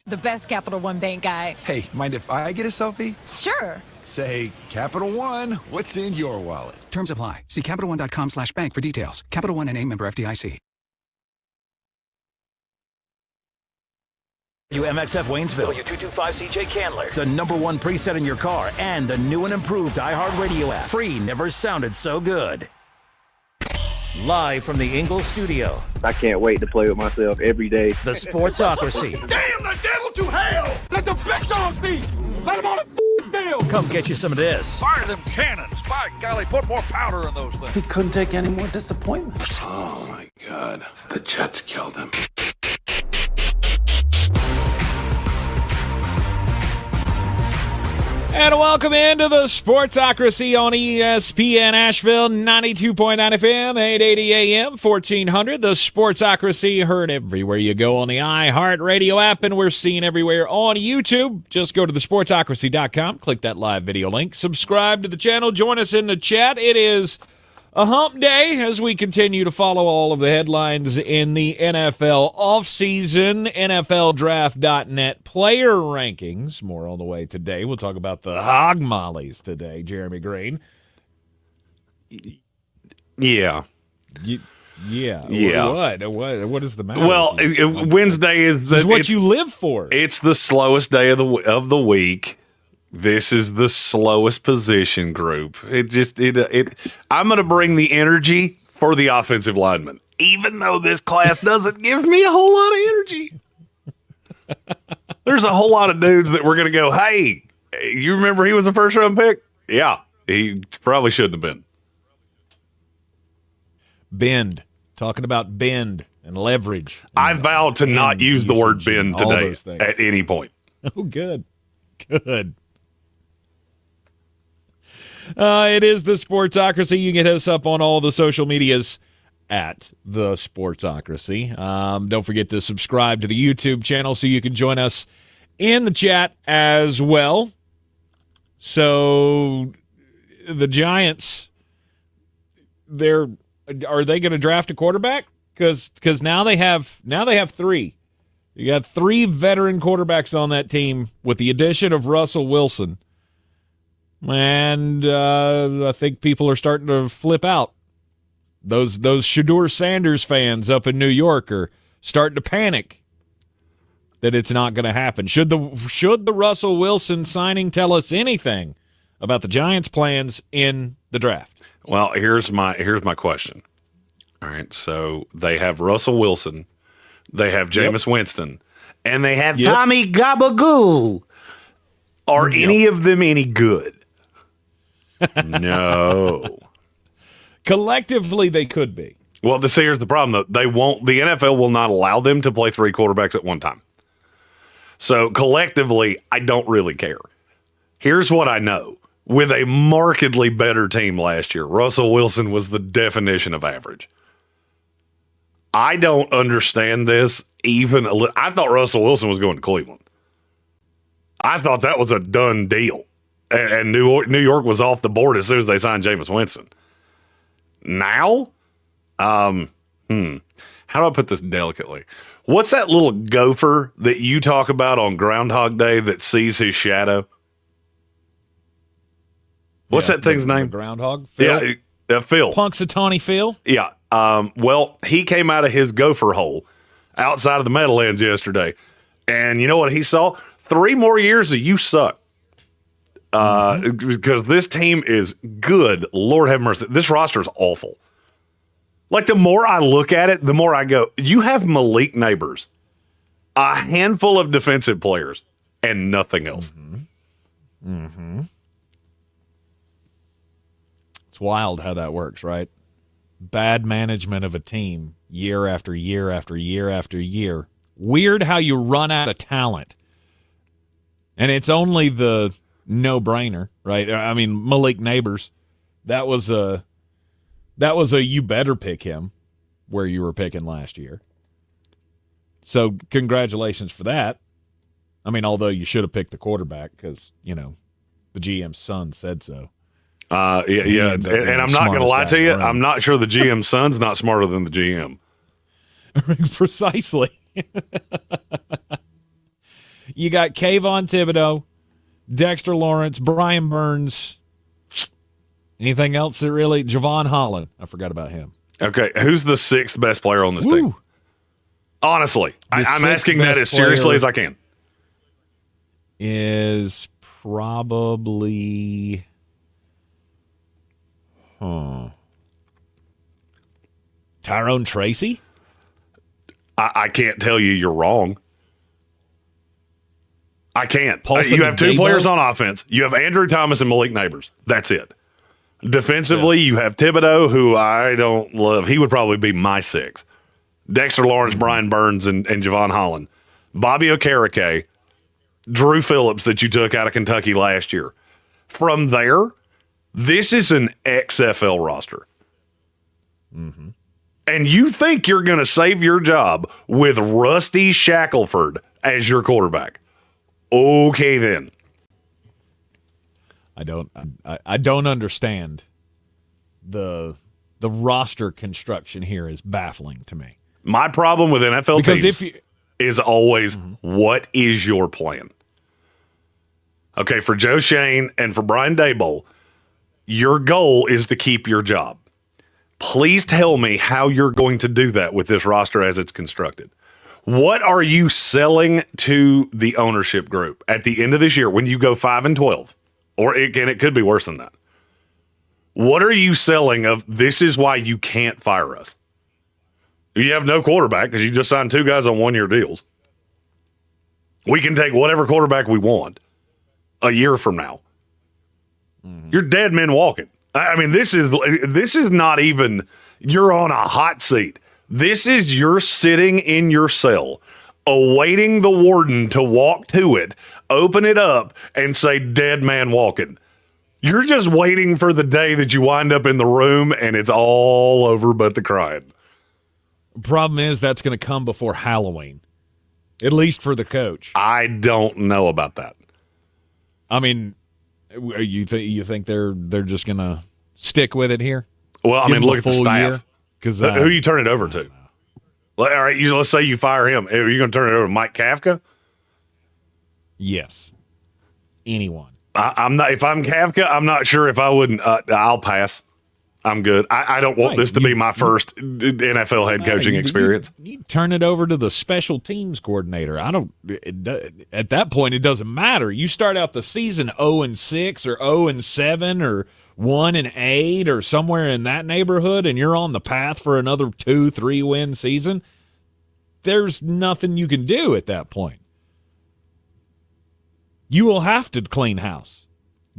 The best Capital One Bank guy. Hey, mind if I get a selfie? Sure. Say, Capital One, what's in your wallet? Terms apply. See CapitalOne.com/bank for details. Capital One N.A. member FDIC. WMXF Waynesville, W225CJ Candler, the #1 preset in your car, and the new and improved iHeartRadio app. Free never sounded so good. Live from the Ingalls studio. I can't wait to play with myself every day. The Sportsocracy. Damn the devil to hell! Let the big dog see! Let him on the field! Come get you some of this. Fire them cannons! By golly, put more powder in those things. He couldn't take any more disappointment. Oh, my God. The Jets killed him. And welcome into the Sportsocracy on ESPN Asheville, 92.9 FM, 880 AM, 1400. The Sportsocracy heard everywhere you go on the iHeartRadio app, and we're seen everywhere on YouTube. Just go to thesportsocracy.com, click that live video link, subscribe to the channel, join us in the chat. It is a hump day as we continue to follow all of the headlines in the NFL offseason. NFLDraft.net player rankings. More on the way today. We'll talk about the hog mollies today, Jeremy Greene. Yeah. Yeah. What is the matter? Well, Wednesday is what you live for. It's the slowest day of the week. This is the slowest position group. I'm going to bring the energy for the offensive lineman, even though this class doesn't give me a whole lot of energy. There's a whole lot of dudes that we're going to go, hey, you remember he was a first-round pick? Yeah, he probably shouldn't have been. Bend. Talking about bend and leverage. I vow to not use the word bend today at any point. Oh, good. Good. It is the Sportsocracy. You can hit us up on all the social medias at the Sportsocracy. Don't forget to subscribe to the YouTube channel so you can join us in the chat as well. So the Giants, are they going to draft a quarterback? Because now they have three. You got three veteran quarterbacks on that team with the addition of Russell Wilson. And I think people are starting to flip out. Those Shedeur Sanders fans up in New York are starting to panic that it's not going to happen. Should the Russell Wilson signing tell us anything about the Giants' plans in the draft? Well, here's my question. All right, so they have Russell Wilson, they have Jameis Winston, and they have Tommy Gabagool. Are any of them any good? No. Collectively, they could be. Well, here's the problem, though. They won't. The NFL will not allow them to play three quarterbacks at one time. So collectively, I don't really care. Here's what I know. With a markedly better team last year, Russell Wilson was the definition of average. I don't understand this even a little. I thought Russell Wilson was going to Cleveland. I thought that was a done deal. And New York was off the board as soon as they signed Jameis Winston. Now, how do I put this delicately? What's that little gopher that you talk about on Groundhog Day that sees his shadow? What's that thing's name? Groundhog? Phil? Yeah, Phil. Punxsutawney Phil? Yeah. Well, he came out of his gopher hole outside of the Meadowlands yesterday. And you know what he saw? 3 more years of you suck. Because this team is good. Lord have mercy. This roster is awful. Like, the more I look at it, the more I go, you have Malik Neighbors, a handful of defensive players, and nothing else. It's wild how that works, right? Bad management of a team year after year after year after year. Weird how you run out of talent. And it's only the no-brainer, right? I mean, Malik Neighbors, that was a you better pick him where you were picking last year. So congratulations for that. I mean, although you should have picked the quarterback because, the GM's son said so. Yeah. And I'm not going to lie to you. Around. I'm not sure the GM's son's not smarter than the GM. Precisely. You got Kayvon Thibodeau, Dexter Lawrence, Brian Burns. Anything else that really? Javon Holland. I forgot about him. Okay, who's the sixth best player on this team? Honestly, I'm asking that as seriously as I can. Is probably Tyrone Tracy? I can't tell you you're wrong. I can't. Paulson You have two Debo? players on offense. You have Andrew Thomas and Malik Neighbors. That's it. Defensively, you have Thibodeau, who I don't love. He would probably be my six. Dexter Lawrence, Brian Burns, and Javon Holland. Bobby Okereke, Drew Phillips that you took out of Kentucky last year. From there, this is an XFL roster. Mm-hmm. And you think you're going to save your job with Rusty Shackelford as your quarterback. Okay, then. I don't understand the roster construction here is baffling to me. My problem with NFL because teams is always, what is your plan? Okay, for Joe Shane and for Brian Daboll, your goal is to keep your job. Please tell me how you're going to do that with this roster as it's constructed. What are you selling to the ownership group at the end of this year when you go 5-12? Or it could be worse than that. What are you selling of this is why you can't fire us? You have no quarterback because you just signed two guys on one-year deals. We can take whatever quarterback we want a year from now. Mm-hmm. You're dead men walking. I mean, this is not even you're on a hot seat. This is you're sitting in your cell awaiting the warden to walk to it, open it up, and say, dead man walking. You're just waiting for the day that you wind up in the room and it's all over but the crying. Problem is that's going to come before Halloween, at least for the coach. I don't know about that. I mean, you think they're just going to stick with it here? Well, I mean, look at the staff. Because who you turn it over to? All right, let's say you fire him. Are you going to turn it over to Mike Kafka? Yes. Anyone. I'm not. If I'm Kafka, I'm not sure if I wouldn't. I'll pass. I'm good. I don't want this to be my first NFL head coaching experience. You turn it over to the special teams coordinator. At that point, it doesn't matter. You start out the season 0-6 or 0-7 or 1-8 or somewhere in that neighborhood, and you're on the path for another 2-3 win season. There's nothing you can do at that point. You will have to clean house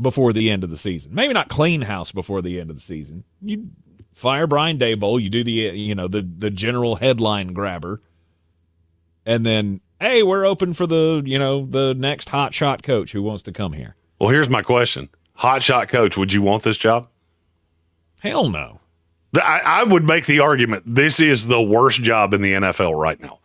before the end of the season. Maybe not clean house before the end of the season. You fire Brian Daboll, you do the general headline grabber, and then, hey, we're open for the next hot shot coach who wants to come here. Well, here's my question. Hot shot coach, would you want this job? Hell no. I would make the argument this is the worst job in the NFL right now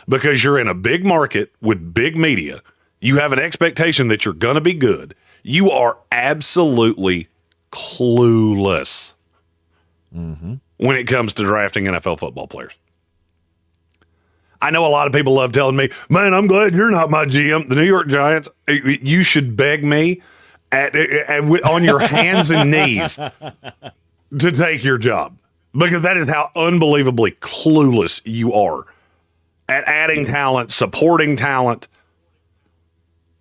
because you're in a big market with big media. You have an expectation that you're going to be good. You are absolutely clueless when it comes to drafting NFL football players. I know a lot of people love telling me, man, I'm glad you're not my GM. The New York Giants, you should beg me on your hands and knees to take your job because that is how unbelievably clueless you are at adding talent, supporting talent.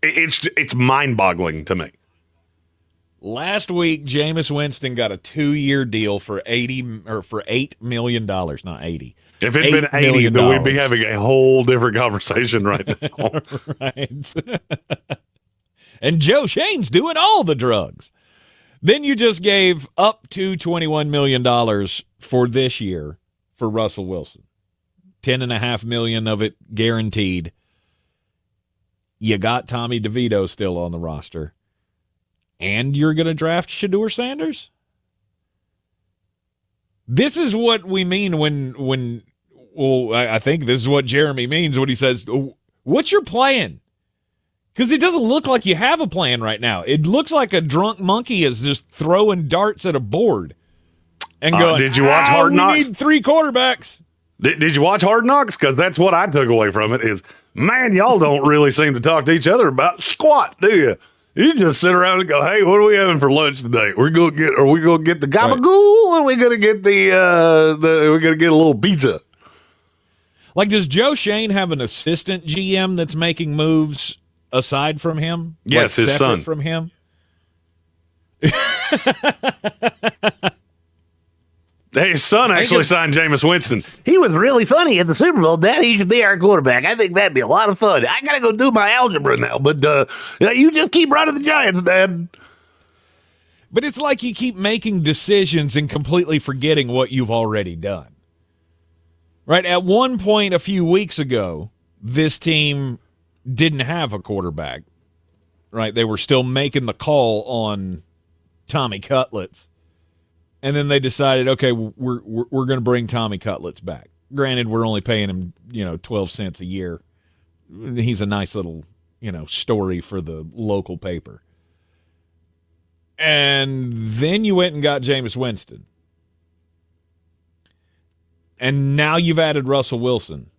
It's mind-boggling to me. Last week, Jameis Winston got a 2-year deal for $8 million, not 80. If it'd been 80, then we'd be having a whole different conversation right now. Right. And Joe Shane's doing all the drugs. Then you just gave up to $21 million for this year for Russell Wilson. $10.5 million of it guaranteed. You got Tommy DeVito still on the roster. And you're going to draft Shedeur Sanders? This is what we mean when I think this is what Jeremy means when he says, what's your plan? Because it doesn't look like you have a plan right now. It looks like a drunk monkey is just throwing darts at a board and going, did you watch Hard Knocks? We need 3 quarterbacks. Did you watch Hard Knocks? Because that's what I took away from it is, man, y'all don't really seem to talk to each other about squat, do you? You just sit around and go, hey, what are we having for lunch today? Are we gonna get the gabagool, or are we gonna get we're gonna get a little pizza? Like, does Joe Shane have an assistant GM that's making moves aside from him? Yes, like his son. From him? His son actually signed Jameis Winston. He was really funny at the Super Bowl. Dad, he should be our quarterback. I think that'd be a lot of fun. I got to go do my algebra now, but you just keep running the Giants, Dad. But it's like you keep making decisions and completely forgetting what you've already done. Right? At one point a few weeks ago, this team didn't have a quarterback. Right? They were still making the call on Tommy Cutlets. And then they decided, okay, we're going to bring Tommy Cutlets back. Granted, we're only paying him, 12 cents a year. He's a nice little, story for the local paper. And then you went and got Jameis Winston. And now you've added Russell Wilson.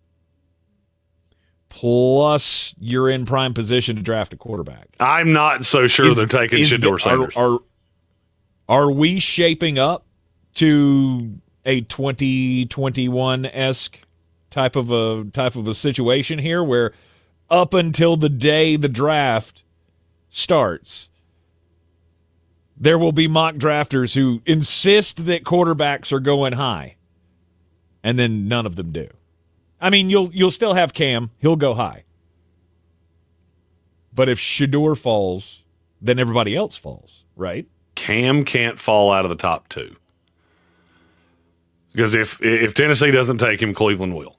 Plus, you're in prime position to draft a quarterback. I'm not so sure they're taking Shedeur Sanders. Are we shaping up to a 2021-esque type of a situation here where up until the day the draft starts, there will be mock drafters who insist that quarterbacks are going high, and then none of them do? I mean, you'll still have Cam. He'll go high. But if Shedeur falls, then everybody else falls, right? Cam can't fall out of the top two. Because if Tennessee doesn't take him, Cleveland will.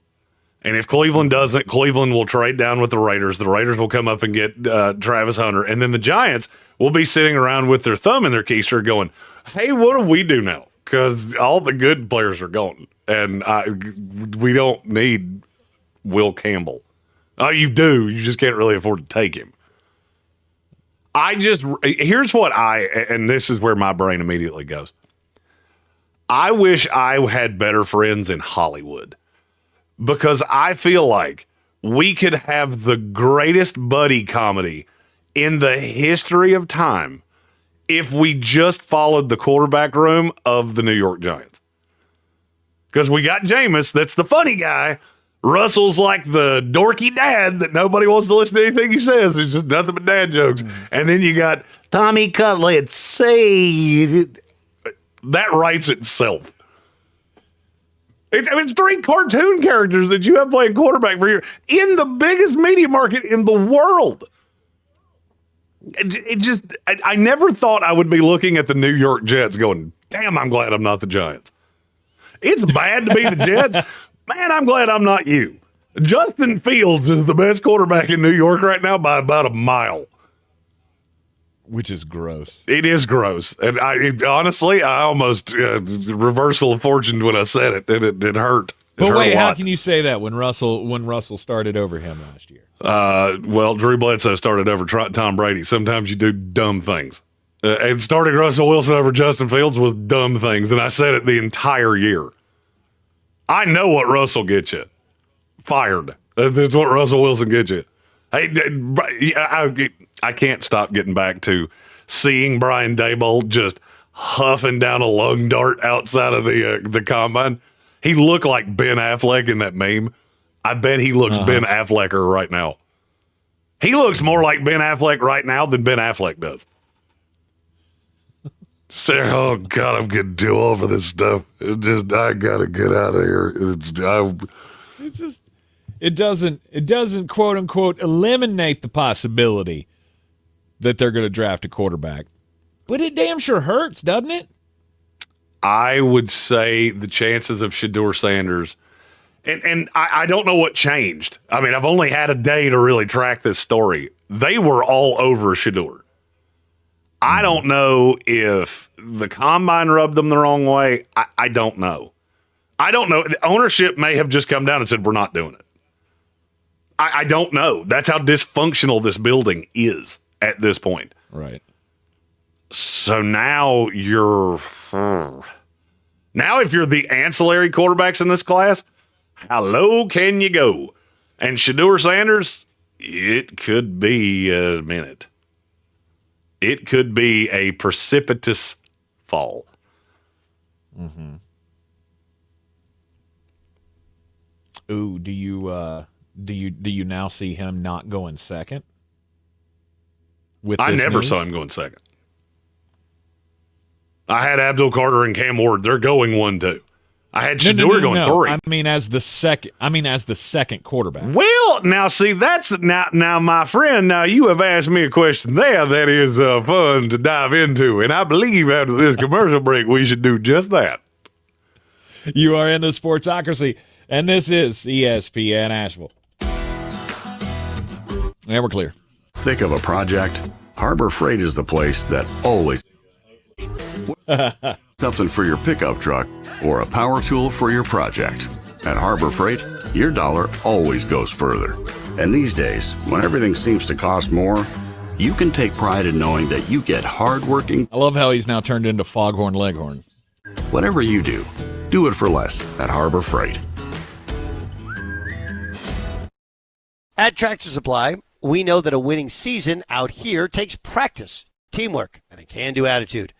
And if Cleveland doesn't, Cleveland will trade down with the Raiders. The Raiders will come up and get Travis Hunter. And then the Giants will be sitting around with their thumb in their keister going, hey, what do we do now? Because all the good players are gone. And we don't need Will Campbell. Oh, you do. You just can't really afford to take him. Here's what and this is where my brain immediately goes. I wish I had better friends in Hollywood, because I feel like we could have the greatest buddy comedy in the history of time if we just followed the quarterback room of the New York Giants. Because we got Jameis, that's the funny guy. Russell's like the dorky dad that nobody wants to listen to anything he says. It's just nothing but dad jokes. And then you got Tommy Cutlets. Say that writes itself. It's three cartoon characters that you have playing quarterback for you in the biggest media market in the world. I never thought I would be looking at the New York Jets going, damn, I'm glad I'm not the Giants. It's bad to be the Jets. Man, I'm glad I'm not you. Justin Fields is the best quarterback in New York right now by about a mile. Which is gross. It is gross. And honestly, I almost reversal of fortune when I said it. It hurt. But wait, how can you say that when Russell started over him last year? Well, Drew Bledsoe started over Tom Brady. Sometimes you do dumb things. And starting Russell Wilson over Justin Fields was dumb things. And I said it the entire year. I know what Russell gets you. Fired. That's what Russell Wilson gets you. Hey, I can't stop getting back to seeing Brian Daboll just huffing down a lung dart outside of the combine. He looked like Ben Affleck in that meme. I bet he looks Ben Afflecker right now. He looks more like Ben Affleck right now than Ben Affleck does. Say, oh God, I'm getting too old for this stuff. I gotta get out of here. It doesn't quote unquote eliminate the possibility that they're going to draft a quarterback, but it damn sure hurts, doesn't it? I would say the chances of Shedeur Sanders, and I don't know what changed. I mean, I've only had a day to really track this story. They were all over Shedeur. I don't know if the combine rubbed them the wrong way. I don't know. I don't know. The ownership may have just come down and said, we're not doing it. I don't know. That's how dysfunctional this building is at this point. Right. So now if you're the ancillary quarterbacks in this class, How low can you go? And Shedeur Sanders, it could be a minute. It could be a precipitous fall. Mm-hmm. Ooh, do you now see him not going second? I never saw him going second. I had Abdul Carter and Cam Ward. They're going 1-2. I had Shedeur going 3. I mean, as the second quarterback. Well, now see, that's now, my friend. Now you have asked me a question there that is fun to dive into, and I believe after this commercial break, we should do just that. You are in the Sportsocracy, and this is ESPN Asheville. Yeah, we're clear. Think of a project? Harbor Freight is the place that always something for your pickup truck or a power tool for your project. At Harbor Freight, your dollar always goes further. And these days, when everything seems to cost more, you can take pride in knowing that you get hardworking. I love how he's now turned into Foghorn Leghorn. Whatever you do it for less at Harbor Freight. At Tractor Supply, we know that a winning season out here takes practice, teamwork, and a can-do attitude.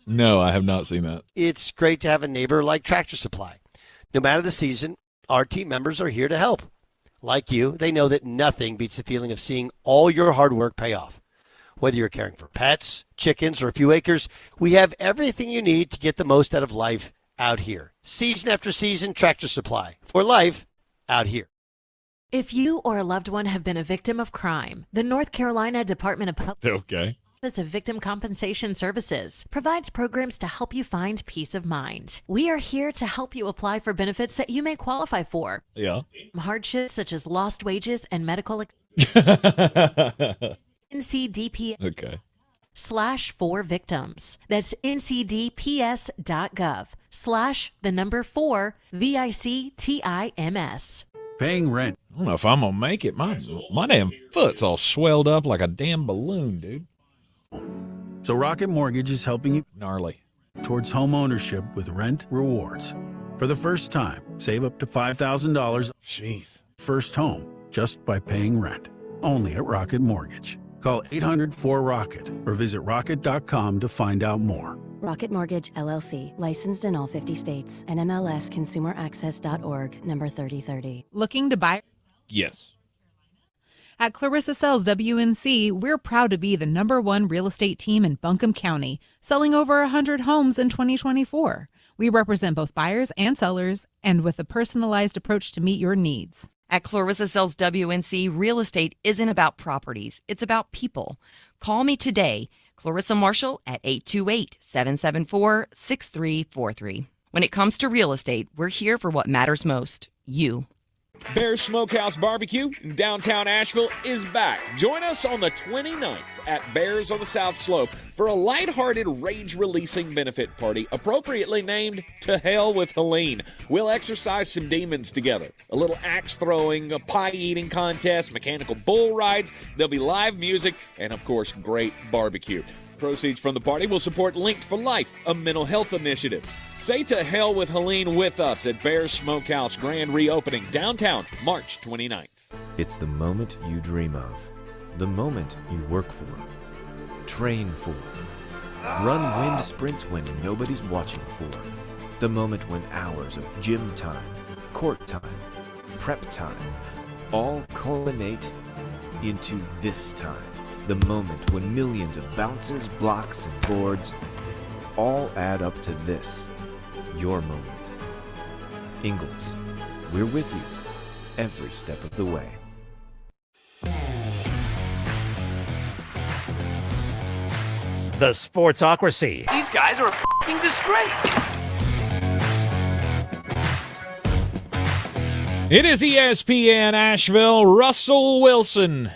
No, I have not seen that. It's great to have a neighbor like Tractor Supply. No matter the season, our team members are here to help. Like you, they know that nothing beats the feeling of seeing all your hard work pay off. Whether you're caring for pets, chickens, or a few acres, we have everything you need to get the most out of life out here. Season after season, Tractor Supply. For life out here. If you or a loved one have been a victim of crime, the North Carolina Department of Public Office of Victim Compensation Services provides programs to help you find peace of mind. We are here to help you apply for benefits that you may qualify for. Yeah. Hardships such as lost wages and medical NCDP. Okay. /4 victims. That's ncdps.gov/4 VICTIMS. Paying rent. I don't know if I'm going to make it. My damn foot's all swelled up like a damn balloon, dude. So Rocket Mortgage is helping you gnarly towards home ownership with rent rewards. For the first time, save up to $5,000. Jeez. First home just by paying rent. Only at Rocket Mortgage. Call 800-4ROCKET or visit rocket.com to find out more. Rocket Mortgage, LLC. Licensed in all 50 states. NMLSconsumeraccess.org, number 3030. Looking to buy? Yes. At Clarissa Sells WNC, we're proud to be the #1 real estate team in Buncombe County, selling over 100 homes in 2024. We represent both buyers and sellers, and with a personalized approach to meet your needs. At Clarissa Sells WNC, real estate isn't about properties, it's about people. Call me today, Clarissa Marshall, at 828-774-6343. When it comes to real estate, we're here for what matters most, you. Bear Smokehouse Barbecue in downtown Asheville is back. Join us on the 29th at Bears on the South Slope for a lighthearted rage-releasing benefit party appropriately named To Hell with Helene. We'll exercise some demons together. A little axe throwing, a pie eating contest, mechanical bull rides. There'll be live music and, of course, great barbecue. Proceeds from the party will support Linked for Life, a mental health initiative. Say To Hell with Helene with us at Bear Smokehouse grand reopening downtown March 29th. It's the moment you dream of, the moment you work for, train for, run wind sprints when nobody's watching for, the moment when hours of gym time, court time, prep time, all culminate into this time. The moment when millions of bounces, blocks, and boards all add up to this, your moment. Ingles, we're with you every step of the way. The Sportsocracy. These guys are a f***ing disgrace. It is ESPN Asheville. Russell Wilson,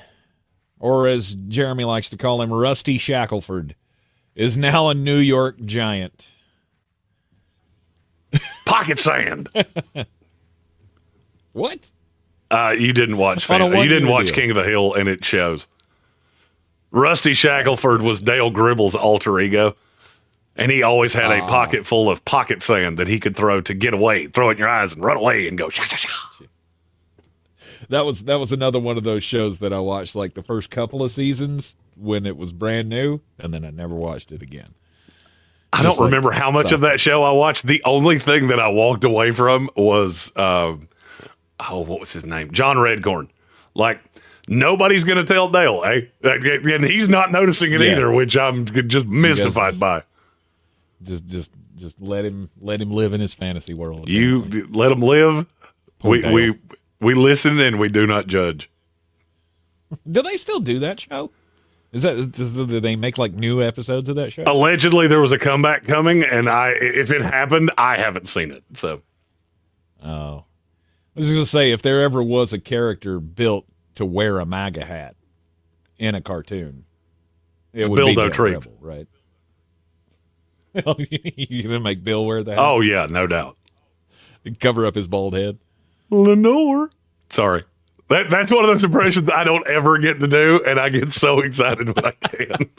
or as Jeremy likes to call him, Rusty Shackelford, is now a New York Giant. Pocket sand. What? You didn't watch you didn't watch King of the Hill, and it shows. Rusty Shackelford was Dale Gribble's alter ego, And he always had a pocket full of pocket sand that he could throw to get away, throw it in your eyes and run away and go, sha, sha, sha. That was another one of those shows that I watched like the first couple of seasons when it was brand new, and then I never watched it again. I don't remember how much of that show I watched. The only thing that I walked away from was, what was his name? John Redcorn. Like, nobody's going to tell Dale, eh? And he's not noticing it either, which I'm just mystified by. Just let him live in his fantasy world. You let him live. We listen and we do not judge. Do they still do that show? Do they make like new episodes of that show? Allegedly, there was a comeback coming, and if it happened, I haven't seen it. So, I was going to say, if there ever was a character built to wear a MAGA hat in a cartoon, it would be Bill Rebel, right? You gonna make Bill wear that? Oh yeah, no doubt. Cover up his bald head. Lenore. Sorry. That's one of those impressions I don't ever get to do, and I get so excited when I can.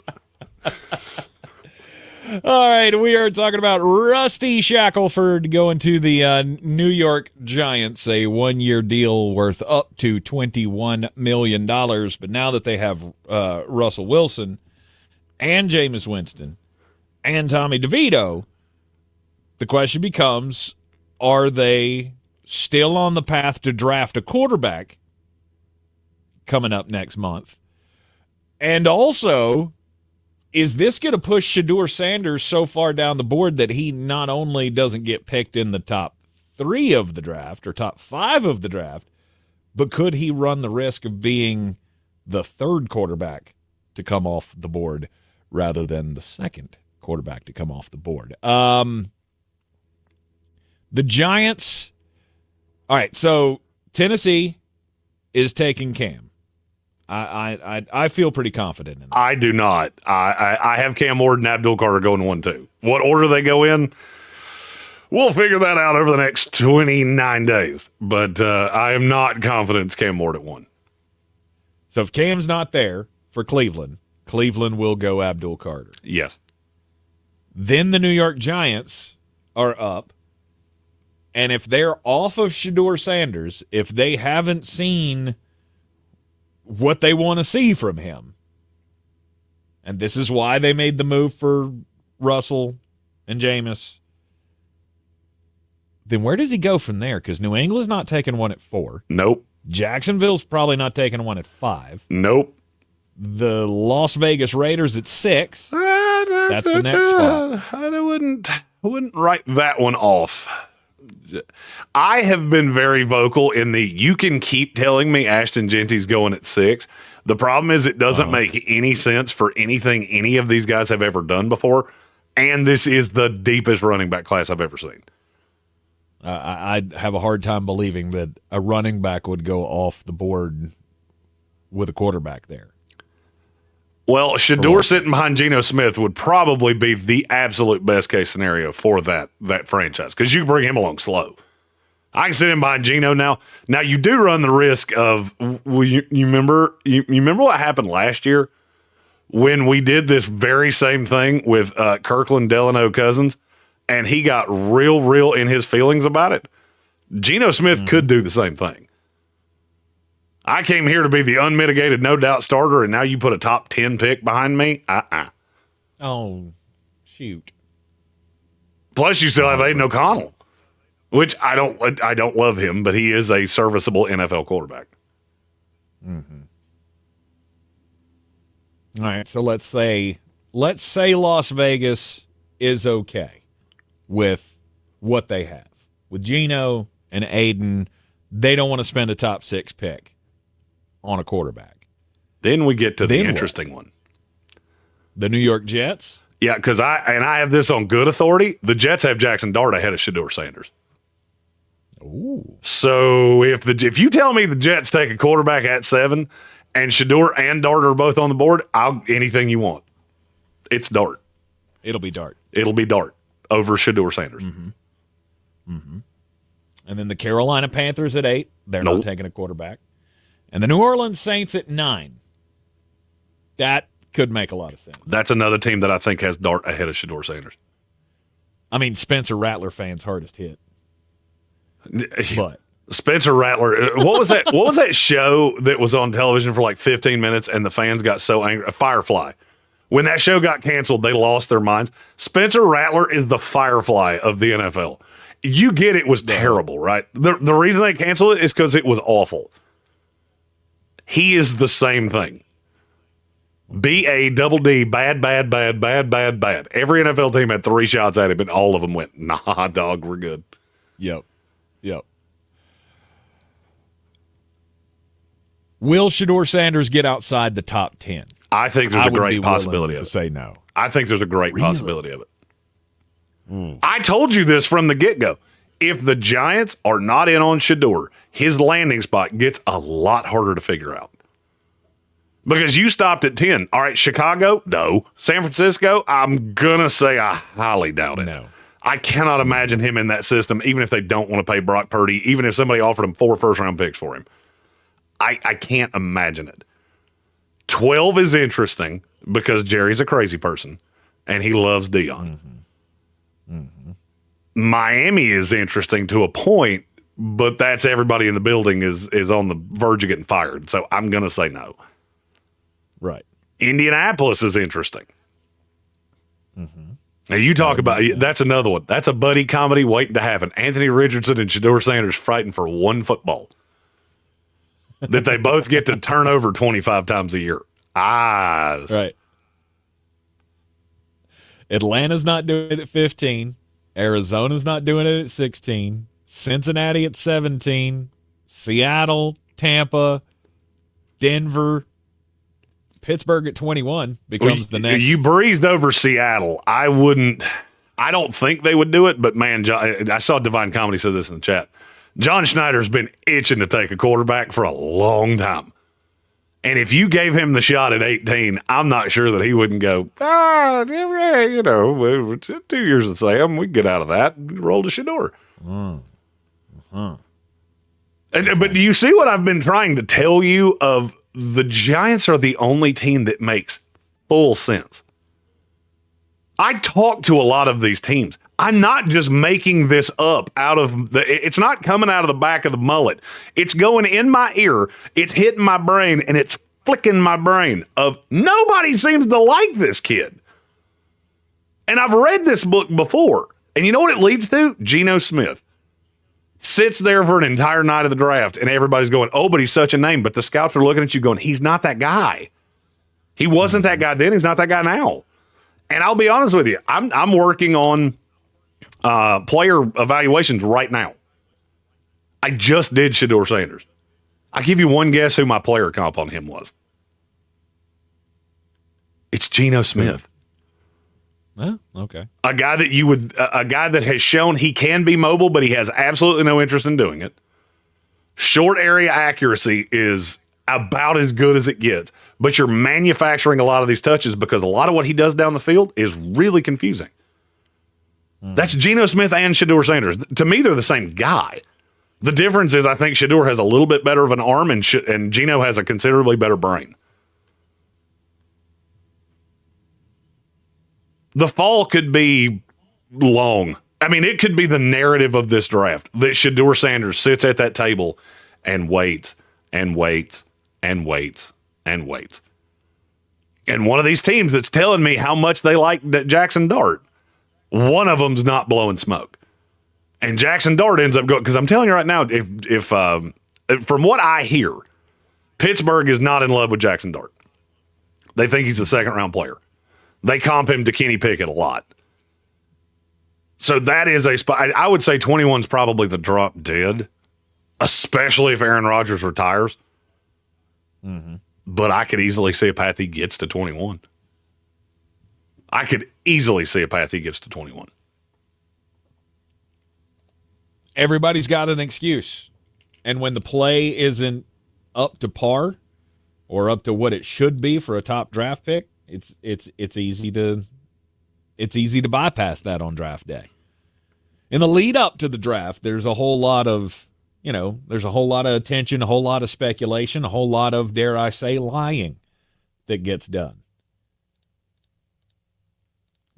All right, we are talking about Rusty Shackelford going to the New York Giants, a one-year deal worth up to $21 million. But now that they have Russell Wilson and Jameis Winston and Tommy DeVito, the question becomes, are they still on the path to draft a quarterback coming up next month? And also, is this going to push Shedeur Sanders so far down the board that he not only doesn't get picked in the top 3 of the draft or top 5 of the draft, but could he run the risk of being the 3rd quarterback to come off the board rather than the 2nd quarterback to come off the board? The Giants. All right, so Tennessee is taking Cam. I feel pretty confident in that. I do not. I have Cam Ward and Abdul Carter going 1-2. What order they go in, we'll figure that out over the next 29 days. But I am not confident it's Cam Ward at 1. So if Cam's not there for Cleveland, Cleveland will go Abdul Carter. Yes. Then the New York Giants are up. And if they're off of Shedeur Sanders, if they haven't seen what they want to see from him, and this is why they made the move for Russell and Jameis, then where does he go from there? Because New England's not taking one at 4. Nope. Jacksonville's probably not taking one at 5. Nope. The Las Vegas Raiders at 6. That's the next spot. I wouldn't write that one off. I have been very vocal in you can keep telling me Ashton Genty's going at 6. The problem is it doesn't make any sense for anything any of these guys have ever done before, and this is the deepest running back class I've ever seen. I'd have a hard time believing that a running back would go off the board with a quarterback there. Well, Shedeur sitting behind Geno Smith would probably be the absolute best case scenario for that franchise, because you bring him along slow. I can sit him behind Geno now. Now you do run the risk of you remember what happened last year when we did this very same thing with Kirkland Delano Cousins, and he got real in his feelings about it. Geno Smith could do the same thing. I came here to be the unmitigated, no doubt starter, and now you put a top 10 pick behind me? Oh, shoot. Plus, you still have Aiden O'Connell, which I don't love him, but he is a serviceable NFL quarterback. Mm-hmm. All right, so let's say Las Vegas is okay with what they have. With Geno and Aiden, they don't want to spend a top 6 pick on a quarterback. Then we get to the interesting one. The New York Jets? Yeah, because I have this on good authority. The Jets have Jackson Dart ahead of Shedeur Sanders. Ooh. So if you tell me the Jets take a quarterback at 7 and Shedeur and Dart are both on the board, anything you want. It's Dart. It'll be Dart. It'll be Dart over Shedeur Sanders. Mm-hmm. Mm-hmm. And then the Carolina Panthers at 8. They're not taking a quarterback. And the New Orleans Saints at 9. That could make a lot of sense. That's another team that I think has Dart ahead of Shedeur Sanders. I mean, Spencer Rattler fans hardest hit. But Spencer Rattler, what was that? What was that show that was on television for like 15 minutes and the fans got so angry? Firefly. When that show got canceled, they lost their minds. Spencer Rattler is the Firefly of the NFL. You get it was terrible, right? The reason they canceled it is because it was awful. He is the same thing. B-A-double-D, bad, bad, bad, bad, bad, bad. Every NFL team had 3 shots at him, and all of them went, nah, dog, we're good. Yep. Will Shedeur Sanders get outside the top 10? I think there's a great possibility of it. Say no. I think there's a great possibility of it. I told you this from the get-go. If the Giants are not in on Shedeur, his landing spot gets a lot harder to figure out. Because you stopped at 10. All right, Chicago? No. San Francisco? I'm going to say I highly doubt it. No. I cannot imagine him in that system, even if they don't want to pay Brock Purdy, even if somebody offered him 4 first-round picks for him. I can't imagine it. 12 is interesting because Jerry's a crazy person, and he loves Dion. Miami is interesting to a point, but that's everybody in the building is on the verge of getting fired. So I'm going to say no. Right. Indianapolis is interesting. Now you talk about that's another one. That's a buddy comedy waiting to happen. Anthony Richardson and Shedeur Sanders fighting for one football that they both get to turn over 25 times a year. Right. Atlanta's not doing it at 15. Arizona's not doing it at 16. Cincinnati at 17. Seattle, Tampa, Denver, Pittsburgh at 21 becomes the next. You breezed over Seattle. I don't think they would do it, but man, I saw Divine Comedy say this in the chat. John Schneider's been itching to take a quarterback for a long time. And if you gave him the shot at 18, I'm not sure that he wouldn't go, 2 years in Sam, we can get out of that and roll to Shedeur. But do you see what I've been trying to tell you of the Giants are the only team that makes full sense? I talk to a lot of these teams. I'm not just making this up it's not coming out of the back of the mullet. It's going in my ear. It's hitting my brain and it's flicking my brain of nobody seems to like this kid. And I've read this book before. And you know what it leads to? Geno Smith sits there for an entire night of the draft and everybody's going, oh, but he's such a name. But the scouts are looking at you going, he's not that guy. He wasn't that guy then. He's not that guy now. And I'll be honest with you. I'm working on player evaluations right now. I just did Shedeur Sanders. I give you one guess who my player comp on him was. It's Geno Smith. Oh, okay. A guy that has shown he can be mobile, but he has absolutely no interest in doing it. Short area accuracy is about as good as it gets, but you're manufacturing a lot of these touches because a lot of what he does down the field is really confusing. That's Geno Smith and Shedeur Sanders. To me, they're the same guy. The difference is I think Shedeur has a little bit better of an arm and Geno has a considerably better brain. The fall could be long. I mean, it could be the narrative of this draft that Shedeur Sanders sits at that table and waits and waits and waits and waits. And one of these teams that's telling me how much they like that Jackson Dart, one of them's not blowing smoke. And Jackson Dart ends up going, because I'm telling you right now, if from what I hear, Pittsburgh is not in love with Jackson Dart. They think he's a second-round player. They comp him to Kenny Pickett a lot. So that is a spot. I would say 21 is probably the drop dead, especially if Aaron Rodgers retires. But I could easily see a path he gets to 21. I could easily see a path he gets to 21. Everybody's got an excuse. And when the play isn't up to par or up to what it should be for a top draft pick, it's easy to bypass that on draft day. In the lead up to the draft, there's a whole lot of, there's a whole lot of attention, a whole lot of speculation, a whole lot of, dare I say, lying that gets done.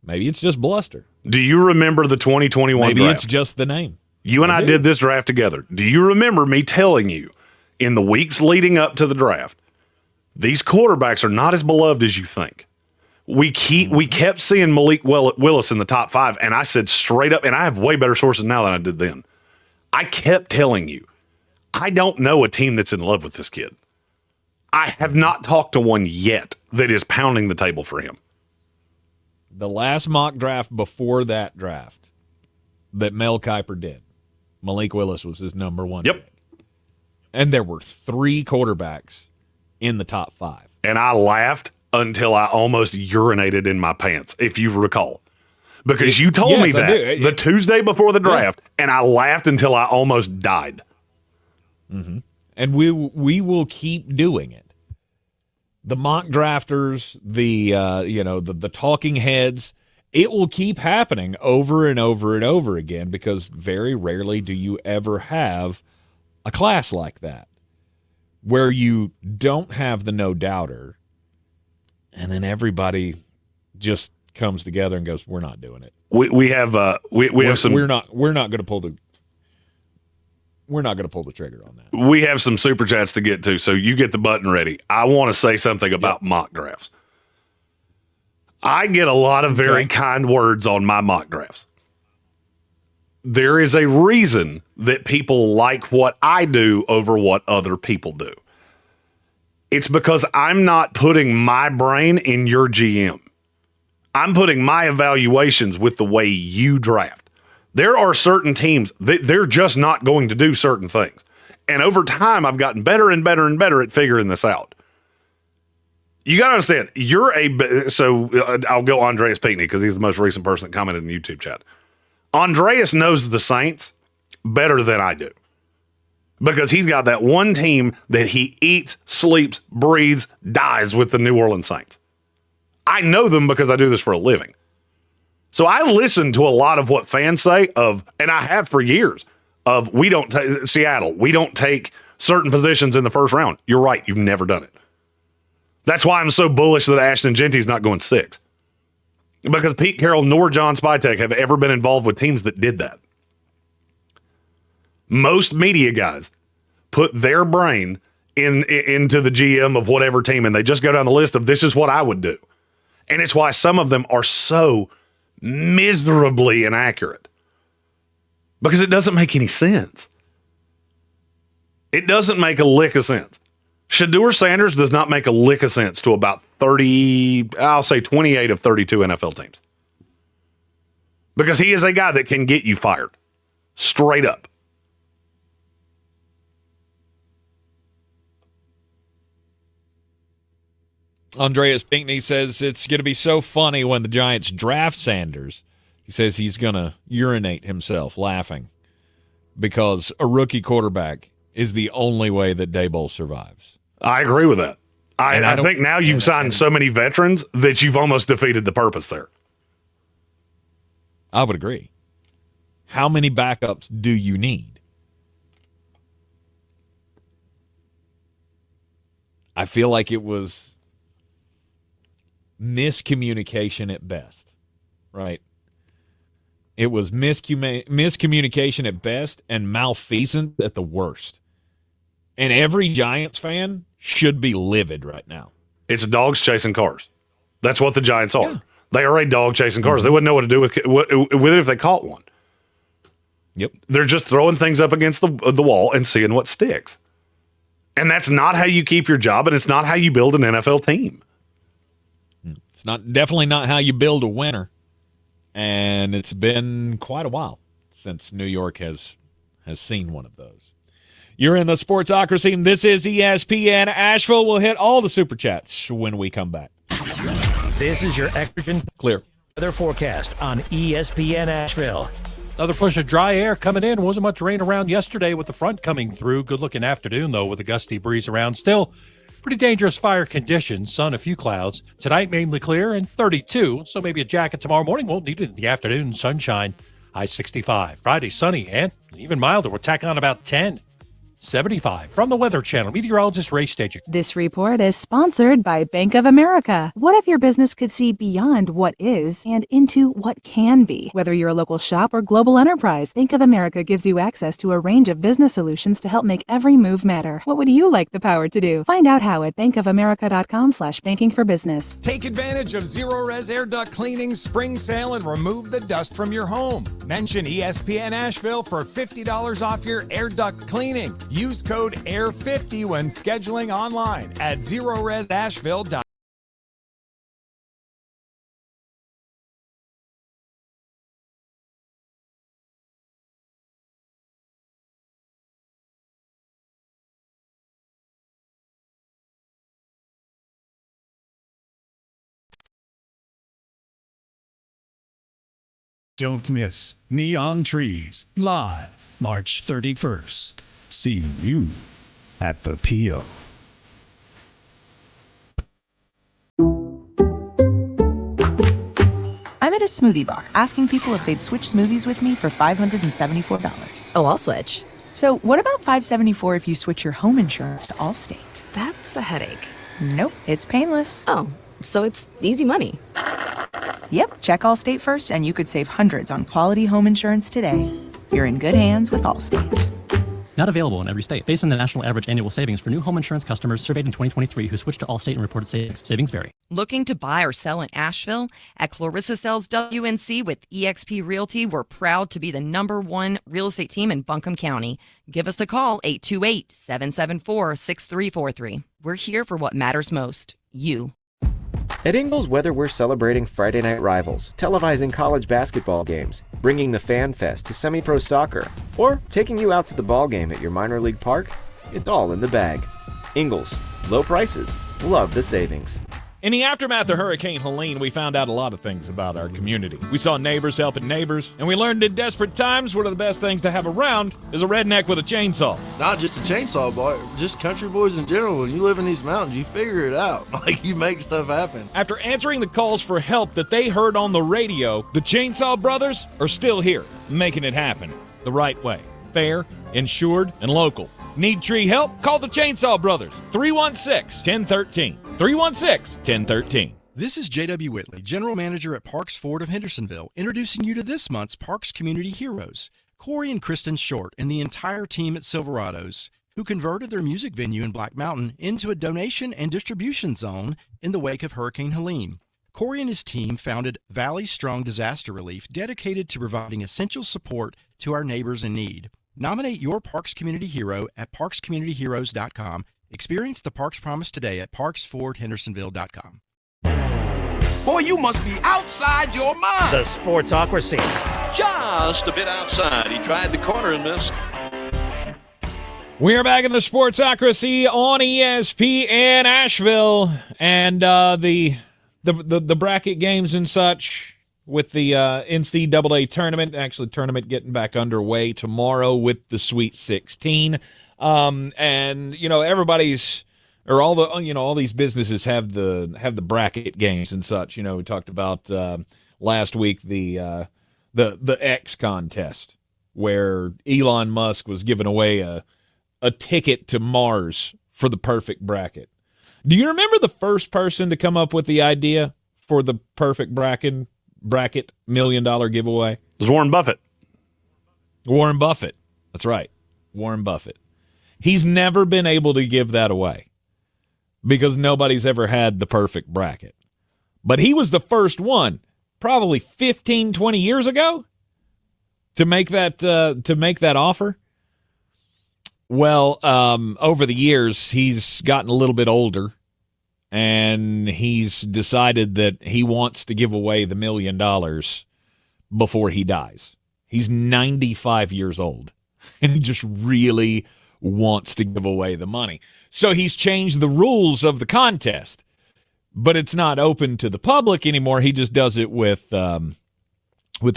Maybe it's just bluster. Do you remember the 2021 Maybe draft? it's just the name. You and I did this draft together. Do you remember me telling you in the weeks leading up to the draft, these quarterbacks are not as beloved as you think? We kept seeing Malik Willis in the top 5, and I said straight up, and I have way better sources now than I did then. I kept telling you, I don't know a team that's in love with this kid. I have not talked to one yet that is pounding the table for him. The last mock draft before that draft that Mel Kiper did, Malik Willis was his number 1 pick. And there were 3 quarterbacks in the top 5. And I laughed until I almost urinated in my pants, if you recall. Because you told me that the Tuesday before the draft, and I laughed until I almost died. Mm-hmm. And we will keep doing it. The mock drafters, the talking heads, it will keep happening over and over and over again, because very rarely do you ever have a class like that where you don't have the no-doubter, and then everybody just comes together and goes, "We're not doing it." We have some. We're not going to pull the. We're not going to pull the trigger on that. We have some super chats to get to, so you get the button ready. I want to say something about mock drafts. I get a lot of very kind words on my mock drafts. There is a reason that people like what I do over what other people do. It's because I'm not putting my brain in your GM. I'm putting my evaluations with the way you draft. There are certain teams that they're just not going to do certain things. And over time, I've gotten better and better and better at figuring this out. You got to understand, I'll go Andreas Pinckney because he's the most recent person that commented in the YouTube chat. Andreas knows the Saints better than I do, because he's got that one team that he eats, sleeps, breathes, dies with, the New Orleans Saints. I know them because I do this for a living. So I listen to a lot of what fans say and I have for years, we don't take Seattle, we don't take certain positions in the first round. You're right, you've never done it. That's why I'm so bullish that Ashton Genty's not going 6. Because Pete Carroll nor John Spytek have ever been involved with teams that did that. Most media guys put their brain into the GM of whatever team, and they just go down the list of, this is what I would do. And it's why some of them are so miserably inaccurate, because it doesn't make any sense. It doesn't make a lick of sense. Shedeur Sanders does not make a lick of sense to about 28 of 32 NFL teams, because he is a guy that can get you fired straight up. Andreas Pinckney says it's going to be so funny when the Giants draft Sanders. He says he's going to urinate himself laughing, because a rookie quarterback is the only way that Daboll survives. I agree with that. I think now you've signed so many veterans that you've almost defeated the purpose there. I would agree. How many backups do you need? I feel like it was miscommunication at best, right? It was miscommunication at best and malfeasance at the worst. And every Giants fan should be livid right now. It's dogs chasing cars. That's what the Giants are. Yeah. They are a dog chasing cars. Mm-hmm. They wouldn't know what to do with it if they caught one. Yep. They're just throwing things up against the wall and seeing what sticks. And that's not how you keep your job, and it's not how you build an NFL team. It's definitely not how you build a winner. And it's been quite a while since New York has seen one of those. You're in the Sportsocracy. This is ESPN Asheville. We'll hit all the super chats when we come back. This is your Extragen Clear weather forecast on ESPN Asheville. Another push of dry air coming in. Wasn't much rain around yesterday with the front coming through. Good-looking afternoon, though, with a gusty breeze around. Still pretty dangerous fire conditions. Sun, a few clouds. Tonight, mainly clear and 32, so maybe a jacket tomorrow morning. Won't need it in the afternoon. Sunshine, high 65. Friday, sunny and even milder. We're tacking on about 10. 75. From the Weather Channel, meteorologist Ray Staging. This report is sponsored by Bank of America. What if your business could see beyond what is and into what can be? Whether you're a local shop or global enterprise, Bank of America gives you access to a range of business solutions to help make every move matter. What would you like the power to do? Find out how at bankofamerica.com/banking for business. Take advantage of Zero Res Air Duct Cleaning's spring sale and remove the dust from your home. Mention ESPN Asheville for $50 off your air duct cleaning. Use code AIR50 when scheduling online at zeroresasheville.com. Don't miss Neon Trees live March 31st. See you at the PO. I'm at a smoothie bar asking people if they'd switch smoothies with me for $574. Oh, I'll switch. So what about $574 if you switch your home insurance to Allstate? That's a headache. Nope, it's painless. Oh, so it's easy money. Yep, check Allstate first and you could save hundreds on quality home insurance today. You're in good hands with Allstate. Not available in every state. Based on the national average annual savings for new home insurance customers surveyed in 2023 who switched to Allstate and reported savings. Savings vary. Looking to buy or sell in Asheville? At Clarissa Sells WNC with eXp Realty, we're proud to be the #1 real estate team in Buncombe County. Give us a call, 828-774-6343. We're here for what matters most, you. At Ingles, whether we're celebrating Friday night rivals, televising college basketball games, bringing the Fan Fest to semi-pro soccer, or taking you out to the ball game at your minor league park, it's all in the bag. Ingles, low prices, love the savings. In the aftermath of Hurricane Helene, we found out a lot of things about our community. We saw neighbors helping neighbors, and we learned in desperate times one of the best things to have around is a redneck with a chainsaw. Not just a chainsaw, boy, just country boys in general. When you live in these mountains, you figure it out. Like, you make stuff happen. After answering the calls for help that they heard on the radio, the Chainsaw Brothers are still here, making it happen the right way. Fair, insured, and local. Need tree help? Call the Chainsaw Brothers. 316-1013. 316-1013. This is J.W. Whitley, General Manager at Parks Ford of Hendersonville, introducing you to this month's Parks Community Heroes, Corey and Kristen Short and the entire team at Silverados, who converted their music venue in Black Mountain into a donation and distribution zone in the wake of Hurricane Helene. Corey and his team founded Valley Strong Disaster Relief, dedicated to providing essential support to our neighbors in need. Nominate your Parks Community Hero at parkscommunityheroes.com. Experience the Parks Promise today at parksfordhendersonville.com. Boy, you must be outside your mind. The Sportsocracy. Just a bit outside. He tried the corner and missed. We're back in the Sportsocracy on ESPN Asheville, and the bracket games and such with the NCAA tournament. Actually, tournament getting back underway tomorrow with the Sweet 16. And you know, everybody's, or all the, you know, all these businesses have the bracket games and such. You know, we talked about last week the X contest where Elon Musk was giving away a ticket to Mars for the perfect bracket. Do you remember the first person to come up with the idea for the perfect bracket $1 million giveaway? It was Warren Buffett. Warren Buffett. That's right. Warren Buffett. He's never been able to give that away because nobody's ever had the perfect bracket. But he was the first one, probably 15, 20 years ago, to make that offer. Well, over the years, he's gotten a little bit older, and he's decided that he wants to give away the $1 million before he dies. He's 95 years old, and he just really wants to give away the money. So he's changed the rules of the contest, but it's not open to the public anymore. He just does it with the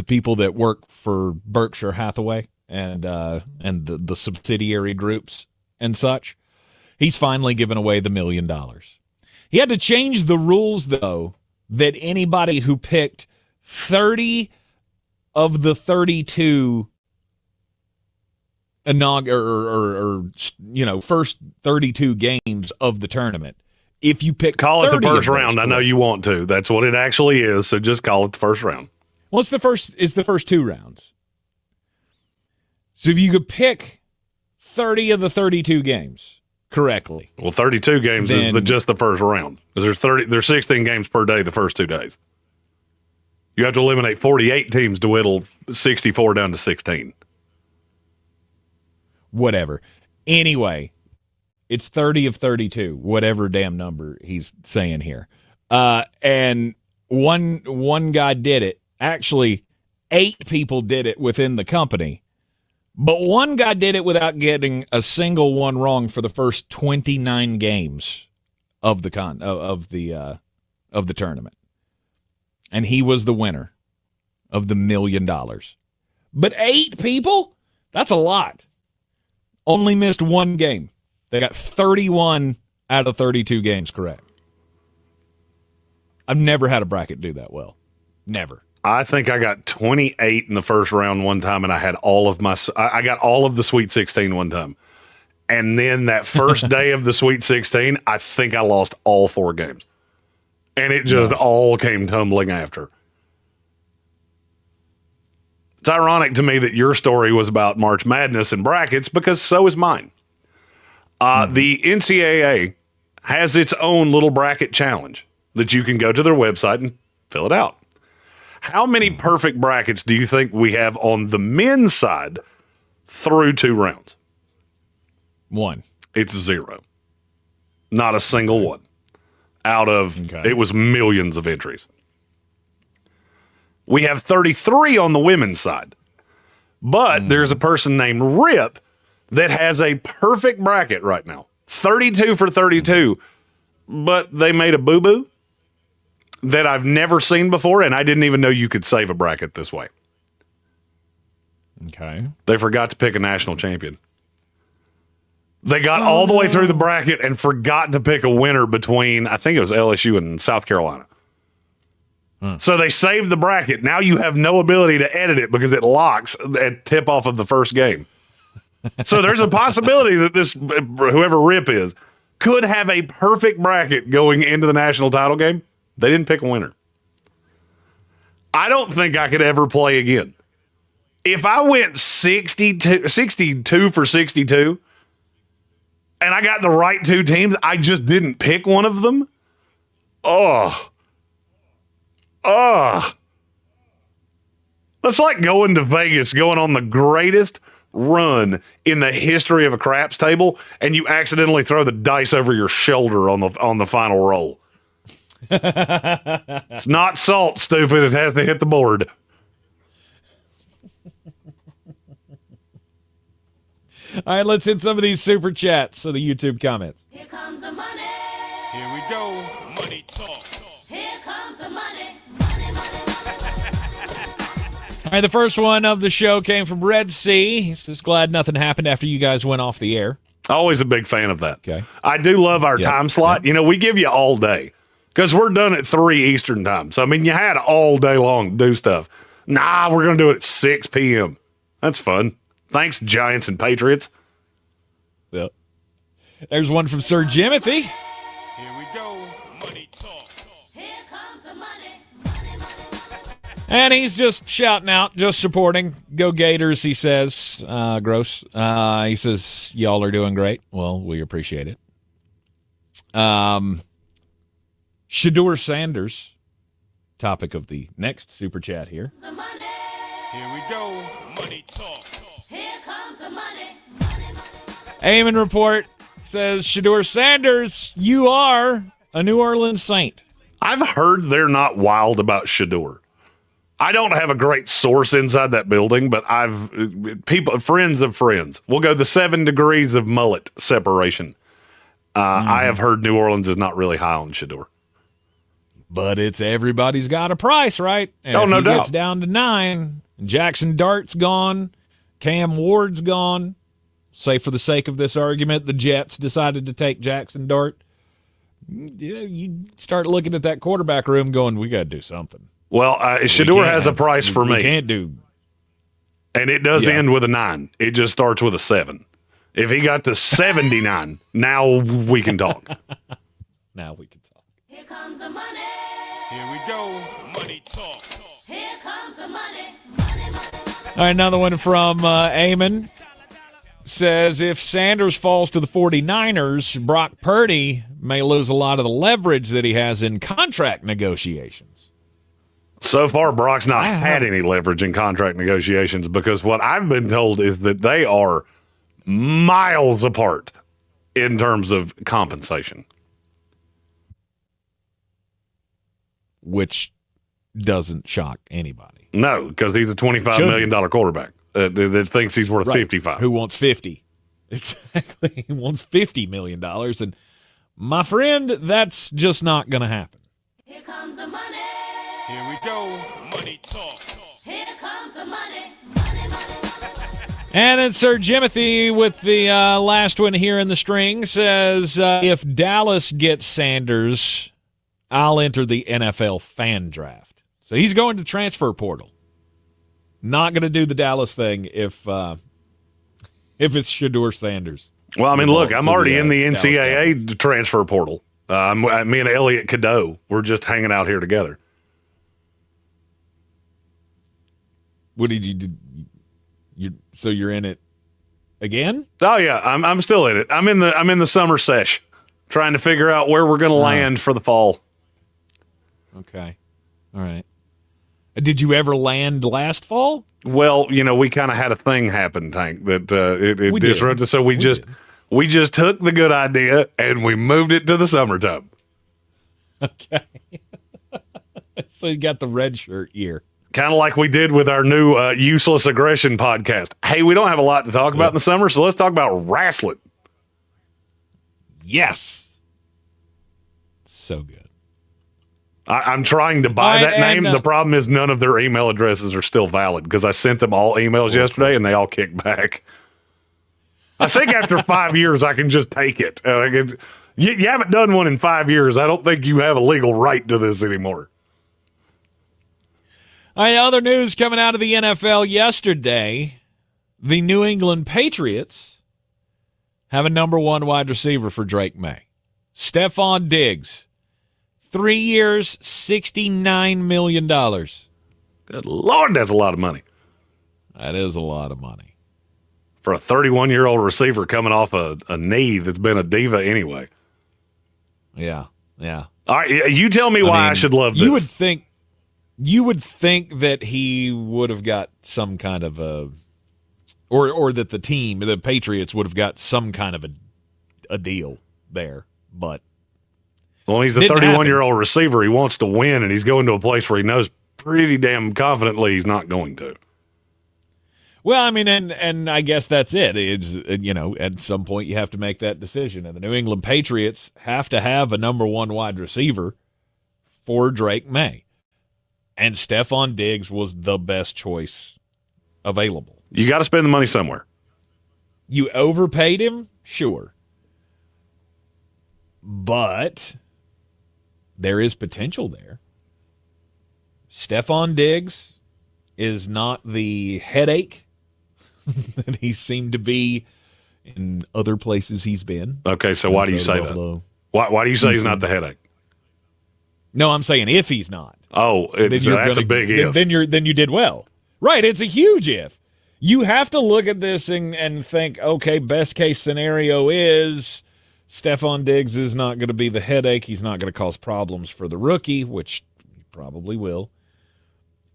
people that work for Berkshire Hathaway and the subsidiary groups and such. He's finally given away the $1 million. He had to change the rules, though, that anybody who picked 30 of the 32 first 32 games of the tournament. If you pick call it the 30 first of those, round. I know you want to. That's what it actually is. So just call it the first round. Well, it's the first 2 rounds. So if you could pick 30 of the 32 games correctly. Well, 32 games is just the first round. Because there's 16 games per day the first 2 days. You have to eliminate 48 teams to whittle 64 down to 16. Whatever. Anyway, it's 30 of 32, whatever damn number he's saying here. And one guy did it. Actually, 8 people did it within the company. But one guy did it without getting a single one wrong for the first 29 games of the tournament. And he was the winner of the $1 million. But 8 people? That's a lot. Only missed 1 game. They got 31 out of 32 games correct. I've never had a bracket do that well. Never. I think I got 28 in the first round one time, and I had I got all of the Sweet 16 one time. And then that first day of the Sweet 16, I think I lost all 4 games. And it just all came tumbling after. It's ironic to me that your story was about March Madness and brackets, because so is mine. The NCAA has its own little bracket challenge that you can go to their website and fill it out. How many perfect brackets do you think we have on the men's side through 2 rounds? 1. It's 0. Not a single one. Out of, it was millions of entries. We have 33 on the women's side. But there's a person named Rip that has a perfect bracket right now. 32 for 32. But they made a boo-boo that I've never seen before, and I didn't even know you could save a bracket this way. Okay. They forgot to pick a national champion. They got all the way through the bracket and forgot to pick a winner between, I think it was LSU and South Carolina. So they saved the bracket. Now you have no ability to edit it because it locks at tip-off of the first game. So there's a possibility that this, whoever Rip is, could have a perfect bracket going into the national title game. They didn't pick a winner. I don't think I could ever play again. If I went 62 for 62 and I got the right 2 teams, I just didn't pick one of them. That's like going to Vegas, going on the greatest run in the history of a craps table, and you accidentally throw the dice over your shoulder on the final roll. It's not salt, stupid. It has to hit the board. All right, let's hit some of these super chats, so the YouTube comments. Here comes the money. Here we go. Money talk. Here comes the money. All right, the first one of the show came from Red Sea. He says, glad nothing happened after you guys went off the air. Always a big fan of that. Okay. I do love our time slot. Yep. We give you all day because we're done at 3 Eastern time. So, you had all day long to do stuff. Nah, we're going to do it at 6 p.m. That's fun. Thanks, Giants and Patriots. Yep. There's one from Sir Jimothy. Here we go. Money talk. Here comes the money. And he's just shouting out, just supporting. Go Gators, he says. Gross. He says, y'all are doing great. Well, we appreciate it. Shedeur Sanders, topic of the next super chat here. The money. Here we go. Money talk. Here comes the money. Eamon Report says, Shedeur Sanders, you are a New Orleans Saint. I've heard they're not wild about Shedeur. I don't have a great source inside that building, but friends of friends. We'll go the 7 degrees of mullet separation. I have heard New Orleans is not really high on Shedeur. But it's everybody's got a price, right? And no doubt. Gets down to 9, Jackson Dart's gone, Cam Ward's gone. Say for the sake of this argument, the Jets decided to take Jackson Dart. Yeah, you start looking at that quarterback room going, we got to do something. Well, Shedeur has a price for me. We can't do. And it does end with a 9. It just starts with a 7. If he got to 79, now we can talk. Now we can talk. Here comes the money. Here we go. Money talk. Here comes the money. All right, another one from Eamon says, if Sanders falls to the 49ers, Brock Purdy may lose a lot of the leverage that he has in contract negotiations. So far, Brock's not had any leverage in contract negotiations because what I've been told is that they are miles apart in terms of compensation. Which doesn't shock anybody. No, because he's a $25 million quarterback that thinks he's worth 55. Who wants 50? Exactly. He wants $50 million. And my friend, that's just not going to happen. Here comes the money. Here we go. Money talk. Here comes the money. And then Sir Jimothy with the last one here in the string says, if Dallas gets Sanders, I'll enter the NFL fan draft. So he's going to transfer portal. Not going to do the Dallas thing if it's Shedeur Sanders. Well, I mean, look, I'm already in the NCAA transfer portal. Me and Elliot Cadeau, we're just hanging out here together. What did you do? So you're in it again? Oh yeah, I'm still in it. I'm in the summer sesh, trying to figure out where we're going to land for the fall. Okay, all right. Did you ever land last fall? Well, we kind of had a thing happen, Tank, that it disrupted. So we just took the good idea and we moved it to the summertime. Okay. So you got the red shirt year. Kind of like we did with our new Useless Aggression podcast. Hey, we don't have a lot to talk about in the summer, so let's talk about wrestling. Yes. So good. I'm trying to buy that name. The problem is none of their email addresses are still valid because I sent them all emails yesterday and they all kicked back. I think after 5 years, I can just take it. You haven't done one in 5 years. I don't think you have a legal right to this anymore. All right, other news coming out of the NFL yesterday, the New England Patriots have a number one wide receiver for Drake May. Stefon Diggs, 3 years, $69 million. Good Lord, that's a lot of money. That is a lot of money. For a 31-year-old receiver coming off a knee that's been a diva anyway. Yeah. All right, you tell me why I should love this. You would think that he would have got some kind of a, or that the Patriots would have got some kind of a deal there, but well, he's a 31-year-old receiver. He wants to win, and he's going to a place where he knows pretty damn confidently he's not going to. Well, I mean, and I guess that's it. It's, at some point you have to make that decision, and the New England Patriots have to have a number one wide receiver for Drake May. And Stefon Diggs was the best choice available. You got to spend the money somewhere. You overpaid him? Sure. But there is potential there. Stefon Diggs is not the headache that he seemed to be in other places he's been. Okay, so why do you say that? Why do you say he's not the headache? No, I'm saying if he's not. Oh, that's a big if. Then you did well. Right, it's a huge if. You have to look at this and think, okay, best case scenario is Stefon Diggs is not going to be the headache. He's not going to cause problems for the rookie, which he probably will.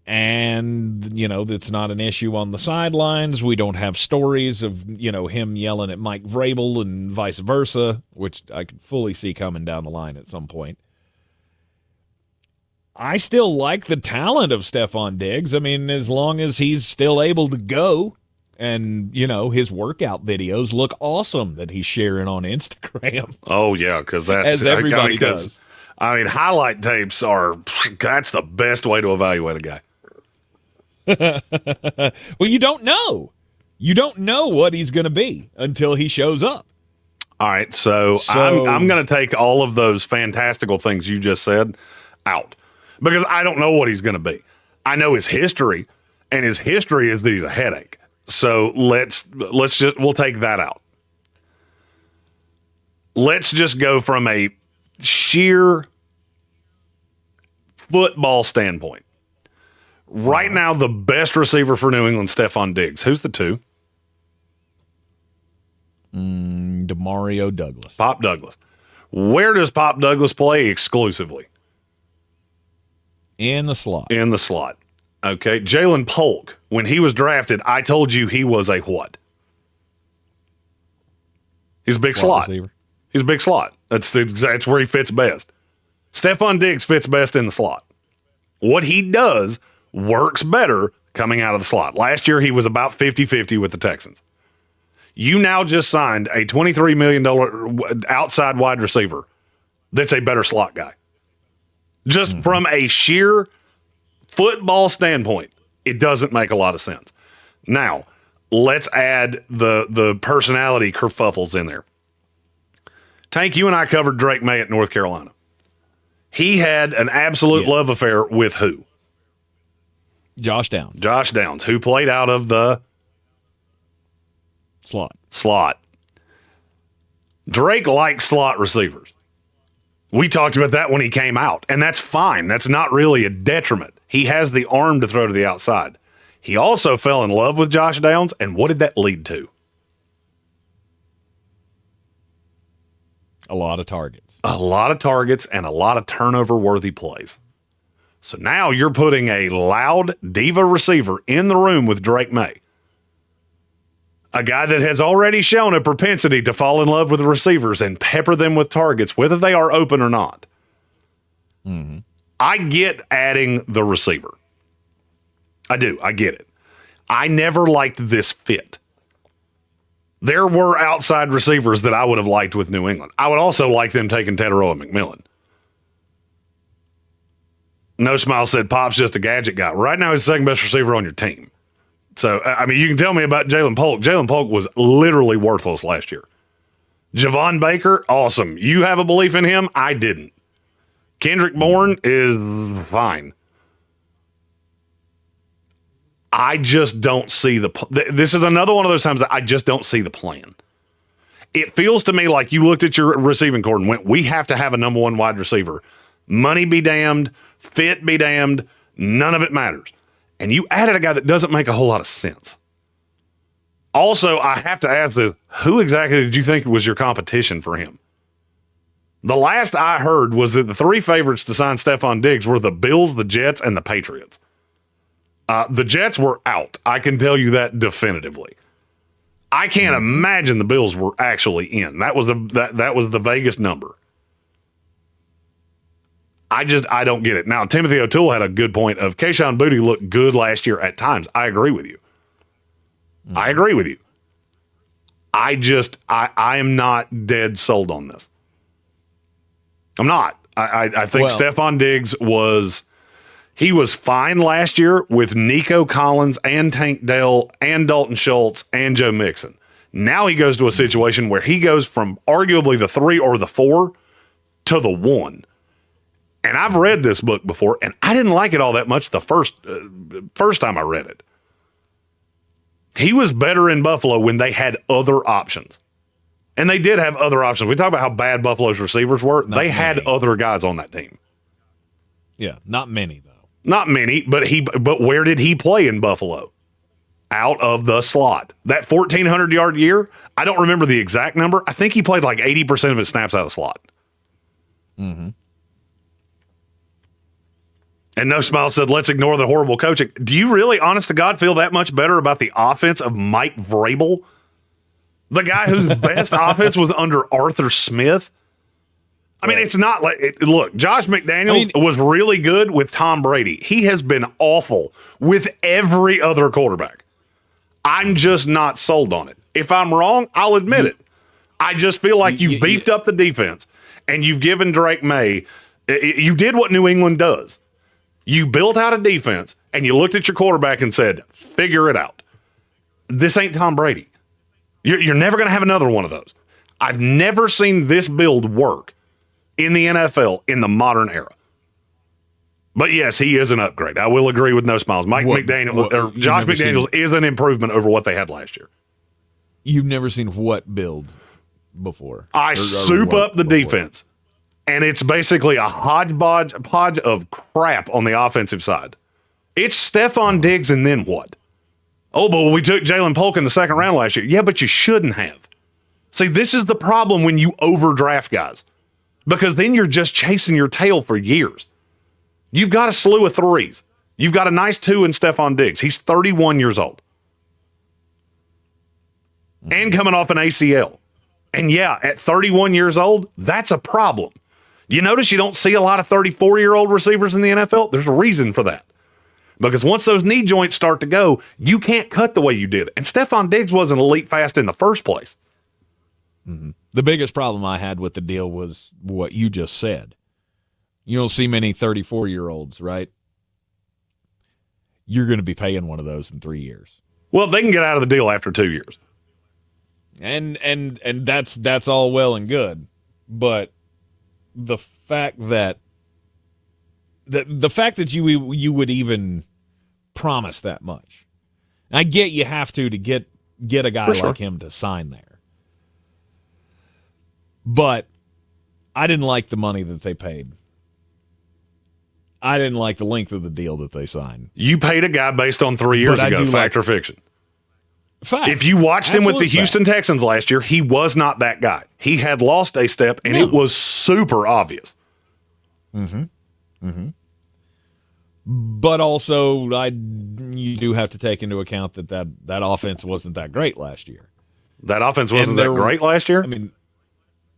And, it's not an issue on the sidelines. We don't have stories of, him yelling at Mike Vrabel and vice versa, which I could fully see coming down the line at some point. I still like the talent of Stefon Diggs. I mean, as long as he's still able to go and, his workout videos look awesome that he's sharing on Instagram. Oh, yeah, because that's... As everybody does. I mean, highlight tapes that's the best way to evaluate a guy. Well, you don't know. You don't know what he's going to be until he shows up. All right, so I'm going to take all of those fantastical things you just said out because I don't know what he's going to be. I know his history, And his history is that he's a headache. So we'll take that out. Let's just go from a sheer football standpoint. Right now, the best receiver for New England, Stefon Diggs. Who's the two? Demario Douglas. Pop Douglas. Where does Pop Douglas play exclusively? In the slot. In the slot. Okay. Jalen Polk, when he was drafted, I told you he was a what? He's a big slot. Receiver. He's a big slot. That's where he fits best. Stefon Diggs fits best in the slot. What he does works better coming out of the slot. Last year, he was about 50-50 with the Texans. You now just signed a $23 million outside wide receiver that's a better slot guy. Just from a sheer football standpoint, it doesn't make a lot of sense. Now, let's add the personality kerfuffles in there. Tank, you and I covered Drake May at North Carolina. He had an absolute love affair with who? Josh Downs. Josh Downs, who played out of the slot. Drake likes slot receivers. We talked about that when he came out, and that's fine. That's not really a detriment. He has the arm to throw to the outside. He also fell in love with Josh Downs, and what did that lead to? A lot of targets. A lot of targets and a lot of turnover-worthy plays. So now you're putting a loud diva receiver in the room with Drake May. A guy that has already shown a propensity to fall in love with the receivers and pepper them with targets, whether they are open or not. Mm-hmm. I get adding the receiver. I do. I get it. I never liked this fit. There were outside receivers that I would have liked with New England. I would also like them taking Tedoroa McMillan. No Smile said Pop's just a gadget guy. Right now, he's the second best receiver on your team. So, I mean, you can tell me about Jalen Polk. Jalen Polk was literally worthless last year. Javon Baker, awesome. You have a belief in him? I didn't. Kendrick Bourne is fine. I just don't see this is another one of those times that I just don't see the plan. It feels to me like you looked at your receiving corps and went, we have to have a number one wide receiver. Money be damned, fit be damned, none of it matters. And you added a guy that doesn't make a whole lot of sense. Also, I have to ask this, who exactly did you think was your competition for him? The last I heard was that the three favorites to sign Stefon Diggs were the Bills, the Jets, and the Patriots. The Jets were out. I can tell you that definitively. I can't imagine the Bills were actually in. That was the Vegas number. I don't get it. Now, Timothy O'Toole had a good point of Kayshon Boutte looked good last year at times. I agree with you. I agree with you. I am not dead sold on this. I'm not. I think Stefon Diggs was fine last year with Nico Collins and Tank Dell and Dalton Schultz and Joe Mixon. Now he goes to a situation where he goes from arguably the 3 or the 4 to the 1. And I've read this book before, and I didn't like it all that much the first time I read it. He was better in Buffalo when they had other options. And they did have other options. We talk about how bad Buffalo's receivers were. They had other guys on that team. Yeah, not many, though. Not many, but where did he play in Buffalo? Out of the slot. That 1,400-yard year, I don't remember the exact number. I think he played like 80% of his snaps out of the slot. Mm-hmm. And No Smile said, let's ignore the horrible coaching. Do you really, honest to God, feel that much better about the offense of Mike Vrabel? The guy whose best offense was under Arthur Smith? I mean, it's not like look, Josh McDaniels was really good with Tom Brady. He has been awful with every other quarterback. I'm just not sold on it. If I'm wrong, I'll admit it. I just feel like you've beefed up the defense and you've given Drake May. You did what New England does. You built out a defense and you looked at your quarterback and said, figure it out. This ain't Tom Brady. You're never going to have another one of those. I've never seen this build work in the NFL in the modern era. But yes, he is an upgrade. I will agree with no smiles. Josh McDaniels is an improvement over what they had last year. You've never seen what build before? I soup up the defense, and it's basically a hodgepodge of crap on the offensive side. It's Stefon Diggs, and then what? Oh, but we took Jalen Polk in the second round last year. Yeah, but you shouldn't have. See, this is the problem when you overdraft guys, because then you're just chasing your tail for years. You've got a slew of threes. You've got a nice 2 in Stefon Diggs. He's 31 years old. And coming off an ACL. And yeah, at 31 years old, that's a problem. You notice you don't see a lot of 34-year-old receivers in the NFL? There's a reason for that. Because once those knee joints start to go, you can't cut the way you did. And Stefon Diggs wasn't elite fast in the first place. Mm-hmm. The biggest problem I had with the deal was what you just said. You don't see many 34-year-olds, right? You're going to be paying one of those in 3 years. Well, they can get out of the deal after 2 years. And that's all well and good. But the fact that you would even promise that much. I get you have to get a guy like him to sign there. But I didn't like the money that they paid. I didn't like the length of the deal that they signed. You paid a guy based on 3 years ago, fact or fiction? Fact. If you watched him with the Absolute Houston Texans last year, he was not that guy. He had lost a step, and it was super obvious. Mm-hmm. Mm-hmm. But also, you do have to take into account that offense wasn't that great last year. That offense wasn't that great last year? I mean,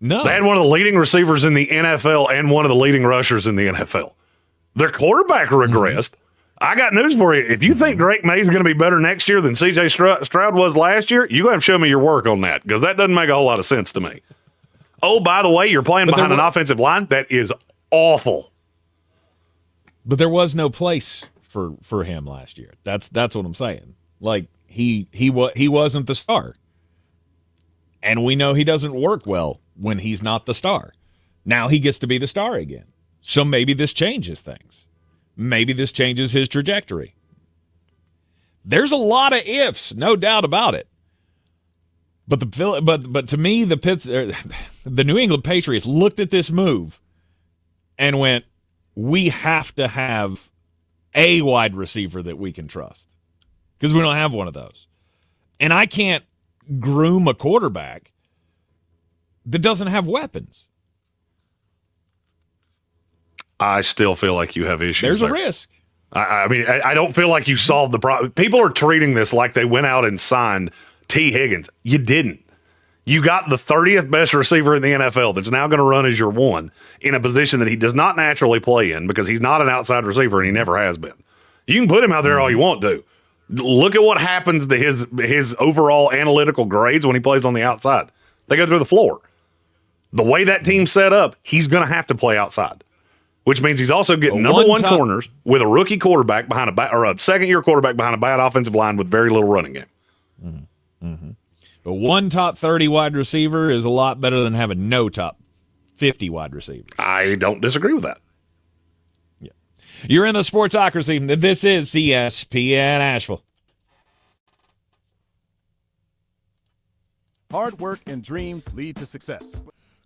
no. They had one of the leading receivers in the NFL and one of the leading rushers in the NFL. Their quarterback regressed. I got news for you. If you think Drake May's going to be better next year than C.J. Stroud was last year, you're going to have to show me your work on that, because that doesn't make a whole lot of sense to me. Oh, by the way, you're playing behind an offensive line that is awful. But there was no place for him last year. That's what I'm saying. Like, he wasn't the star. And we know he doesn't work well when he's not the star. Now he gets to be the star again. So maybe this changes things. Maybe this changes his trajectory. There's a lot of ifs, no doubt about it. But to me, the New England Patriots looked at this move and went, we have to have a wide receiver that we can trust, because we don't have one of those. And I can't groom a quarterback that doesn't have weapons. I still feel like you have issues. There's a risk. I mean, I don't feel like you solved the problem. People are treating this like they went out and signed T. Higgins. You didn't. You got the 30th best receiver in the NFL that's now going to run as your one in a position that he does not naturally play in, because he's not an outside receiver and he never has been. You can put him out there all you want to. Look at what happens to his overall analytical grades when he plays on the outside. They go through the floor. The way that team's set up, he's going to have to play outside, which means he's also getting number one corners with a rookie quarterback behind a second-year quarterback behind a bad offensive line with very little running game. Mm-hmm. Mm-hmm. But one top 30 wide receiver is a lot better than having no top 50 wide receiver. I don't disagree with that. Yeah. You're in the Sportsocracy. This is ESPN Asheville. Hard work and dreams lead to success.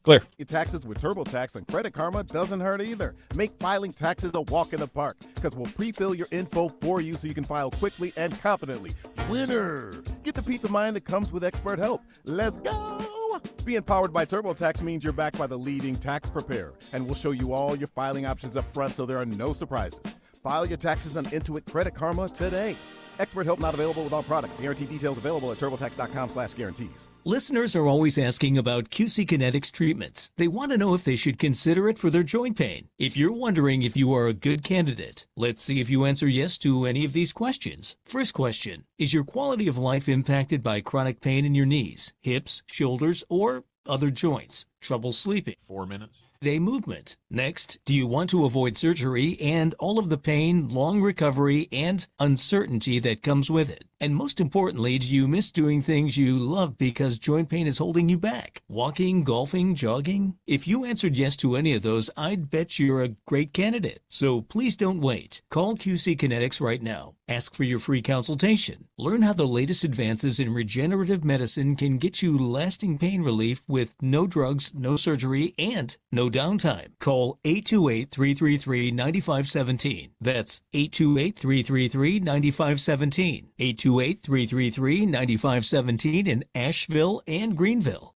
Clear. Your taxes with TurboTax and Credit Karma doesn't hurt either. Make filing taxes a walk in the park, because we'll pre-fill your info for you so you can file quickly and confidently. Winner! Get the peace of mind that comes with expert help. Let's go! Being powered by TurboTax means you're backed by the leading tax preparer, and we'll show you all your filing options up front so there are no surprises. File your taxes on Intuit Credit Karma today. Expert help not available with all products. Guarantee details available at turbotax.com/guarantees. Listeners are always asking about QC Kinetics treatments. They want to know if they should consider it for their joint pain. If you're wondering if you are a good candidate, let's see if you answer yes to any of these questions. First question, is your quality of life impacted by chronic pain in your knees, hips, shoulders, or other joints? Trouble sleeping? 4 minutes. Day movement. Next, do you want to avoid surgery and all of the pain, long recovery, and uncertainty that comes with it? And most importantly, do you miss doing things you love because joint pain is holding you back? Walking, golfing, jogging? If you answered yes to any of those, I'd bet you're a great candidate. So please don't wait. Call QC Kinetics right now. Ask for your free consultation. Learn how the latest advances in regenerative medicine can get you lasting pain relief with no drugs, no surgery, and no downtime. Call 828-333-9517. That's 828-333-9517. 828-333-9517 in Asheville and Greenville.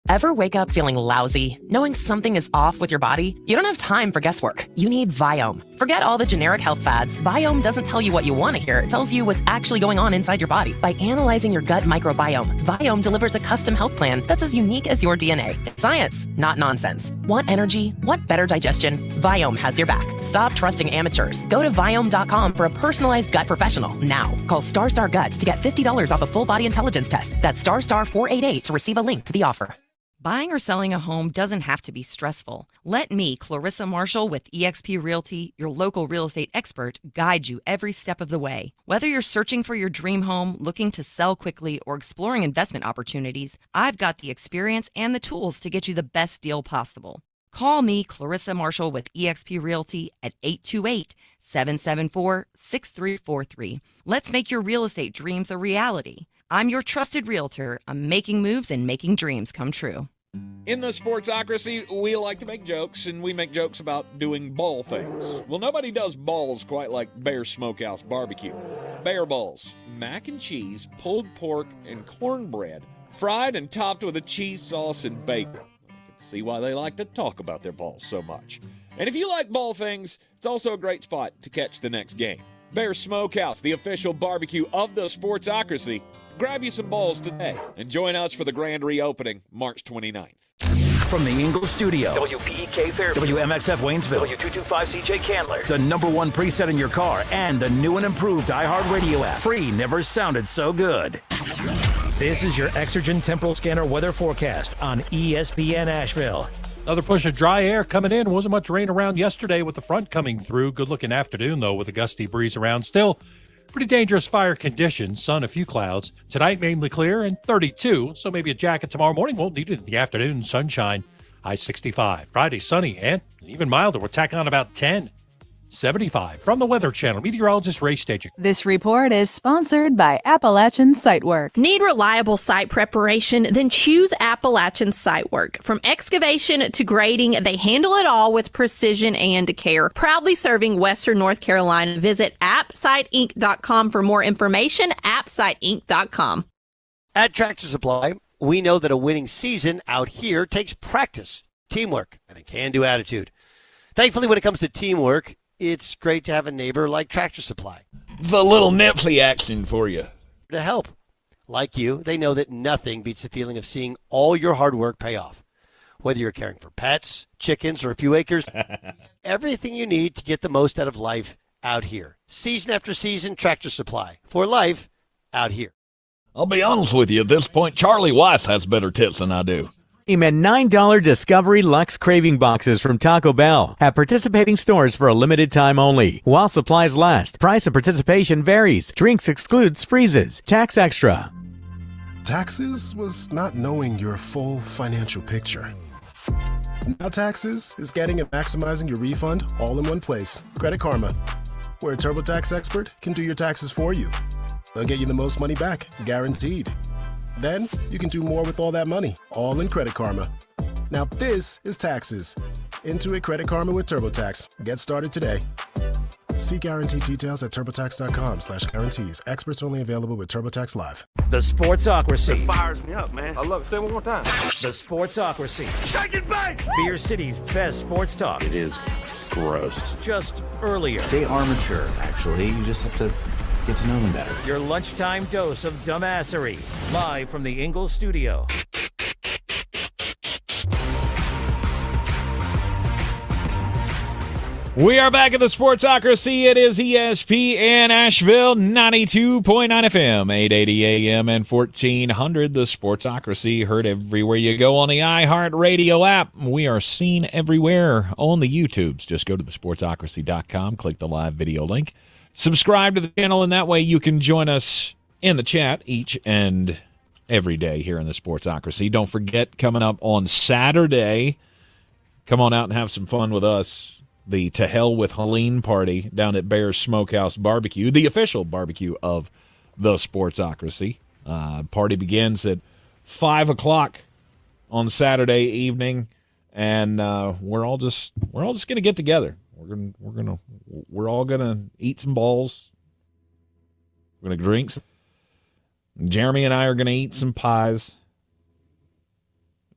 Ever wake up feeling lousy, knowing something is off with your body? You don't have time for guesswork. You need Viome. Forget all the generic health fads. Viome doesn't tell you what you want to hear. It tells you what's actually going on inside your body. By analyzing your gut microbiome, Viome delivers a custom health plan that's as unique as your DNA. It's science, not nonsense. Want energy? Want better digestion? Viome has your back. Stop trusting amateurs. Go to Viome.com for a personalized gut professional now. Call StarStar Guts to get $50 off a full body intelligence test. That's StarStar 488 to receive a link to the offer. Buying or selling a home doesn't have to be stressful. Let me, Clarissa Marshall with eXp Realty, your local real estate expert, guide you every step of the way. Whether you're searching for your dream home, looking to sell quickly, or exploring investment opportunities, I've got the experience and the tools to get you the best deal possible. Call me, Clarissa Marshall with eXp Realty at 828-774-6343. Let's make your real estate dreams a reality. I'm your trusted realtor. I'm making moves and making dreams come true. In the Sportsocracy, we like to make jokes, and we make jokes about doing ball things. Well, nobody does balls quite like Bear Smokehouse Barbecue. Bear balls, mac and cheese, pulled pork, and cornbread, fried and topped with a cheese sauce and bacon. I can see why they like to talk about their balls so much. And if you like ball things, it's also a great spot to catch the next game. Bear Smokehouse, the official barbecue of the Sportsocracy. Grab you some balls today and join us for the grand reopening March 29th. From the Ingalls Studio, WPEK Fairview, WMXF Waynesville, W225CJ Candler, the #1 preset in your car, and the new and improved iHeartRadio app. Free never sounded so good. This is your Exergen Temporal Scanner weather forecast on ESPN Asheville. Another push of dry air coming in. Wasn't much rain around yesterday with the front coming through. Good-looking afternoon, though, with a gusty breeze around. Still pretty dangerous fire conditions. Sun, a few clouds. Tonight, mainly clear and 32, so maybe a jacket tomorrow morning. Won't need it in the afternoon. Sunshine, high 65. Friday, sunny and even milder. We're tacking on about 10. 75. From the Weather Channel, meteorologist Ray Stajic. This report is sponsored by Appalachian Sitework. Need reliable site preparation? Then choose Appalachian Sitework. From excavation to grading, they handle it all with precision and care. Proudly serving Western North Carolina. Visit appsiteinc.com for more information. appsiteinc.com. At Tractor Supply, we know that a winning season out here takes practice, teamwork, and a can-do attitude. Thankfully, when it comes to teamwork, it's great to have a neighbor like Tractor Supply. The little Nipsey action for you. To help. Like you, they know that nothing beats the feeling of seeing all your hard work pay off. Whether you're caring for pets, chickens, or a few acres, everything you need to get the most out of life out here. Season after season, Tractor Supply. For life out here. I'll be honest with you, at this point, Charlie Weiss has better tits than I do. At $9 Discovery Luxe Craving Boxes from Taco Bell at participating stores for a limited time only. While supplies last, price of participation varies. Drinks excludes freezes. Tax extra. Taxes was not knowing your full financial picture. Now taxes is getting and maximizing your refund all in one place. Credit Karma, where a TurboTax expert can do your taxes for you. They'll get you the most money back, guaranteed. Then you can do more with all that money, all in Credit Karma. Now this is taxes. Intuit Credit Karma with TurboTax. Get started today. See guarantee details at turbotax.com/guarantees. Experts only available with TurboTax Live. The Sportsocracy. It fires me up, man. I love it. Say it one more time. The Sportsocracy. Shake it back! Beer City's best sports talk. It is gross. Just earlier. They are mature, actually. You just have to get to know them better. Your lunchtime dose of dumbassery. Live from the Ingalls Studio. We are back at the Sportsocracy. It is ESPN Asheville, 92.9 FM, 880 AM, and 1400. The Sportsocracy, heard everywhere you go on the iHeartRadio app. We are seen everywhere on the YouTubes. Just go to thesportsocracy.com, click the live video link, subscribe to the channel, and that way you can join us in the chat each and every day here in the Sportsocracy. Don't forget, coming up on Saturday, come on out and have some fun with us. The To Hell with Helene party down at Bear's Smokehouse Barbecue, the official barbecue of the Sportsocracy. Party begins at 5 o'clock on Saturday evening, and we're all just gonna get together. We're all gonna eat some balls. We're gonna drink some. Jeremy and I are gonna eat some pies.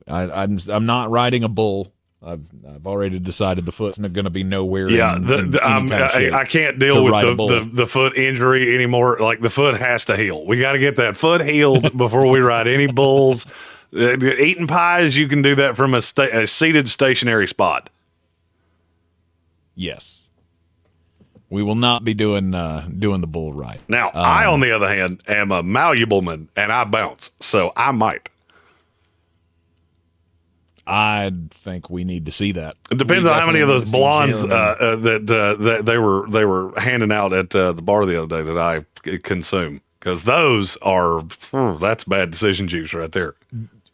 I'm not riding a bull. I've already decided the foot's not going to be nowhere. Yeah, I can't deal with the foot injury anymore. Like, the foot has to heal. We got to get that foot healed before we ride any bulls. Eating pies, you can do that from a seated stationary spot. Yes, we will not be doing the bull ride. Now, I, on the other hand, am a malleable man, and I bounce, so I might. I think we need to see that. It depends on how many of those blondes that they were handing out at the bar the other day that I consume, because those are that's bad decision juice right there.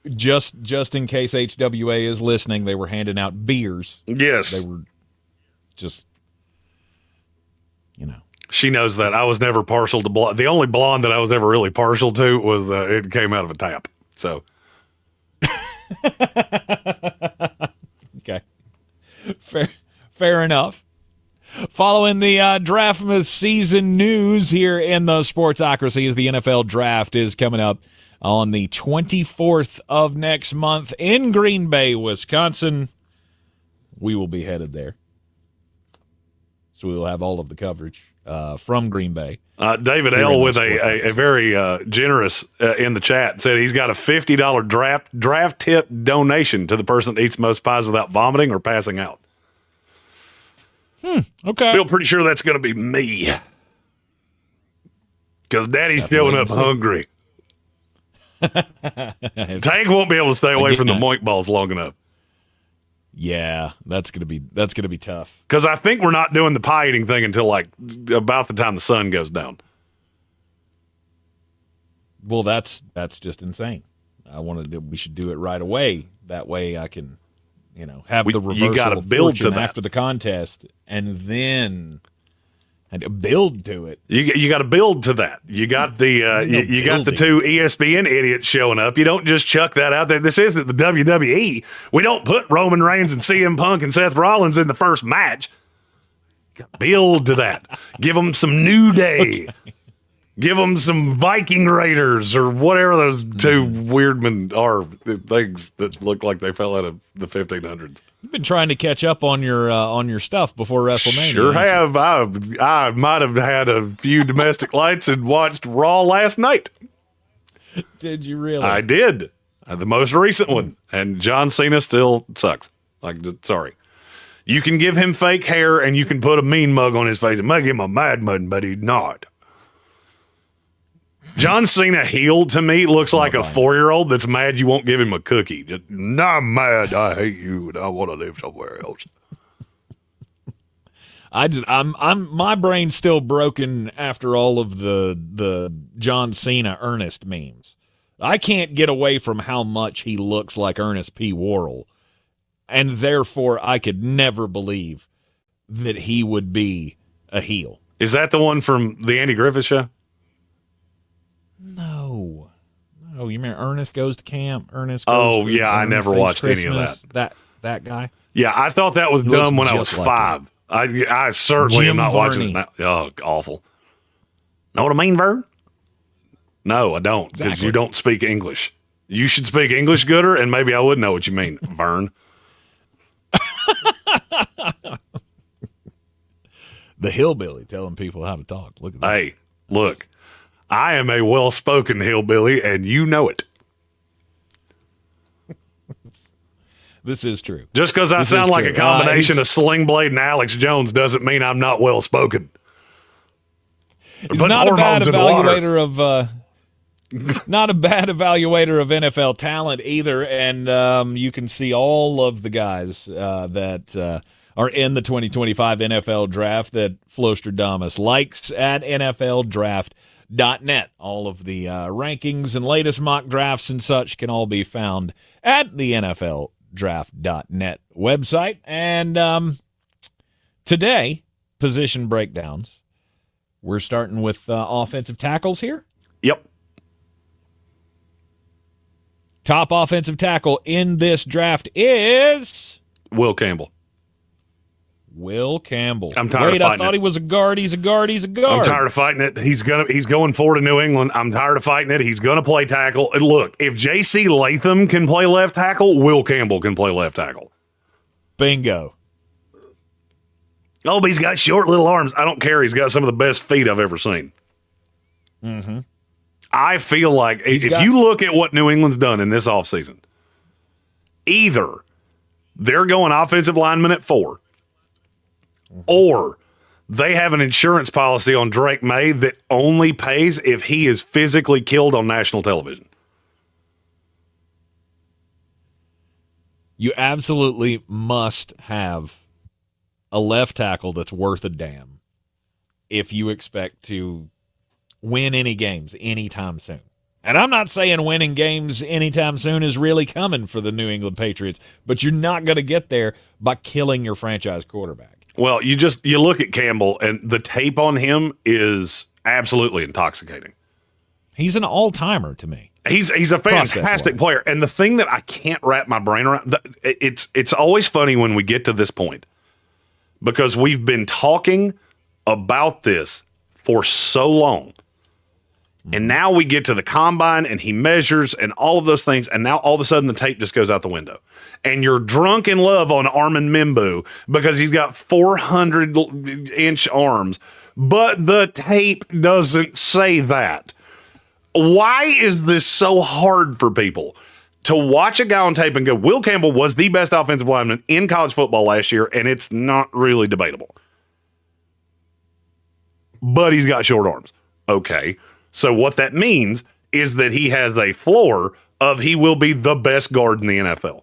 Just in case HWA is listening, they were handing out beers. Yes, they were just, She knows that I was never partial to blonde. The only blonde that I was ever really partial to was it came out of a tap. So. Okay, fair enough. Following the Draftmas season news here in the Sportsocracy, as the NFL Draft is coming up on the 24th of next month in Green Bay, Wisconsin. We will be headed there, so we will have all of the coverage from Green Bay. David L. with a very generous in the chat said he's got a $50 draft tip donation to the person that eats most pies without vomiting or passing out. Okay. Feel pretty sure that's going to be me, because Daddy's showing up hungry. Tank won't be able to stay away from the moink balls long enough. Yeah, that's gonna be tough. Because I think we're not doing the pie eating thing until like about the time the sun goes down. Well, that's just insane. We should do it right away. That way, I can, have the reversal. You got to build to that after the contest, and then build to it. You got to build to that. You got the you got the two ESPN idiots showing up. You don't just chuck that out there. This isn't the WWE. We don't put Roman Reigns and CM Punk and Seth Rollins in the first match. Build to that. Give them some New Day. Okay. Give them some Viking Raiders or whatever those two weird men are. Things that look like they fell out of the 1500s. You've been trying to catch up on your stuff before WrestleMania. Sure have. I might have had a few domestic lights and watched Raw last night. Did you really? I did. The most recent one. And John Cena still sucks. Sorry. You can give him fake hair and you can put a mean mug on his face and make him a madman, but he's not. John Cena heel to me looks like a 4-year-old that's mad you won't give him a cookie. Just, I'm mad. I hate you, and I want to live somewhere else. I'm my brain's still broken after all of the John Cena Ernest memes. I can't get away from how much he looks like Ernest P. Worrell, and therefore I could never believe that he would be a heel. Is that the one from the Andy Griffith Show? No, you mean Ernest Goes to Camp? I never watched Christmas, any of that. That guy? Yeah, I thought that was dumb when I was 5. I certainly am not watching that. Oh, awful. Know what I mean, Vern? No, I don't, because you don't speak English. You should speak English gooder, and maybe I would know what you mean, Vern. The hillbilly telling people how to talk. Look at that. Hey, look. I am a well-spoken hillbilly, and you know it. This is true. Just because I sound like a combination of Sling Blade and Alex Jones doesn't mean I'm not well-spoken. He's not a bad evaluator of not a bad evaluator of NFL talent either, and you can see all of the guys that are in the 2025 NFL Draft that Flosterdamus likes at NFLDraft.com. NFL.net. All of the rankings and latest mock drafts and such can all be found at the NFL.net website. And today, position breakdowns. We're starting with offensive tackles here. Yep. Top offensive tackle in this draft is Will Campbell. Will Campbell. I'm tired of Wait, fighting I thought it. he was a guard. He's a guard. He's a guard. I'm tired of fighting it. He's going forward to New England. I'm tired of fighting it. He's going to play tackle. And look, if J.C. Latham can play left tackle, Will Campbell can play left tackle. Bingo. Oh, but he's got short little arms. I don't care. He's got some of the best feet I've ever seen. Mm-hmm. I feel like if you look at what New England's done in this offseason, either they're going offensive lineman at 4, or they have an insurance policy on Drake May that only pays if he is physically killed on national television. You absolutely must have a left tackle that's worth a damn if you expect to win any games anytime soon. And I'm not saying winning games anytime soon is really coming for the New England Patriots, but you're not going to get there by killing your franchise quarterback. Well, you look at Campbell, and the tape on him is absolutely intoxicating. He's an all-timer to me. He's a fantastic player. And the thing that I can't wrap my brain around, it's always funny when we get to this point, because we've been talking about this for so long. And now we get to the combine and he measures and all of those things. And now all of a sudden the tape just goes out the window. And you're drunk in love on Armand Membou because he's got 400-inch arms. But the tape doesn't say that. Why is this so hard for people to watch a guy on tape and go, Will Campbell was the best offensive lineman in college football last year, and it's not really debatable. But he's got short arms. Okay. So what that means is that he has a floor of he will be the best guard in the NFL.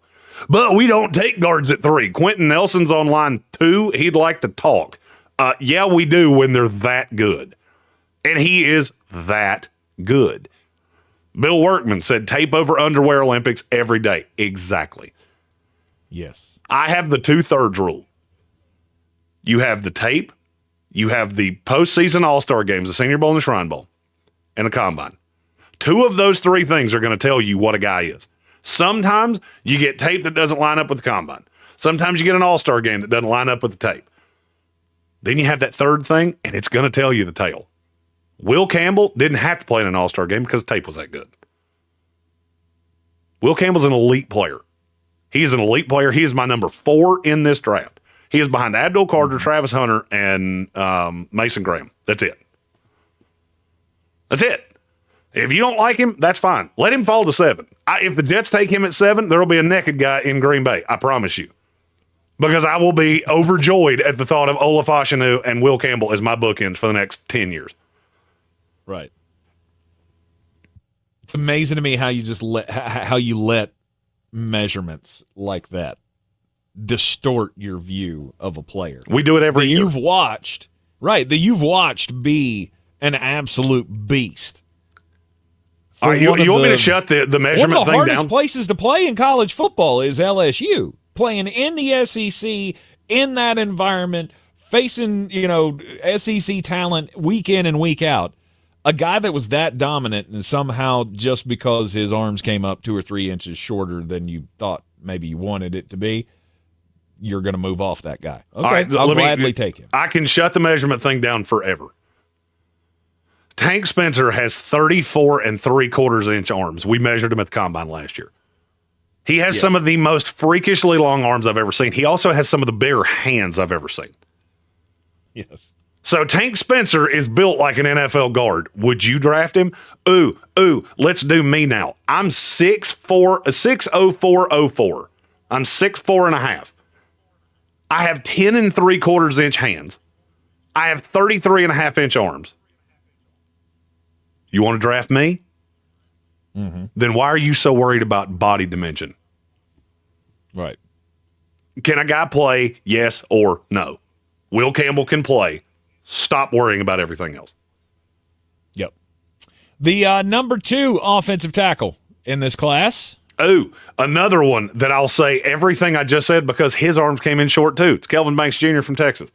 But we don't take guards at 3. Quentin Nelson's on line 2. He'd like to talk. Yeah, we do when they're that good. And he is that good. Bill Workman said tape over underwear Olympics every day. Exactly. Yes. I have the 2/3 rule. You have the tape. You have the postseason All-Star games, the Senior Bowl and the Shrine Bowl, and the Combine. 2 of those 3 things are going to tell you what a guy is. Sometimes you get tape that doesn't line up with the Combine. Sometimes you get an All-Star game that doesn't line up with the tape. Then you have that 3rd thing, and it's going to tell you the tale. Will Campbell didn't have to play in an All-Star game because the tape was that good. Will Campbell's an elite player. He is an elite player. He is my number 4 in this draft. He is behind Abdul Carter, Travis Hunter, and Mason Graham. That's it. That's it. If you don't like him, that's fine. Let him fall to 7. If the Jets take him at 7, there will be a naked guy in Green Bay. I promise you. Because I will be overjoyed at the thought of Olaf Ashanu and Will Campbell as my bookends for the next 10 years. Right. It's amazing to me how you just let measurements like that distort your view of a player. We do it every year. You've watched be an absolute beast. All right, you want me to shut the measurement thing down? One of the hardest places to play in college football is LSU. Playing in the SEC, in that environment, facing, SEC talent week in and week out. A guy that was that dominant, and somehow just because his arms came up 2 or 3 inches shorter than you thought maybe you wanted it to be, you're going to move off that guy. Okay, all right, I'll gladly take him. I can shut the measurement thing down forever. Tank Spencer has 34 3/4-inch arms. We measured him at the Combine last year. He has some of the most freakishly long arms I've ever seen. He also has some of the bigger hands I've ever seen. Yes. So Tank Spencer is built like an NFL guard. Would you draft him? Ooh, let's do me now. I'm 6'04". I'm 6'4.5". I have 10 3/4-inch hands. I have 33.5-inch arms. You want to draft me? Mm-hmm. Then why are you so worried about body dimension? Right. Can a guy play? Yes or no? Will Campbell can play. Stop worrying about everything else. Yep. The number 2 offensive tackle in this class. Oh, another one that I'll say everything I just said because his arms came in short too. It's Kelvin Banks Jr. from Texas.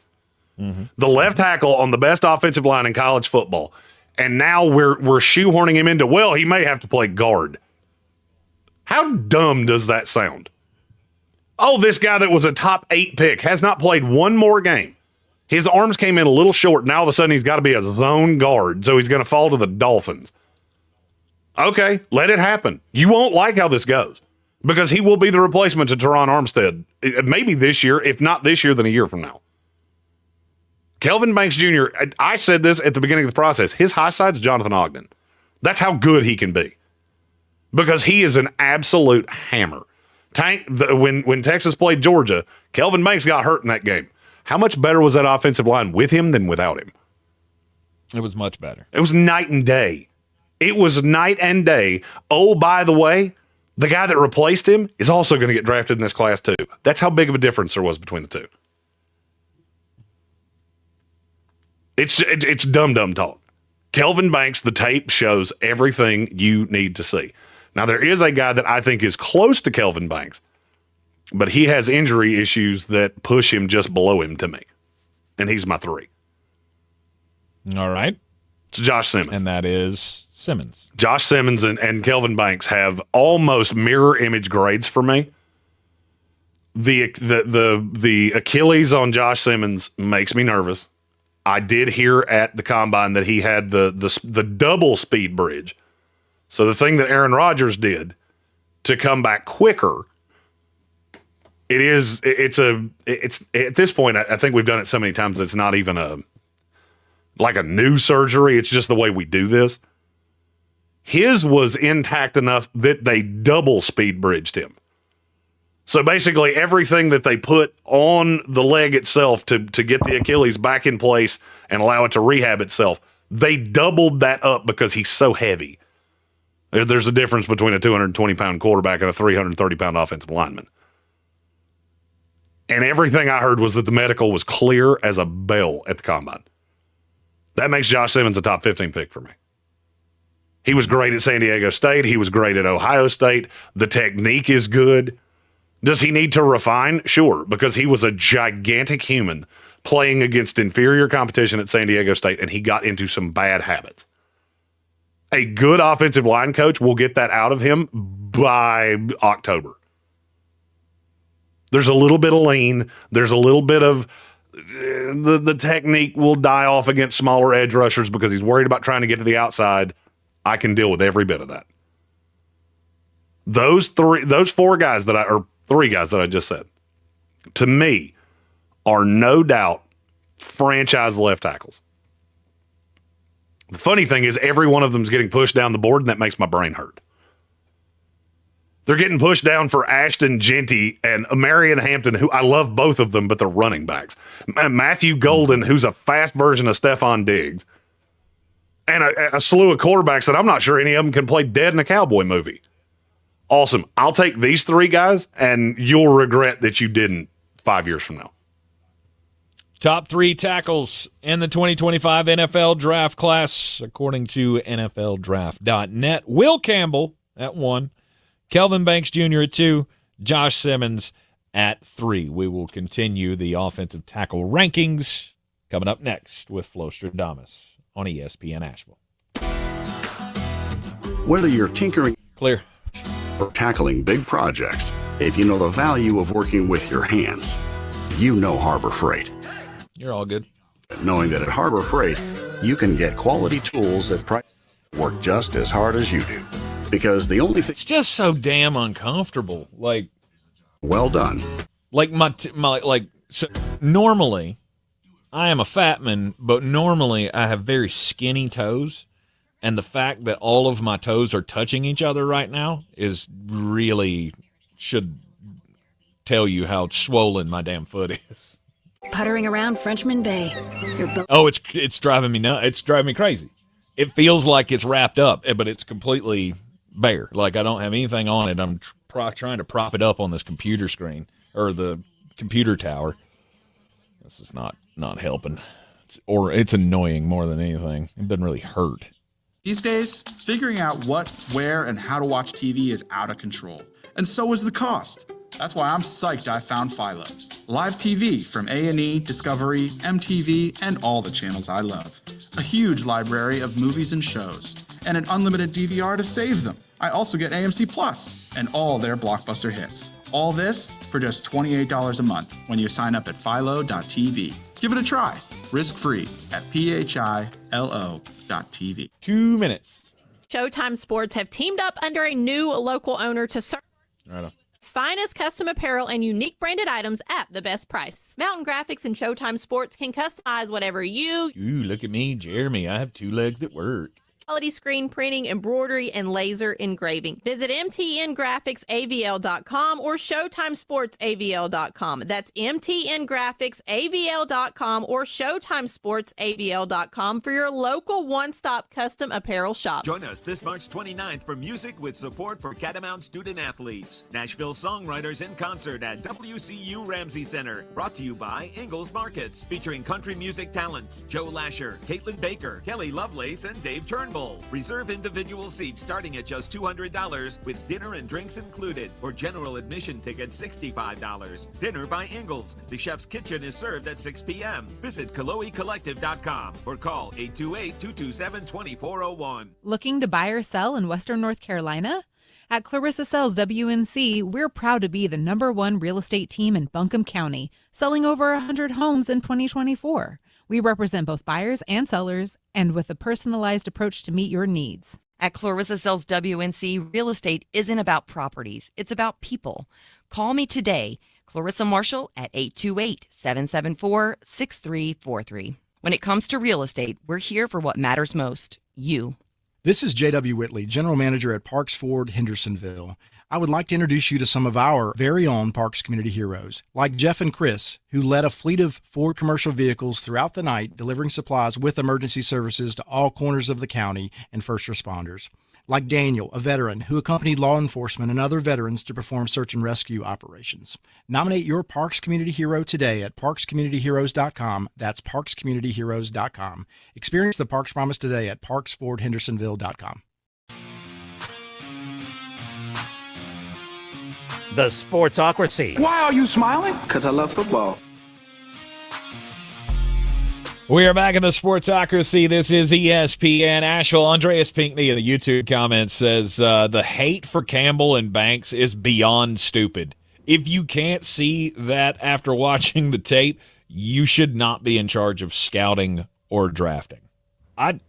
Mm-hmm. The left tackle on the best offensive line in college football. And now we're shoehorning him into, well, he may have to play guard. How dumb does that sound? Oh, this guy that was a top 8 pick has not played one more game. His arms came in a little short. Now all of a sudden he's got to be a zone guard, so he's going to fall to the Dolphins. Okay, let it happen. You won't like how this goes because he will be the replacement to Teron Armstead. Maybe this year. If not this year, then a year from now. Kelvin Banks Jr., I said this at the beginning of the process. His high side's Jonathan Ogden. That's how good he can be because he is an absolute hammer. When Texas played Georgia, Kelvin Banks got hurt in that game. How much better was that offensive line with him than without him? It was much better. It was night and day. It was night and day. Oh, by the way, the guy that replaced him is also going to get drafted in this class too. That's how big of a difference there was between the two. It's dumb talk. Kelvin Banks, the tape shows everything you need to see. Now, there is a guy that I think is close to Kelvin Banks, but he has injury issues that push him just below him to me. And he's my 3. All right. It's Josh Simmons. And that is Simmons. Josh Simmons and Kelvin Banks have almost mirror image grades for me. The Achilles on Josh Simmons makes me nervous. I did hear at the combine that he had the double speed bridge. So the thing that Aaron Rodgers did to come back quicker, it's at this point, I think we've done it so many times it's not even a new surgery. It's just the way we do this. His was intact enough that they double speed bridged him. So basically everything that they put on the leg itself to get the Achilles back in place and allow it to rehab itself, they doubled that up because he's so heavy. There's a difference between a 220-pound quarterback and a 330-pound offensive lineman. And everything I heard was that the medical was clear as a bell at the combine. That makes Josh Simmons a top 15 pick for me. He was great at San Diego State. He was great at Ohio State. The technique is good. Does he need to refine? Sure, because he was a gigantic human playing against inferior competition at San Diego State, and he got into some bad habits. A good offensive line coach will get that out of him by October. There's a little bit of lean. There's a little bit of the technique will die off against smaller edge rushers because he's worried about trying to get to the outside. I can deal with every bit of that. Those 4 guys or 3 guys that I just said, to me, are no doubt franchise left tackles. The funny thing is every one of them is getting pushed down the board, and that makes my brain hurt. They're getting pushed down for Ashton Genty and Marion Hampton, who I love both of them, but they're running backs. Matthew Golden, who's a fast version of Stefon Diggs, and a slew of quarterbacks that I'm not sure any of them can play dead in a cowboy movie. Awesome. I'll take these 3 guys, and you'll regret that you didn't 5 years from now. Top 3 tackles in the 2025 NFL draft class, according to NFLDraft.net. Will Campbell at 1, Kelvin Banks Jr. at 2, Josh Simmons at 3. We will continue the offensive tackle rankings coming up next with Flo Stradamus on ESPN Asheville. Whether you're tinkering clear or tackling big projects, if you know the value of working with your hands, you know Harbor Freight. You're all good. Knowing that at Harbor Freight, you can get quality tools that work just as hard as you do. Because the only thing... It's just so damn uncomfortable. Like... Well done. Like, so normally, I am a fat man, but normally I have very skinny toes. And the fact that all of my toes are touching each other right now is really... should tell you how swollen my damn foot is. Puttering around Frenchman Bay. Oh, it's driving me nuts. It's driving me crazy. It feels like it's wrapped up, but it's completely bare. Like I don't have anything on it. I'm trying to prop it up on this computer screen or the computer tower. This is not helping. It's annoying more than anything. It doesn't really hurt. These days, figuring out what, where, and how to watch TV is out of control. And so is the cost. That's why I'm psyched I found Philo. Live TV from A&E, Discovery, MTV, and all the channels I love. A huge library of movies and shows. And an unlimited DVR to save them. I also get AMC Plus and all their blockbuster hits. All this for just $28 a month when you sign up at philo.tv. Give it a try, risk-free at philo.tv. 2 minutes. Showtime Sports have teamed up under a new local owner to serve Right on. finest custom apparel and unique branded items at the best price. Mountain Graphics and Showtime Sports can customize whatever you Ooh, look at me, Jeremy. I have 2 legs that work. quality screen printing, embroidery, and laser engraving. Visit mtngraphicsavl.com or showtimesportsavl.com. That's mtngraphicsavl.com or showtimesportsavl.com for your local one-stop custom apparel shops. Join us this March 29th for music with support for Catamount student athletes. Nashville songwriters in concert at WCU Ramsey Center. Brought to you by Ingalls Markets. Featuring country music talents Joe Lasher, Caitlin Baker, Kelly Lovelace, and Dave Turnbull. Reserve individual seats starting at just $200 with dinner and drinks included, or general admission tickets $65. Dinner by Ingalls. The chef's kitchen is served at 6 p.m. Visit KaloeCollective.com or call 828-227-2401. Looking to buy or sell in Western North Carolina? At Clarissa Sells WNC, we're proud to be the #1 real estate team in Buncombe County, selling over 100 homes in 2024. We represent both buyers and sellers, and with a personalized approach to meet your needs. At Clarissa Sells WNC, real estate isn't about properties, it's about people. Call me today, Clarissa Marshall, at 828-774-6343. When it comes to real estate, we're here for what matters most, you. This is J.W. Whitley, General Manager at Parks Ford, Hendersonville. I would like to introduce you to some of our very own Parks Community Heroes, like Jeff and Chris, who led a fleet of Ford commercial vehicles throughout the night, delivering supplies with emergency services to all corners of the county and first responders. Like Daniel, a veteran who accompanied law enforcement and other veterans to perform search and rescue operations. Nominate your Parks Community Hero today at parkscommunityheroes.com. That's parkscommunityheroes.com. Experience the Parks Promise today at parksfordhendersonville.com. The Sportsocracy. Why are you smiling? Because I love football. We are back in the Sportsocracy. This is ESPN Asheville. Andreas Pinckney in the YouTube comments says the hate for Campbell and Banks is beyond stupid. If you can't see that after watching the tape, you should not be in charge of scouting or drafting. I'd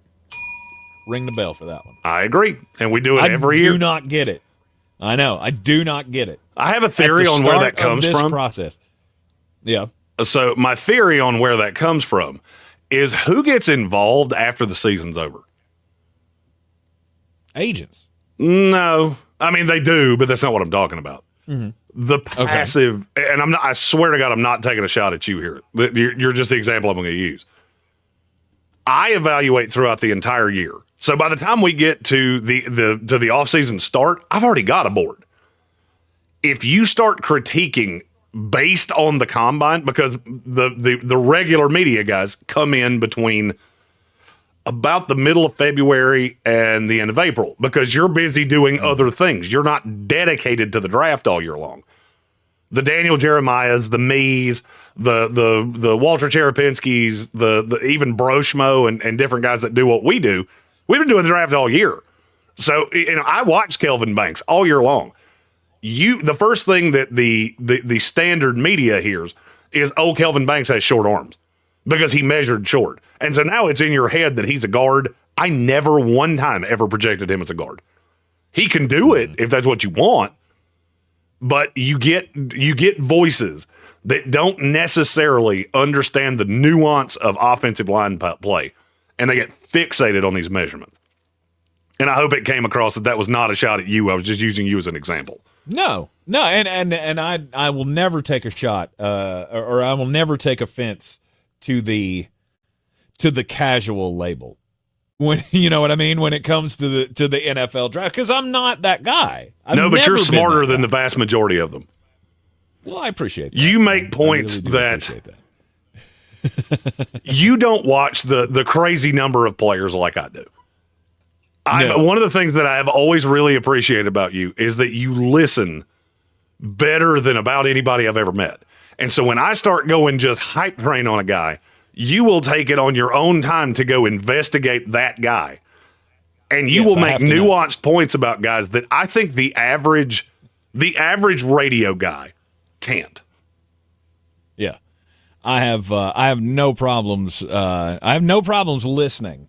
ring the bell for that one. I agree, and we do it every year. I do not get it. I know. I do not get it. I have a theory on where that comes from. Process. Yeah. So my theory on where that comes from is who gets involved after the season's over? Agents. No. I mean, they do, but that's not what I'm talking about. Mm-hmm. The passive, and I swear to God, I'm not taking a shot at you here. You're just the example I'm going to use. I evaluate throughout the entire year. So by the time we get to the off-season start, I've already got a board. If you start critiquing based on the combine, because the regular media guys come in between about the middle of February and the end of April, because you're busy doing other things. You're not dedicated to the draft all year long. The Daniel Jeremiahs, the me's, the Walter Cherepinskis, the even Broshmo and different guys that do what we do. We've been doing the draft all year. So, I watched Kelvin Banks all year long. The first thing that the standard media hears is, oh, Kelvin Banks has short arms because he measured short. And so now it's in your head that he's a guard. I never one time ever projected him as a guard. He can do it if that's what you want, but you get voices that don't necessarily understand the nuance of offensive line play, and they get fixated on these measurements. And I hope it came across that was not a shot at you. I was just using you as an example. No, and I will never take a shot, or I will never take offense to the casual label. When you know what I mean when it comes to the NFL draft, because I'm not that guy. No, but you're smarter than the vast majority of them. Well, I appreciate that. You make points that you don't watch the crazy number of players like I do. One of the things that I have always really appreciated about you is that you listen better than about anybody I've ever met. And so when I start going just hype train on a guy, you will take it on your own time to go investigate that guy. And you will make nuanced points about guys that I think the average radio guy can't. Yeah. I have no problems. I have no problems listening,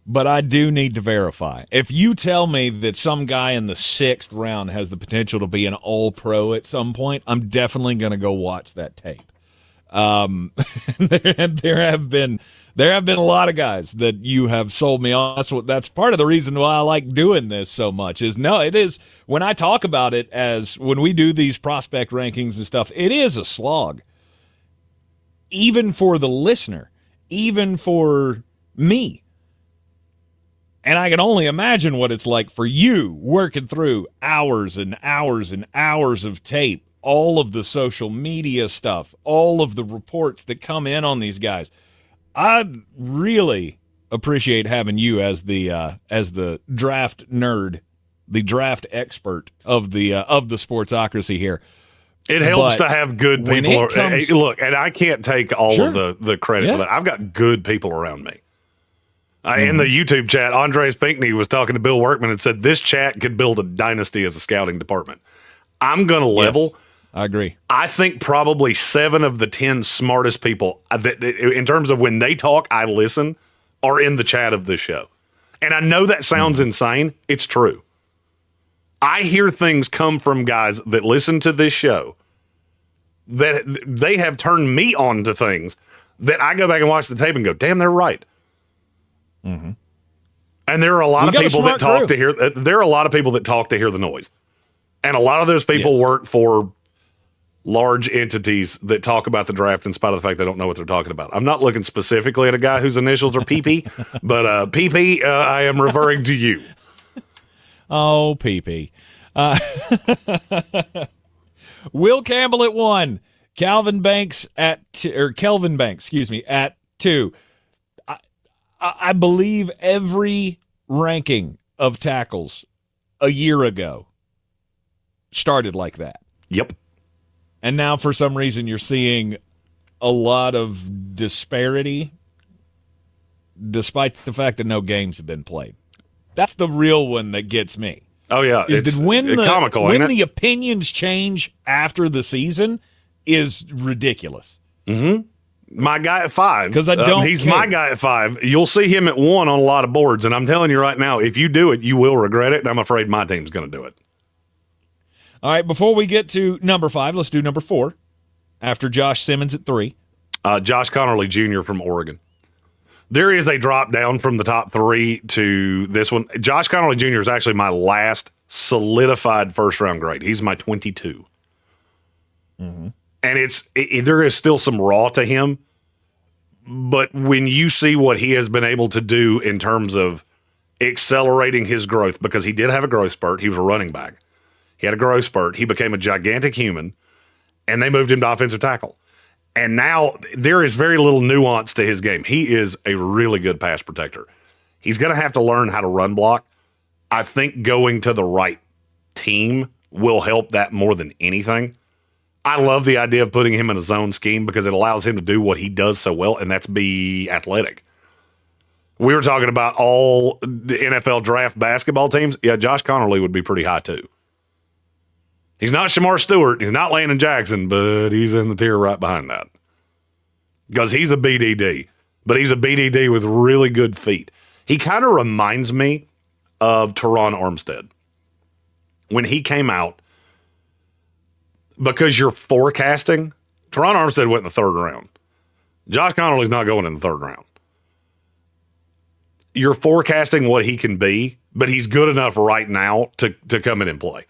but I do need to verify. If you tell me that some guy in the 6th round has the potential to be an all-pro at some point, I'm definitely going to go watch that tape. There have been a lot of guys that you have sold me on. That's part of the reason why I like doing this so much. It is when I talk about it as when we do these prospect rankings and stuff. It is a slog, even for the listener, even for me. And I can only imagine what it's like for you working through hours and hours and hours of tape, all of the social media stuff, all of the reports that come in on these guys. I really appreciate having you as the draft nerd, the draft expert of the Sportsocracy here. It helps to have good people. Look, and I can't take all of the credit for that. I've got good people around me. In the YouTube chat, Andres Pinkney was talking to Bill Workman and said this chat could build a dynasty as a scouting department. I'm going to level. Yes, I agree. I think probably 7 of the 10 smartest people that, in terms of when they talk, I listen, are in the chat of this show. And I know that sounds insane. It's true. I hear things come from guys that listen to this show that they have turned me on to things that I go back and watch the tape and go, damn, they're right. Mm-hmm. And there are a lot of people that talk to hear. There are a lot of people that talk to hear the noise, and a lot of those people work for large entities that talk about the draft in spite of the fact they don't know what they're talking about. I'm not looking specifically at a guy whose initials are PP, but PP, I am referring to you. Oh, PP. Will Campbell at 1, Kelvin Banks at 2. At 2. I believe every ranking of tackles a year ago started like that. Yep. And now for some reason you're seeing a lot of disparity despite the fact that no games have been played. That's the real one that gets me. Oh, yeah. It's comical, when ain't it? the opinions change after the season is ridiculous. Mm-hmm. My guy at 5. Because I don't he's care. my guy at 5. You'll see him at 1 on a lot of boards, and I'm telling you right now, if you do it, you will regret it, and I'm afraid my team's going to do it. All right, before we get to number 5, let's do number 4 after Josh Simmons at 3. Josh Connerly Jr. from Oregon. There is a drop down from the top 3 to this one. Josh Connerly Jr. is actually my last solidified first-round grade. He's my 22. Mm-hmm. And there is still some raw to him, but when you see what he has been able to do in terms of accelerating his growth, because he did have a growth spurt, he was a running back. He had a growth spurt. He became a gigantic human, and they moved him to offensive tackle. And now there is very little nuance to his game. He is a really good pass protector. He's going to have to learn how to run block. I think going to the right team will help that more than anything. I love the idea of putting him in a zone scheme because it allows him to do what he does so well, and that's be athletic. We were talking about all the NFL draft basketball teams. Yeah, Josh Connerly would be pretty high too. He's not Shamar Stewart. He's not Landon Jackson, but he's in the tier right behind that. Because he's a BDD, but he's a BDD with really good feet. He kind of reminds me of Teron Armstead. When he came out, because you're forecasting, Teron Armstead went in the 3rd round. Josh Connerly's not going in the 3rd round. You're forecasting what he can be, but he's good enough right now to come in and play.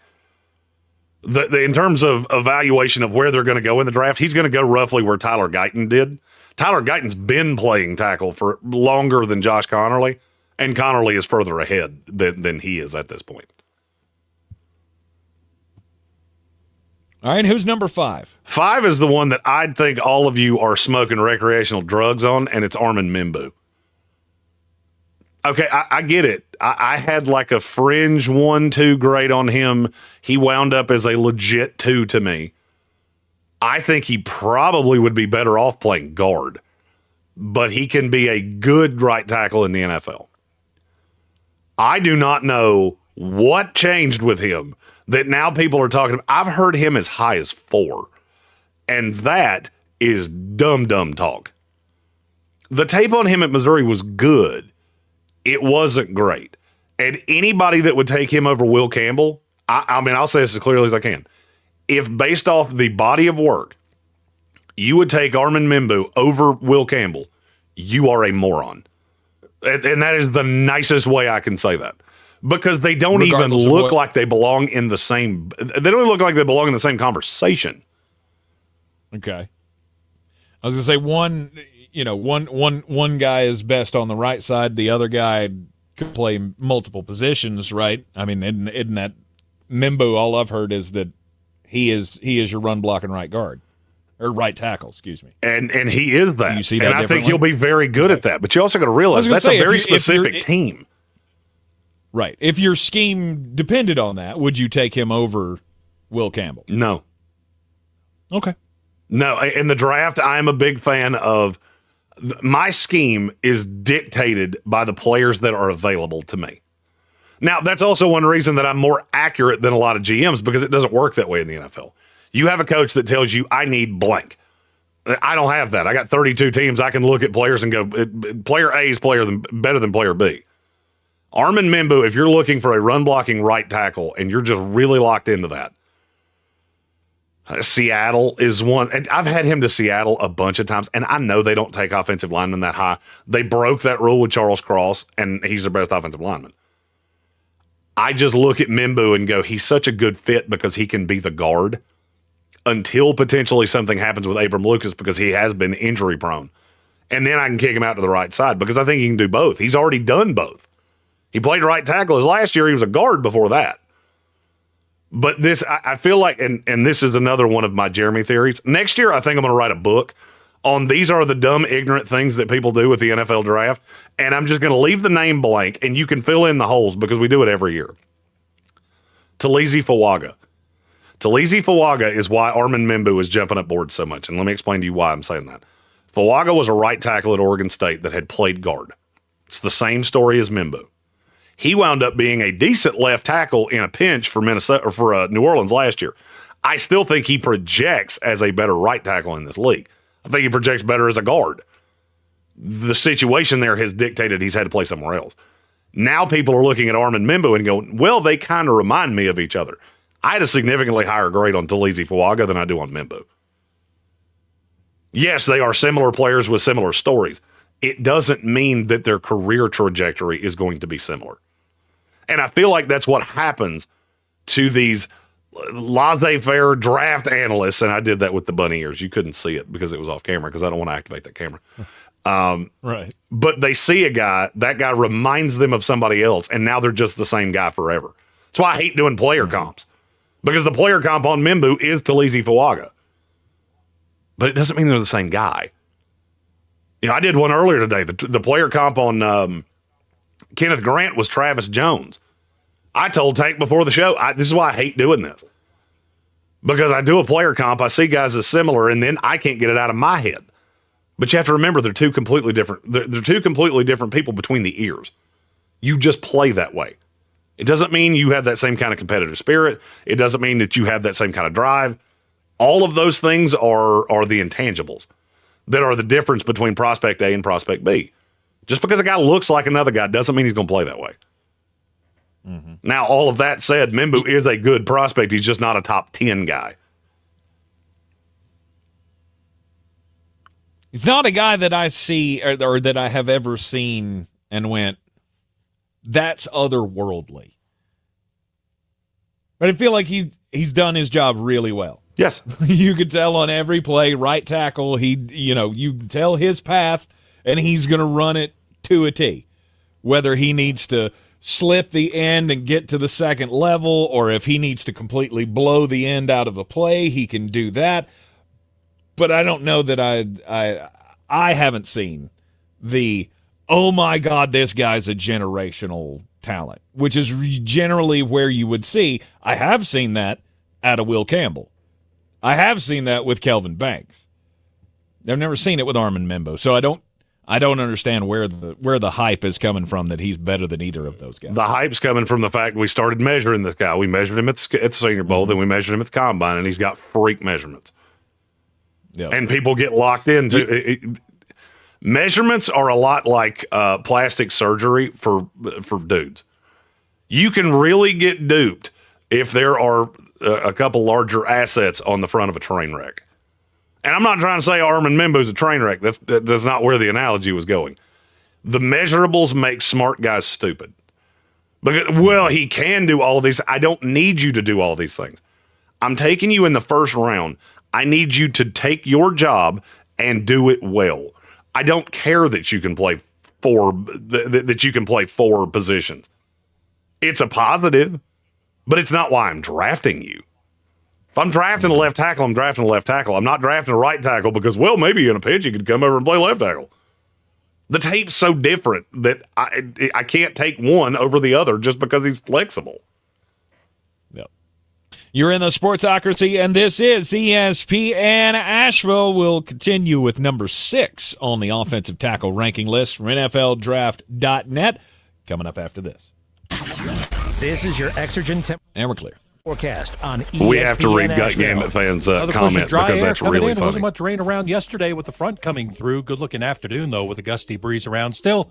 In terms of evaluation of where they're going to go in the draft, he's going to go roughly where Tyler Guyton did. Tyler Guyton's been playing tackle for longer than Josh Connerly, and Connerly is further ahead than he is at this point. All right, who's number 5? 5 is the one that I think all of you are smoking recreational drugs on, and it's Armand Membou. Okay, I get it. I had like a fringe 1-2 grade on him. He wound up as a legit 2 to me. I think he probably would be better off playing guard, but he can be a good right tackle in the NFL. I do not know what changed with him that now people are talking about. I've heard him as high as 4, and that is dumb talk. The tape on him at Missouri was good. It wasn't great. And anybody that would take him over Will Campbell, I mean, I'll say this as clearly as I can. If based off the body of work, you would take Armand Membou over Will Campbell, you are a moron. And that is the nicest way I can say that. Because they don't even look like they belong in the same, they don't even look like they belong in the same conversation. Okay. I was going to say one guy is best on the right side. The other guy could play multiple positions, right? I mean, isn't that Membou? All I've heard is that he is your run blocking right guard or right tackle, excuse me. And he is that. You see that and I think he'll be very good at that. But you also got to realize that's a very specific team. Right. If your scheme depended on that, would you take him over Will Campbell? No. Okay. No, in the draft, I am a big fan of my scheme is dictated by the players that are available to me. Now, that's also one reason that I'm more accurate than a lot of GMs because it doesn't work that way in the NFL. You have a coach that tells you, I need blank. I don't have that. I got 32 teams. I can look at players and go, player A is better than player B. Armand Membou, if you're looking for a run-blocking right tackle and you're just really locked into that, Seattle is one, and I've had him to Seattle a bunch of times, and I know they don't take offensive linemen that high. They broke that rule with Charles Cross, and he's their best offensive lineman. I just look at Membou and go, he's such a good fit because he can be the guard until potentially something happens with Abram Lucas because he has been injury prone. And then I can kick him out to the right side because I think he can do both. He's already done both. He played right tackle his last year. He was a guard before that. But this, I feel like, and this is another one of my Jeremy theories. Next year, I think I'm going to write a book on these are the dumb, ignorant things that people do with the NFL draft. And I'm just going to leave the name blank, and you can fill in the holes because we do it every year. Talisi Fawaga. Talisi Fawaga is why Armand Membou is jumping up boards so much. And let me explain to you why I'm saying that. Fawaga was a right tackle at Oregon State that had played guard. It's the same story as Membou. He wound up being a decent left tackle in a pinch for Minnesota or for New Orleans last year. I still think he projects as a better right tackle in this league. I think he projects better as a guard. The situation there has dictated he's had to play somewhere else. Now people are looking at Armand Membou and going, well, they kind of remind me of each other. I had a significantly higher grade on Talisi Fawaga than I do on Membou. Yes, they are similar players with similar stories. It doesn't mean that their career trajectory is going to be similar. And I feel like that's what happens to these laissez-faire draft analysts. And I did that with the bunny ears. You couldn't see it because it was off camera because I don't want to activate that camera. Right. But they see a guy, that guy reminds them of somebody else, and now they're just the same guy forever. That's why I hate doing player comps because the player comp on Membou is Talisi Fawaga. But it doesn't mean they're the same guy. You know, I did one earlier today. The player comp on Kenneth Grant was Travis Jones. I told Tank before the show, this is why I hate doing this. Because I do a player comp, I see guys as similar, and then I can't get it out of my head. But you have to remember they're two completely different. They're two completely different people between the ears. You just play that way. It doesn't mean you have that same kind of competitive spirit. It doesn't mean that you have that same kind of drive. All of those things are the intangibles that are the difference between prospect A and prospect B. Just because a guy looks like another guy doesn't mean he's going to play that way. Mm-hmm. Now, all of that said, Membou is a good prospect. He's just not a top 10 guy. He's not a guy that I see or that I have ever seen and went, that's otherworldly. But I feel like he's done his job really well. Yes. You could tell on every play, right tackle, you tell his path, and he's going to run it to a T. Whether he needs to slip the end and get to the second level, or if he needs to completely blow the end out of a play, he can do that. But I don't know that I haven't seen the oh my God, this guy's a generational talent, which is generally where you would see. I have seen that out of Will Campbell. I have seen that with Kelvin Banks. I've never seen it with Armand Membou, so I don't understand where the hype is coming from that he's better than either of those guys. The hype's coming from the fact we started measuring this guy. We measured him at the Senior Bowl, then we measured him at the Combine, and he's got freak measurements. Yep. And people get locked into measurements are a lot like plastic surgery for dudes. You can really get duped if there are a couple larger assets on the front of a train wreck. And I'm not trying to say Armand Membou's a train wreck. That's not where the analogy was going. The measurables make smart guys stupid. Because, well, he can do all of these. I don't need you to do all these things. I'm taking you in the first round. I need you to take your job and do it well. I don't care that you can play four positions. It's a positive, but it's not why I'm drafting you. If I'm drafting a left tackle, I'm drafting a left tackle. I'm not drafting a right tackle because, well, maybe in a pinch you could come over and play left tackle. The tape's so different that I can't take one over the other just because he's flexible. Yep. You're in the Sportsocracy, and this is ESPN Asheville. We'll continue with number 6 on the offensive tackle ranking list from NFLDraft.net. Coming up after this. This is your Exergen temp. And we're clear. Forecast on ESPN. We have to read Gut Gambit fans' comment because that's really funny. Wasn't much rain around yesterday with the front coming through. Good looking afternoon, though, with a gusty breeze around. Still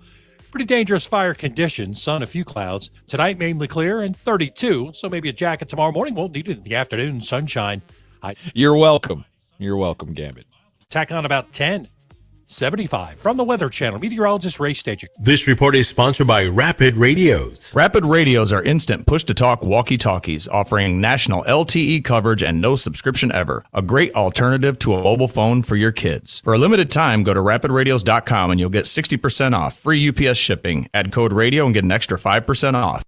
pretty dangerous fire conditions. Sun, a few clouds. Tonight, mainly clear and 32. So maybe a jacket tomorrow morning. Won't need it in the afternoon. Sunshine. You're welcome. You're welcome, Gambit. Tack on about 10. 75 from the Weather Channel. Meteorologist Ray Stagik. This report is sponsored by Rapid Radios. Rapid Radios are instant push-to-talk walkie-talkies offering national LTE coverage and no subscription ever. A great alternative to a mobile phone for your kids. For a limited time, go to rapidradios.com and you'll get 60% off. Free UPS shipping. Add code radio and get an extra 5% off.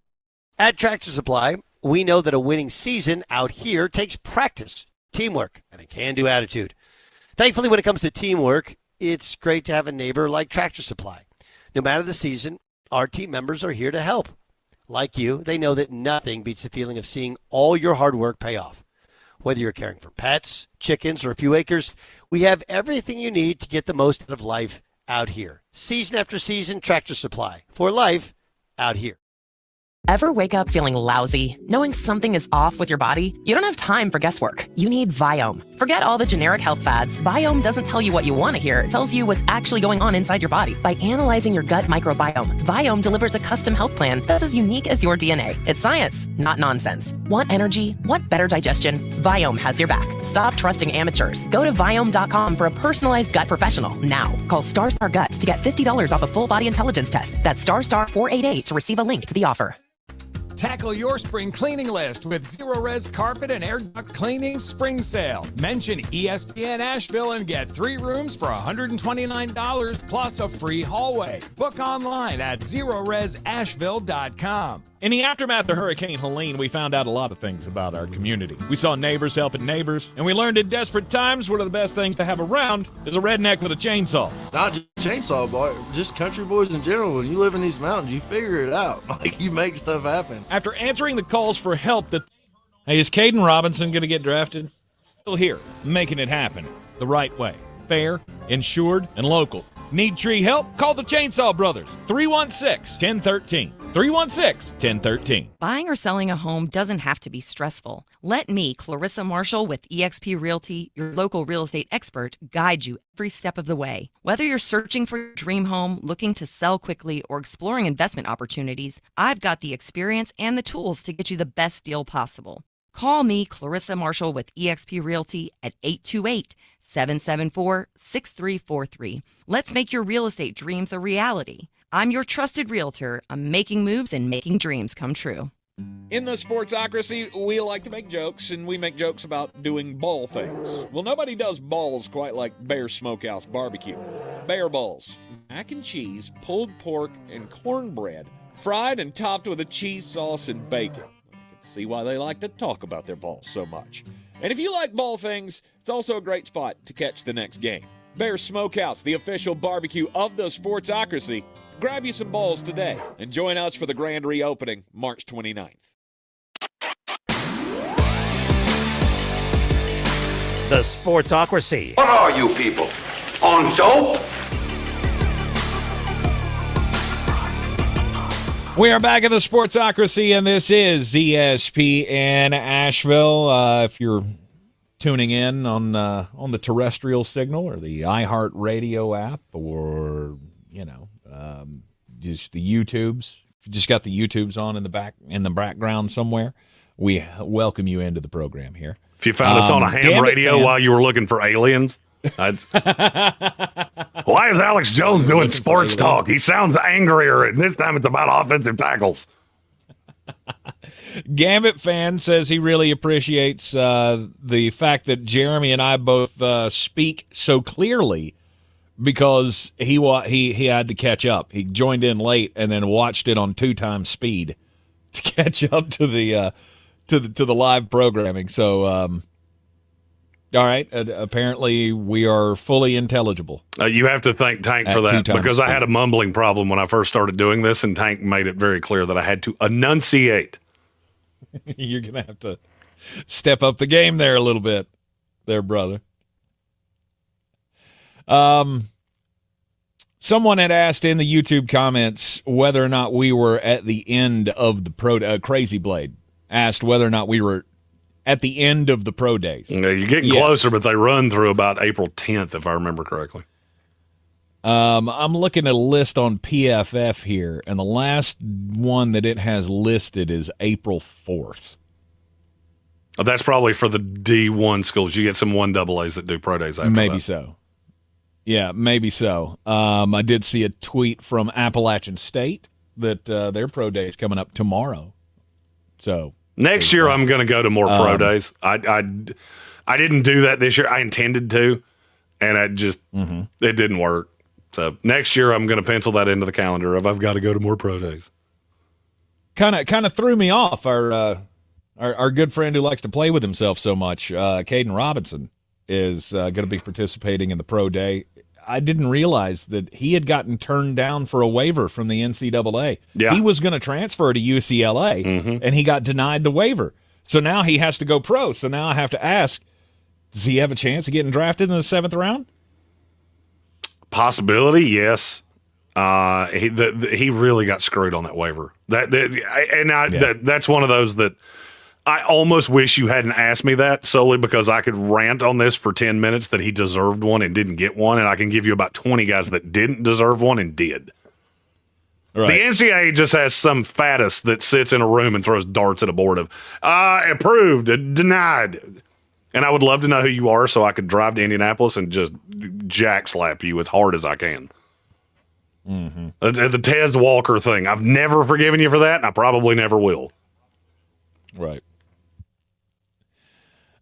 At Tractor Supply, we know that a winning season out here takes practice, teamwork, and a can-do attitude. Thankfully, when it comes to teamwork, it's great to have a neighbor like Tractor Supply. No matter the season, our team members are here to help. Like you, they know that nothing beats the feeling of seeing all your hard work pay off. Whether you're caring for pets, chickens, or a few acres, we have everything you need to get the most out of life out here. Season after season, Tractor Supply. For life out here. Ever wake up feeling lousy, knowing something is off with your body? You don't have time for guesswork. You need Viome. Forget all the generic health fads. Viome doesn't tell you what you want to hear. It tells you what's actually going on inside your body. By analyzing your gut microbiome, Viome delivers a custom health plan that's as unique as your DNA. It's science, not nonsense. Want energy? Want better digestion? Viome has your back. Stop trusting amateurs. Go to Viome.com for a personalized gut professional now. Call StarStar Gut to get $50 off a full body intelligence test. That's StarStar 488 to receive a link to the offer. Tackle your spring cleaning list with Zero Res Carpet and Air Duct Cleaning Spring Sale. Mention ESPN Asheville and get 3 rooms for $129 plus a free hallway. Book online at ZeroResAsheville.com. In the aftermath of Hurricane Helene, we found out a lot of things about our community. We saw neighbors helping neighbors, and we learned in desperate times one of the best things to have around is a redneck with a chainsaw. Not just chainsaw, boy, just country boys in general. When you live in these mountains, you figure it out. Like, you make stuff happen. After answering the calls for help hey, is Caden Robinson going to get drafted? Still here, making it happen the right way. Fair, insured, and local. Need tree help? Call the Chainsaw Brothers. 316-1013. 316-1013. Buying or selling a home doesn't have to be stressful. Let me, Clarissa Marshall with eXp Realty, your local real estate expert, guide you every step of the way. Whether you're searching for your dream home, looking to sell quickly, or exploring investment opportunities, I've got the experience and the tools to get you the best deal possible. Call me, Clarissa Marshall with eXp Realty at 828-774-6343. Let's make your real estate dreams a reality. I'm your trusted realtor. I'm making moves and making dreams come true. In the Sportsocracy, we like to make jokes, and we make jokes about doing ball things. Well, nobody does balls quite like Bear Smokehouse Barbecue. Bear balls, mac and cheese, pulled pork, and cornbread, fried and topped with a cheese sauce and bacon. See why they like to talk about their balls so much. And if you like ball things, it's also a great spot to catch the next game. Bear Smokehouse, the official barbecue of the Sportsocracy. Grab you some balls today and join us for the grand reopening March 29th. The Sportsocracy. What are you people? On dope? We are back at the Sportsocracy, and this is ESPN Asheville. If you're tuning in on the terrestrial signal or the iHeartRadio app, or just the YouTubes, if you just got the YouTubes on in the background somewhere, we welcome you into the program here. If you found us on a ham radio while you were looking for aliens, why is Alex Jones doing sports talk? He sounds angrier, and this time it's about offensive tackles. Gambit fan says he really appreciates the fact that Jeremy and I both speak so clearly because he had to catch up. He joined in late and then watched it on 2x speed to catch up to the live programming. So. All right. Apparently, we are fully intelligible. You have to thank Tank for that because I had a mumbling problem when I first started doing this, and Tank made it very clear that I had to enunciate. You're going to have to step up the game there a little bit, there, brother. Someone had asked in the YouTube comments whether or not we were at the end of the Crazy Blade asked whether or not we were at the end of the pro days. Yeah, you're getting closer, but they run through about April 10th, if I remember correctly. I'm looking at a list on PFF here, and the last one that it has listed is April 4th. That's probably for the D1 schools. You get some 1AAs that do pro days after Maybe that. so. Yeah, maybe so. I did see a tweet from Appalachian State that their pro day is coming up tomorrow. So next year, I'm going to go to more pro days. I didn't do that this year. I intended to, and it didn't work. So next year, I'm going to pencil that into the calendar of I've got to go to more pro days. Kind of threw me off. Our good friend who likes to play with himself so much, Caden Robinson, is going to be participating in the pro day. I didn't realize that he had gotten turned down for a waiver from the NCAA. Yeah. He was going to transfer to UCLA, and he got denied the waiver. So now he has to go pro. So now I have to ask, does he have a chance of getting drafted in the 7th round? Possibility, yes. He really got screwed on that waiver. That's one of those that I almost wish you hadn't asked me that, solely because I could rant on this for 10 minutes that he deserved one and didn't get one, and I can give you about 20 guys that didn't deserve one and did. Right. The NCAA just has some fattest that sits in a room and throws darts at a board of approved, denied. And I would love to know who you are so I could drive to Indianapolis and just jack slap you as hard as I can. Mm-hmm. The Tez Walker thing. I've never forgiven you for that, and I probably never will. Right.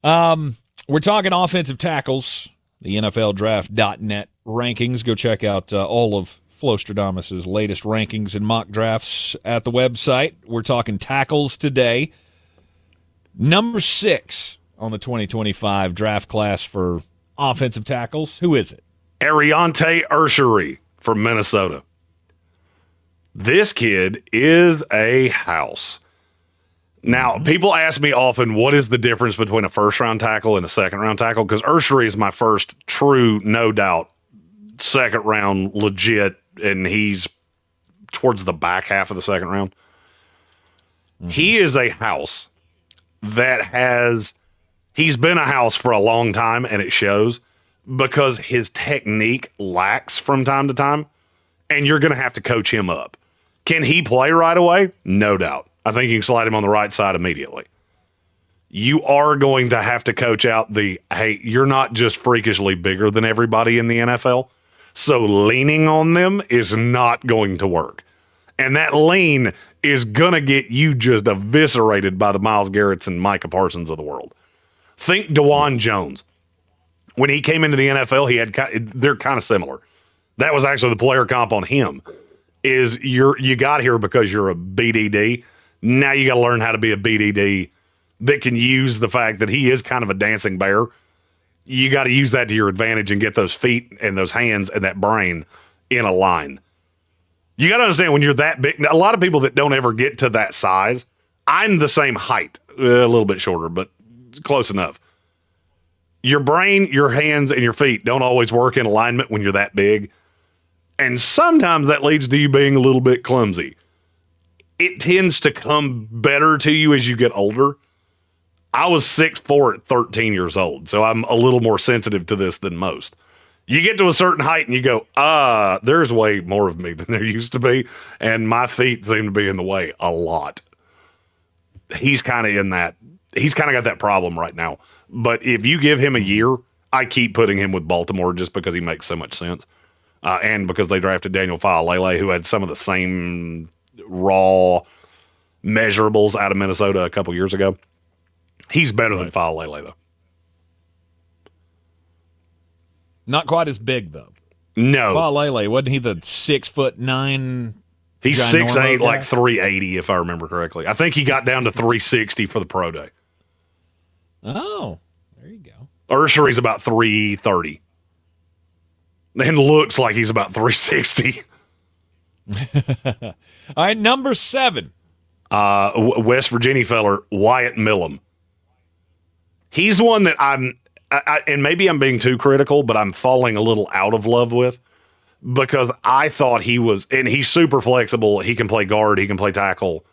We're talking offensive tackles, the NFLDraft.net rankings. Go check out all of Flostradamus's latest rankings and mock drafts at the website. We're talking tackles today. Number 6 on the 2025 draft class for offensive tackles. Who is it? Ariante Urshary from Minnesota. This kid is a house. Now, people ask me often, what is the difference between a first-round tackle and a second-round tackle? Because Urshary is my first true, no doubt, second-round legit, and he's towards the back half of the second round. Mm-hmm. He is a house that he's been a house for a long time, and it shows because his technique lacks from time to time, and you're going to have to coach him up. Can he play right away? No doubt. I think you can slide him on the right side immediately. You are going to have to coach out hey, you're not just freakishly bigger than everybody in the NFL, so leaning on them is not going to work. And that lean is going to get you just eviscerated by the Myles Garretts and Micah Parsons of the world. Think DeJuan Jones. When he came into the NFL, they're kind of similar. That was actually the player comp on him. Is you got here because you're a BDD. Now you got to learn how to be a BDD that can use the fact that he is kind of a dancing bear you got to use that to your advantage and get those feet and those hands and that brain in a line. You got to understand when you're that big, a lot of people that don't ever get to that size, I'm the same height, a little bit shorter, but close enough. Your brain, your hands, and your feet don't always work in alignment when you're that big. And sometimes that leads to you being a little bit clumsy. It tends to come better to you as you get older. I was 6'4" at 13 years old, so I'm a little more sensitive to this than most. You get to a certain height and you go, there's way more of me than there used to be, and my feet seem to be in the way a lot. He's kind of in that. He's kind of got that problem right now. But if you give him a year, I keep putting him with Baltimore just because he makes so much sense. And because they drafted Daniel Faalele, who had some of the same raw measurables out of Minnesota a couple years ago. He's better than Faalele, though. Not quite as big, though. No. Faalele, wasn't he the 6'9"? He's 6'8", like 380, if I remember correctly. I think he got down to 360 for the pro day. Oh, there you go. Urshari's about 330. And looks like he's about 360. All right, number 7. West Virginia feller, Wyatt Millum. He's one that and maybe I'm being too critical, but I'm falling a little out of love with because I thought he was, and he's super flexible. He can play guard. He can play tackle.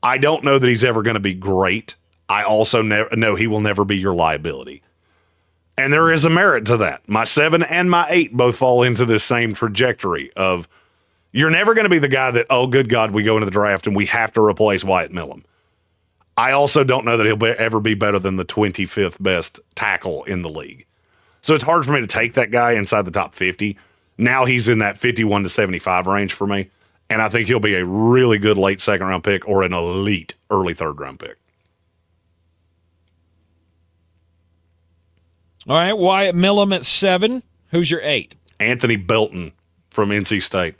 I don't know that he's ever going to be great. I also know he will never be your liability. And there is a merit to that. My 7 and my 8 both fall into this same trajectory of you're never going to be the guy that, oh, good God, we go into the draft and we have to replace Wyatt Millum. I also don't know that he'll ever be better than the 25th best tackle in the league. So it's hard for me to take that guy inside the top 50. Now he's in that 51 to 75 range for me. And I think he'll be a really good late second-round pick or an elite early third-round pick. All right, Wyatt Millum at 7. Who's your 8? Anthony Belton from NC State.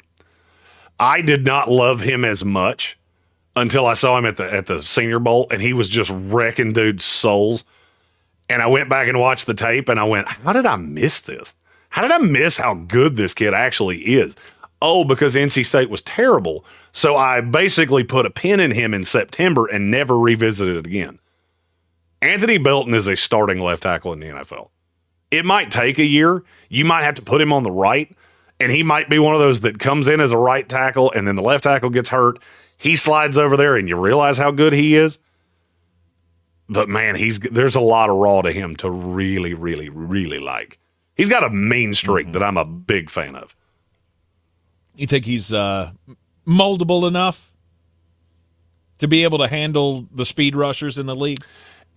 I did not love him as much until I saw him at the Senior Bowl, and he was just wrecking dudes' souls. And I went back and watched the tape, and I went, how did I miss this? How did I miss how good this kid actually is? Oh, because NC State was terrible. So I basically put a pin in him in September and never revisited it again. Anthony Belton is a starting left tackle in the NFL. It might take a year. You might have to put him on the right, and he might be one of those that comes in as a right tackle, and then the left tackle gets hurt. He slides over there, and you realize how good he is. But, man, there's a lot of raw to him to really, really, really like. He's got a mean streak that I'm a big fan of. You think he's moldable enough to be able to handle the speed rushers in the league?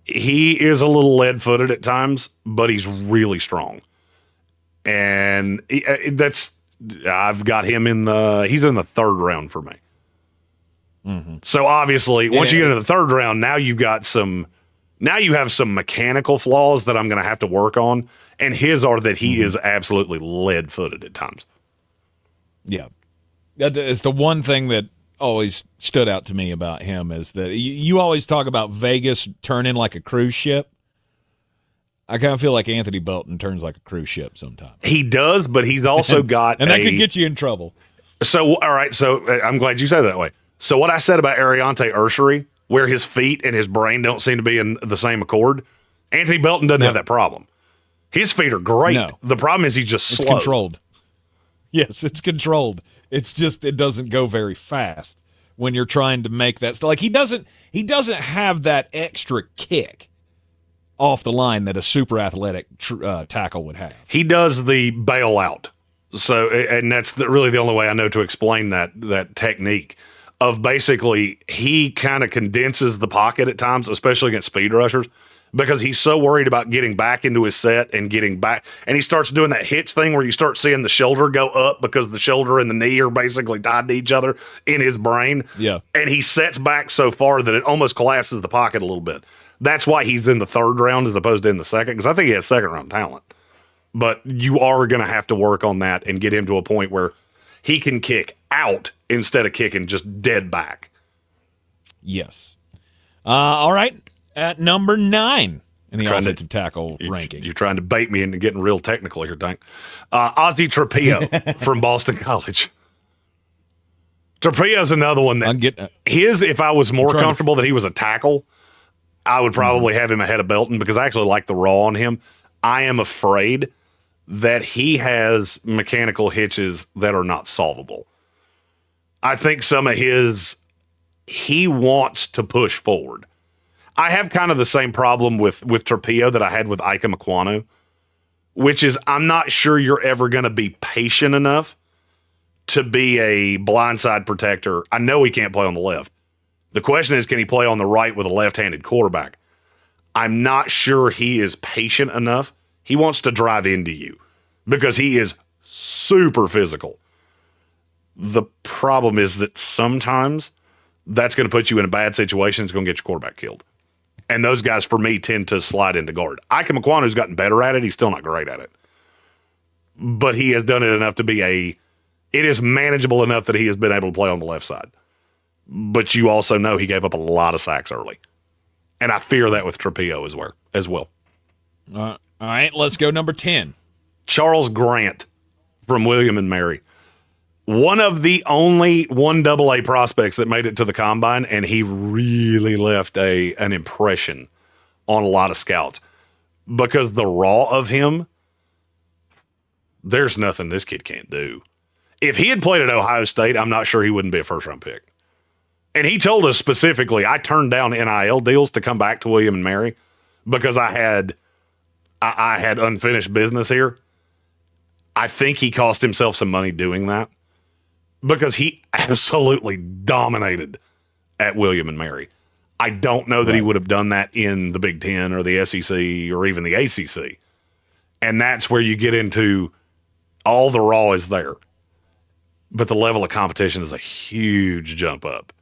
He is a little lead-footed at times, but he's really strong. And I've got him he's in the third round for me. Mm-hmm. So obviously, once you get into the third round, now you have some mechanical flaws that I'm going to have to work on. And his are that he is absolutely lead-footed at times. Yeah. It's the one thing that always stood out to me about him is that you always talk about Vegas turning like a cruise ship. I kind of feel like Anthony Belton turns like a cruise ship sometimes. He does, but he's also got and that could get you in trouble. So, all right, so I'm glad you said it that way. So what I said about Ariante Urshary, where his feet and his brain don't seem to be in the same accord, Anthony Belton doesn't have that problem. His feet are great. No. The problem is he's just slow. It's controlled. Yes, it's controlled. It's just it doesn't go very fast when you're trying to make that. Like he doesn't have that extra kick off the line that a super athletic tackle would have. He does the bailout. So, and that's really the only way I know to explain that technique of basically he kind of condenses the pocket at times, especially against speed rushers, because he's so worried about getting back into his set and getting back. And he starts doing that hitch thing where you start seeing the shoulder go up because the shoulder and the knee are basically tied to each other in his brain. Yeah. And he sets back so far that it almost collapses the pocket a little bit. That's why he's in the third round as opposed to in the second, because I think he has second round talent. But you are going to have to work on that and get him to a point where he can kick out instead of kicking just dead back. Yes. All right. At number 9, in the offensive tackle ranking. You're trying to bait me into getting real technical here, Dank. Ozzie Trapio from Boston College. Trapio's another one that if I was more comfortable that he was a tackle, I would probably have him ahead of Belton because I actually like the raw on him. I am afraid that he has mechanical hitches that are not solvable. I think some of he wants to push forward. I have kind of the same problem with Trapio that I had with Ike Mekwonu, which is I'm not sure you're ever going to be patient enough to be a blindside protector. I know he can't play on the left. The question is, can he play on the right with a left-handed quarterback? I'm not sure he is patient enough. He wants to drive into you because he is super physical. The problem is that sometimes that's going to put you in a bad situation. It's going to get your quarterback killed. And those guys, for me, tend to slide into guard. Ike Mekwanu's gotten better at it. He's still not great at it. But he has done it enough to be it is manageable enough that he has been able to play on the left side. But you also know he gave up a lot of sacks early. And I fear that with Trapio as well. All right, let's go number 10. Charles Grant from William and Mary. One of the only 1AA prospects that made it to the combine, and he really left an impression on a lot of scouts because the raw of him, there's nothing this kid can't do. If he had played at Ohio State, I'm not sure he wouldn't be a first-round pick. And he told us specifically, I turned down NIL deals to come back to William and Mary because I had unfinished business here. I think he cost himself some money doing that because he absolutely dominated at William and Mary. I don't know that he would have done that in the Big Ten or the SEC or even the ACC. And that's where you get into all the raw is there. But the level of competition is a huge jump up.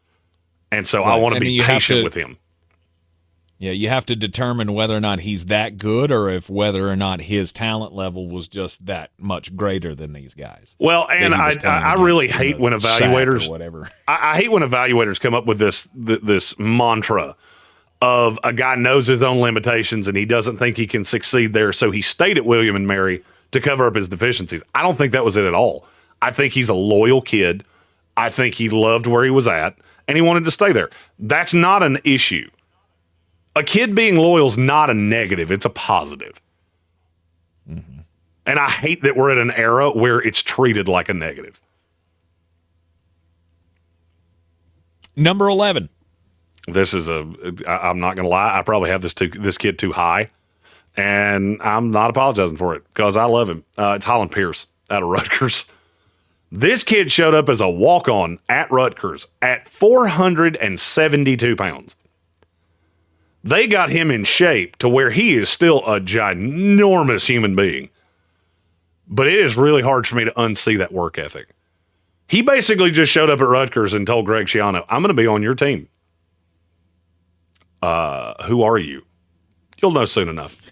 And so I want to be patient with him. Yeah, you have to determine whether or not he's that good or if whether or not his talent level was just that much greater than these guys. Well, and I really hate when evaluators whatever. I hate when evaluators come up with this mantra of a guy knows his own limitations and he doesn't think he can succeed there, so he stayed at William and Mary to cover up his deficiencies. I don't think that was it at all. I think he's a loyal kid. I think he loved where he was at, and he wanted to stay there. That's not an issue. A kid being loyal is not a negative. It's a positive. Mm-hmm. And I hate that we're at an era where it's treated like a negative. Number 11. This is I'm not going to lie. I probably have this kid too high, and I'm not apologizing for it because I love him. It's Holland Pierce out of Rutgers. This kid showed up as a walk-on at Rutgers at 472 pounds. They got him in shape to where he is still a ginormous human being. But it is really hard for me to unsee that work ethic. He basically just showed up at Rutgers and told Greg Schiano, I'm going to be on your team. Who are you? You'll know soon enough.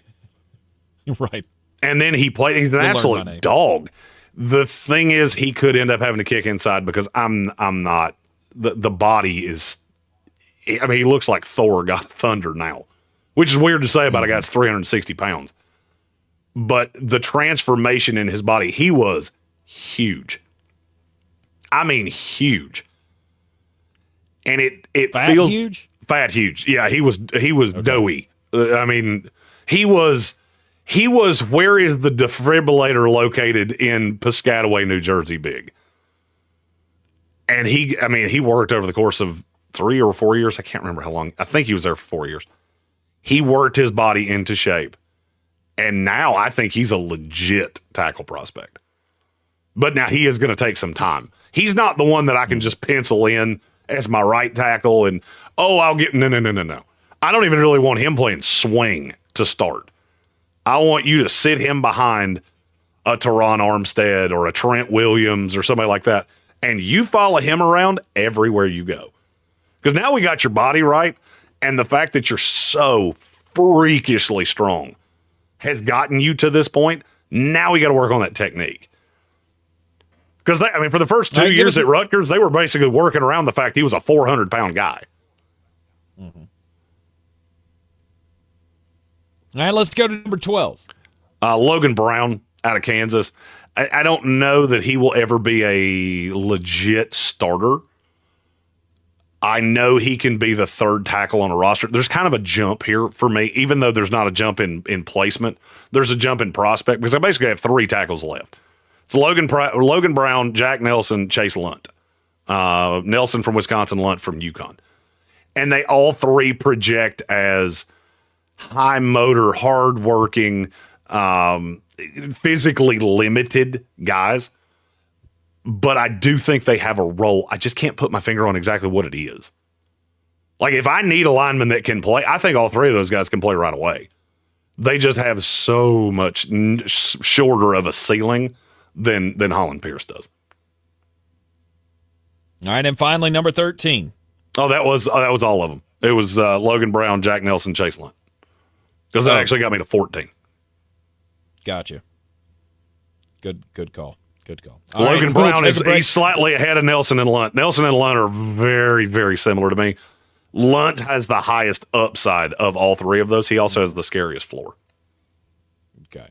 Right. And then he played. He's an absolute dog. The thing is, he could end up having to kick inside because I'm not. The body is. I mean, he looks like Thor got thunder now, which is weird to say about a guy that's 360 pounds. But the transformation in his body, he was huge. I mean, huge. And it feels huge. Fat huge. Yeah, he was doughy. I mean, he was where is the defibrillator located in Piscataway, New Jersey big. And he worked over the course of 3 or 4 years. I can't remember how long. I think he was there for 4 years. He worked his body into shape. And now I think he's a legit tackle prospect. But now he is going to take some time. He's not the one that I can just pencil in as my right tackle and, I'll get, no. I don't even really want him playing swing to start. I want you to sit him behind a Teron Armstead or a Trent Williams or somebody like that, and you follow him around everywhere you go. Because now we got your body right, and the fact that you're so freakishly strong has gotten you to this point. Now we got to work on that technique. Because, for the first 2 years at Rutgers, they were basically working around the fact he was a 400-pound guy. Mm-hmm. All right, let's go to number 12. Logan Brown out of Kansas. I don't know that he will ever be a legit starter. I know he can be the third tackle on a roster. There's kind of a jump here for me, even though there's not a jump in placement. There's a jump in prospect because I basically have 3 tackles left. It's Logan Brown, Jack Nelson, Chase Lunt. Nelson from Wisconsin, Lunt from UConn. And they all 3 project as high motor, hardworking, physically limited guys. But I do think they have a role. I just can't put my finger on exactly what it is. Like, if I need a lineman that can play, I think all 3 of those guys can play right away. They just have so much shorter of a ceiling than Holland Pierce does. All right, and finally, number 13. Oh, that was all of them. It was Logan Brown, Jack Nelson, Chase Lunt. Because that actually got me to 14. Gotcha. Good call. Good call. Logan Brown he's slightly ahead of Nelson and Lunt. Nelson and Lunt are very, very similar to me. Lunt has the highest upside of all 3 of those. He also has the scariest floor. Okay.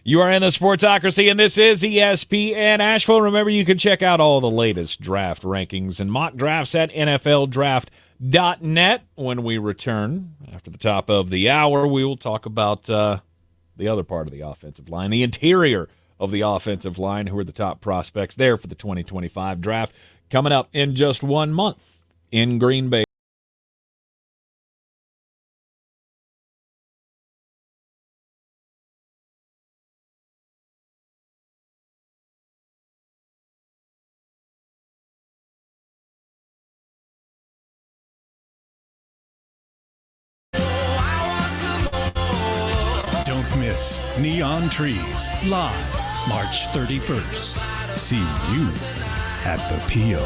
You are in the Sportsocracy, and this is ESPN Asheville. Remember, you can check out all the latest draft rankings and mock drafts at NFLDraft.net. When we return after the top of the hour, we will talk about the other part of the offensive line, the interior of the offensive line, who are the top prospects there for the 2025 draft, coming up in just 1 month in Green Bay. Don't miss Neon Trees live March 31st. See you at the Pio.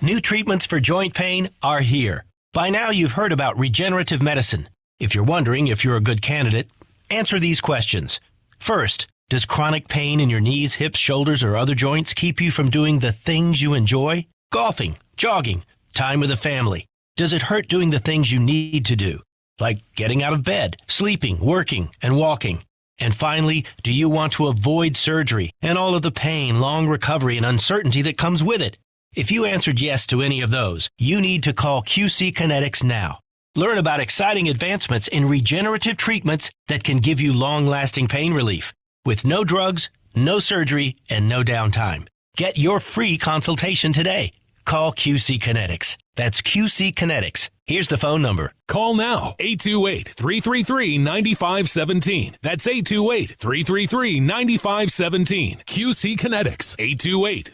New treatments for joint pain are here. By now you've heard about regenerative medicine. If you're wondering if you're a good candidate, answer these questions. First, does chronic pain in your knees, hips, shoulders, or other joints keep you from doing the things you enjoy? Golfing, jogging, time with the family. Does it hurt doing the things you need to do? Like getting out of bed, sleeping, working, and walking. And finally, do you want to avoid surgery and all of the pain, long recovery, and uncertainty that comes with it? If you answered yes to any of those, you need to call QC Kinetics now. Learn about exciting advancements in regenerative treatments that can give you long-lasting pain relief with no drugs, no surgery, and no downtime. Get your free consultation today. Call QC Kinetics. That's QC Kinetics. Here's the phone number. Call now, 828-333-9517. That's 828-333-9517. QC Kinetics,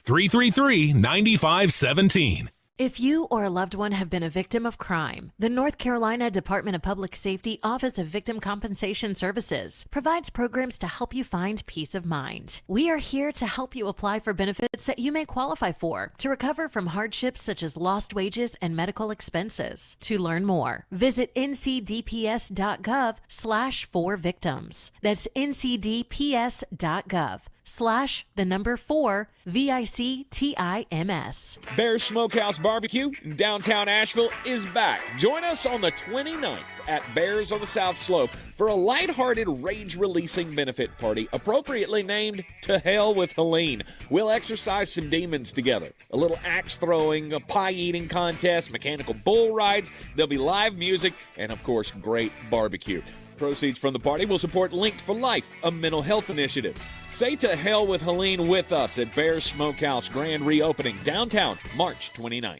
828-333-9517. If you or a loved one have been a victim of crime, the North Carolina Department of Public Safety Office of Victim Compensation Services provides programs to help you find peace of mind. We are here to help you apply for benefits that you may qualify for to recover from hardships such as lost wages and medical expenses. To learn more, visit ncdps.gov/4victims. That's ncdps.gov/4VICTIMS. Bears Smokehouse Barbecue in downtown Asheville is back. Join us on the 29th at Bears on the South Slope for a lighthearted rage-releasing benefit party appropriately named To Hell with Helene. We'll exercise some demons together. A little axe throwing, a pie eating contest, mechanical bull rides. There'll be live music and, of course, great barbecue. Proceeds from the party will support Linked for Life, a mental health initiative. Say To Hell with Helene with us at Bears Smokehouse grand reopening downtown March 29th.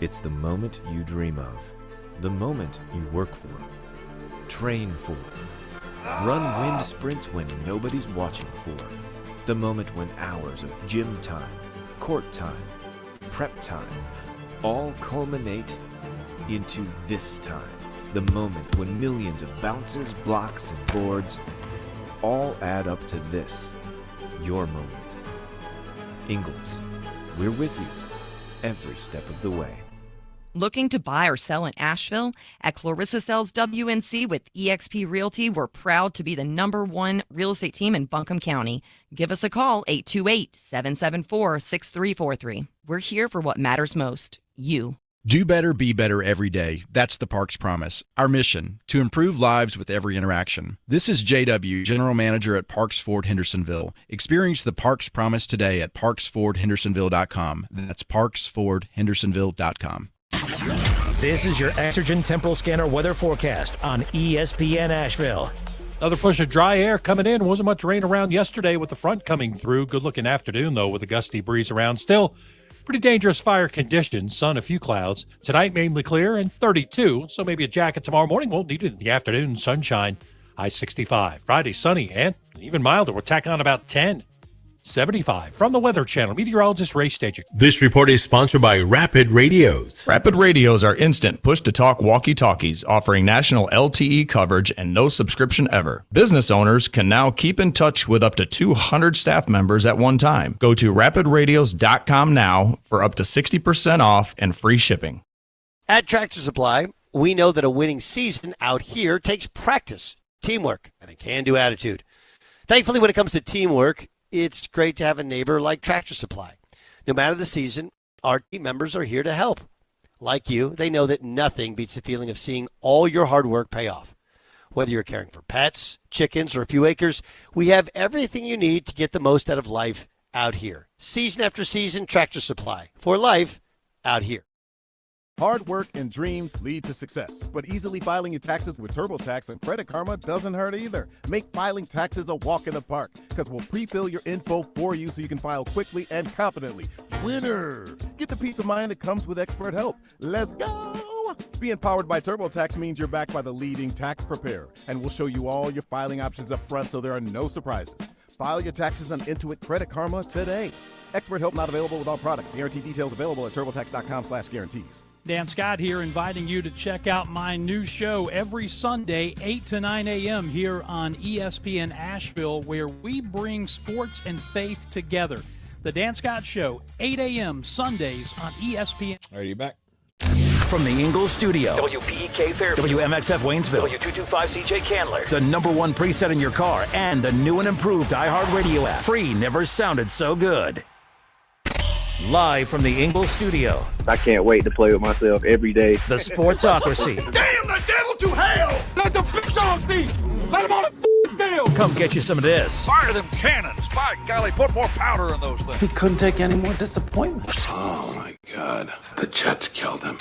It's the moment you dream of, the moment you work for, train for, run wind sprints when nobody's watching for, the moment when hours of gym time, court time, prep time, all culminate into this time. The moment when millions of bounces, blocks, and boards all add up to this, your moment. Ingalls, we're with you every step of the way. Looking to buy or sell in Asheville? At Clarissa Sells WNC with eXp Realty, we're proud to be the #1 real estate team in Buncombe County. Give us a call, 828-774-6343. We're here for what matters most, you. Do better, be better every day. That's the Parks Promise. Our mission, to improve lives with every interaction. This is JW, General Manager at Parks Ford Hendersonville. Experience the Parks Promise today at parksfordhendersonville.com. That's parksfordhendersonville.com. This is your Exergen Temporal Scanner weather forecast on ESPN Asheville. Another push of dry air coming in. Wasn't much rain around yesterday with the front coming through. Good looking afternoon, though, with a gusty breeze around. Still pretty dangerous fire conditions. Sun, a few clouds. Tonight, mainly clear and 32. So maybe a jacket tomorrow morning. Won't need it in the afternoon. Sunshine, high 65. Friday, sunny and even milder. We're tacking on about 10. 75. From the Weather Channel, meteorologist Ray Stajic. This report is sponsored by Rapid Radios. Rapid Radios are instant push-to-talk walkie-talkies offering national LTE coverage and no subscription ever. Business owners can now keep in touch with up to 200 staff members at one time. Go to rapidradios.com now for up to 60% off and free shipping. At Tractor Supply, we know that a winning season out here takes practice, teamwork, and a can-do attitude. Thankfully, when it comes to teamwork, it's great to have a neighbor like Tractor Supply. No matter the season, our team members are here to help. Like you, they know that nothing beats the feeling of seeing all your hard work pay off. Whether you're caring for pets, chickens, or a few acres, we have everything you need to get the most out of life out here. Season after season, Tractor Supply. For life out here. Hard work and dreams lead to success, but easily filing your taxes with TurboTax and Credit Karma doesn't hurt either. Make filing taxes a walk in the park, because we'll pre-fill your info for you so you can file quickly and confidently. Winner! Get the peace of mind that comes with expert help. Let's go! Being powered by TurboTax means you're backed by the leading tax preparer, and we'll show you all your filing options up front so there are no surprises. File your taxes on Intuit Credit Karma today. Expert help not available with all products. Guarantee details available at turbotax.com/guarantees. Dan Scott here, inviting you to check out my new show every Sunday, 8 to 9 a.m. here on ESPN Asheville, where we bring sports and faith together. The Dan Scott Show, 8 a.m. Sundays on ESPN. Are you back? From the Ingalls Studio, WPEK Fairview, WMXF Waynesville, W225CJ Candler, the #1 preset in your car, and the new and improved iHeartRadio app. Free never sounded so good. Live from the Ingalls Studio. I can't wait to play with myself every day. The Sportsocracy. Damn the devil to hell! Let the big dog eat! Let him on the field! Come get you some of this. Fire them cannons! By golly, put more powder in those things. He couldn't take any more disappointment. Oh my God. The Jets killed him.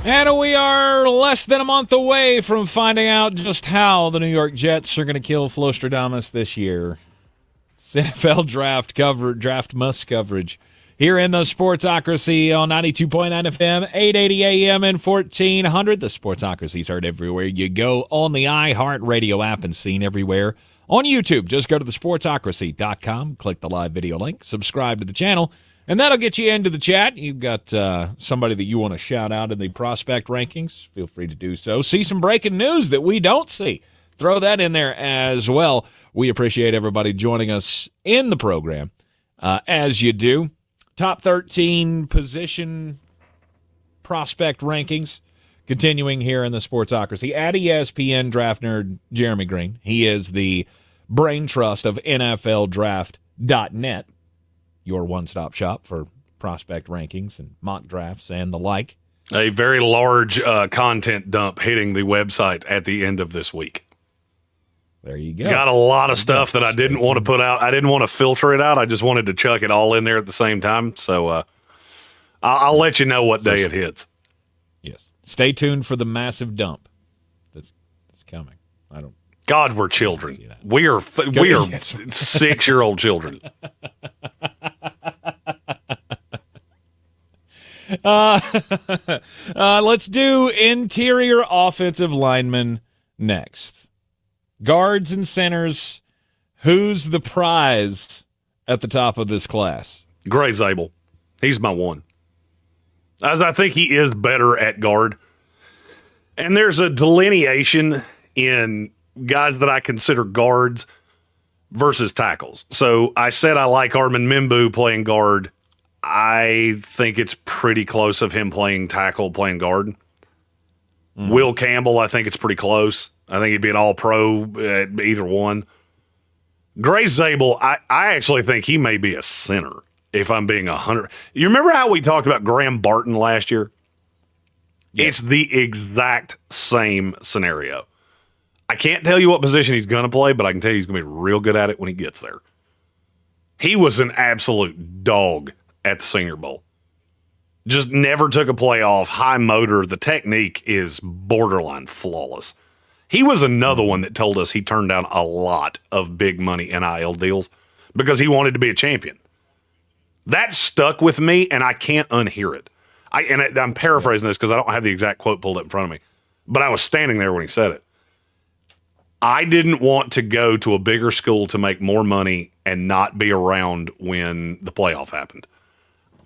And we are less than a month away from finding out just how the New York Jets are going to kill Flostradamus this year. It's NFL draft must coverage here in the Sportsocracy on 92.9 FM, 880 AM, and 1400. The Sportsocracy is heard everywhere you go on the iHeartRadio app and seen everywhere on YouTube. Just go to thesportsocracy.com, click the live video link, subscribe to the channel, and that'll get you into the chat. You've got somebody that you want to shout out in the prospect rankings. Feel free to do so. See some breaking news that we don't see. Throw that in there as well. We appreciate everybody joining us in the program, as you do. Top 13 position prospect rankings continuing here in the Sportsocracy. At ESPN Draft Nerd, Jeremy Greene. He is the brain trust of NFLDraft.net. Your one-stop shop for prospect rankings and mock drafts and the like. A very large content dump hitting the website at the end of this week. There you go. Got a lot of stuff that I didn't want to put out. I didn't want to filter it out. I just wanted to chuck it all in there at the same time. So I'll let you know what day it hits. Yes. Stay tuned for the massive dump that's coming. God, we're children. We are 6-year-old children. Let's do interior offensive linemen next. Guards and centers, who's the prize at the top of this class? Gray Zabel. He's my one. As I think he is better at guard. And there's a delineation in guys that I consider guards versus tackles. So I said I like Armand Membou playing guard. I think it's pretty close of him playing tackle, playing guard. Mm-hmm. Will Campbell, I think it's pretty close. I think he'd be an all-pro at either one. Gray Zabel, I actually think he may be a center, if I'm being 100. You remember how we talked about Graham Barton last year? Yeah. It's the exact same scenario. I can't tell you what position he's going to play, but I can tell you he's going to be real good at it when he gets there. He was an absolute dog at the Senior Bowl. Just never took a play off, high motor. The technique is borderline flawless. He was another one that told us he turned down a lot of big money NIL deals because he wanted to be a champion. That stuck with me, and I can't unhear it. I'm paraphrasing this because I don't have the exact quote pulled up in front of me, but I was standing there when he said it. I didn't want to go to a bigger school to make more money and not be around when the playoff happened.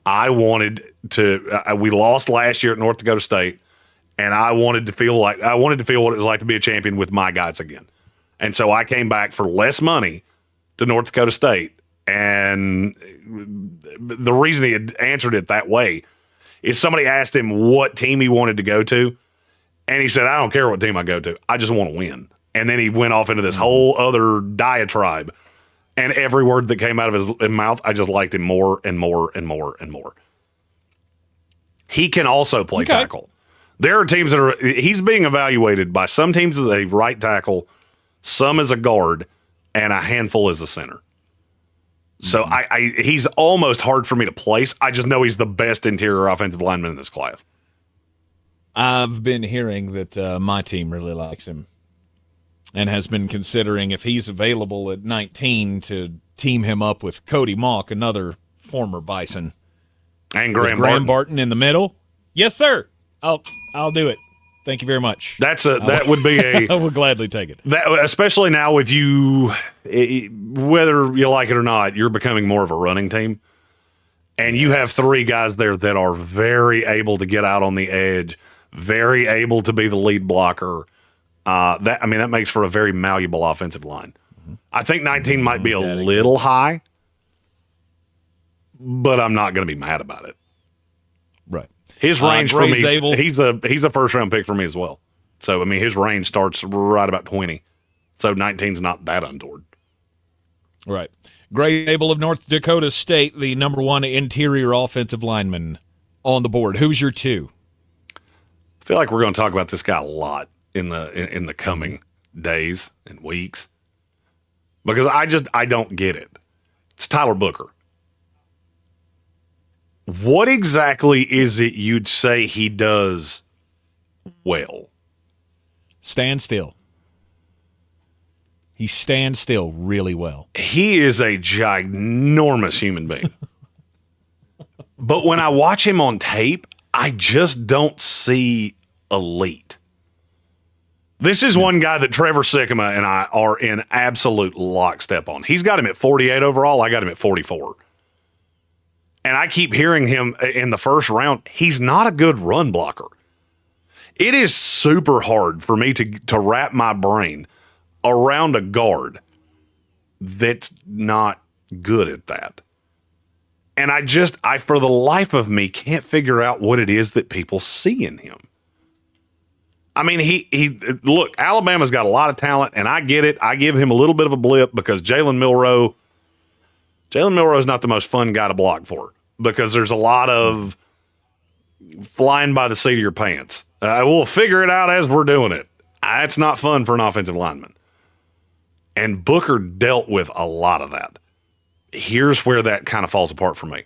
I wanted to. We lost last year at North Dakota State. And I wanted to feel what it was like to be a champion with my guys again. And so I came back for less money to North Dakota State. And the reason he had answered it that way is somebody asked him what team he wanted to go to. And he said, I don't care what team I go to. I just want to win. And then he went off into this whole other diatribe. And every word that came out of his mouth, I just liked him more and more and more and more. He can also play tackle. There are teams that he's being evaluated by some teams as a right tackle, some as a guard, and a handful as a center. So he's almost hard for me to place. I just know he's the best interior offensive lineman in this class. I've been hearing that my team really likes him and has been considering if he's available at 19 to team him up with Cody Mauch, another former Bison. And Graham Barton in the middle. Yes, sir. I'll do it. Thank you very much. That would be I would gladly take it. That, especially now with you, whether you like it or not, you're becoming more of a running team, and you have three guys there that are very able to get out on the edge, very able to be the lead blocker. That makes for a very malleable offensive line. Mm-hmm. I think 19 might be a little high, but I'm not going to be mad about it. Right. His range for me, he's a first round pick for me as well. So, his range starts right about 20. So 19's not that untoward. Right. Gray Zabel of North Dakota State, the number one interior offensive lineman on the board. Who's your two? I feel like we're going to talk about this guy a lot in the coming days and weeks because I don't get it. It's Tyler Booker. What exactly is it you'd say he does well? Stand still. He stands still really well. He is a ginormous human being. But when I watch him on tape, I just don't see elite. This is one guy that Trevor Sikkema and I are in absolute lockstep on. He's got him at 48 overall. I got him at 44. And I keep hearing him in the first round. He's not a good run blocker. It is super hard for me to wrap my brain around a guard that's not good at that. And I for the life of me, can't figure out what it is that people see in him. Look, Alabama's got a lot of talent, and I get it. I give him a little bit of a blip because Jalen Milroe is not the most fun guy to block for because there's a lot of flying by the seat of your pants. We'll figure it out as we're doing it. It's not fun for an offensive lineman. And Booker dealt with a lot of that. Here's where that kind of falls apart for me.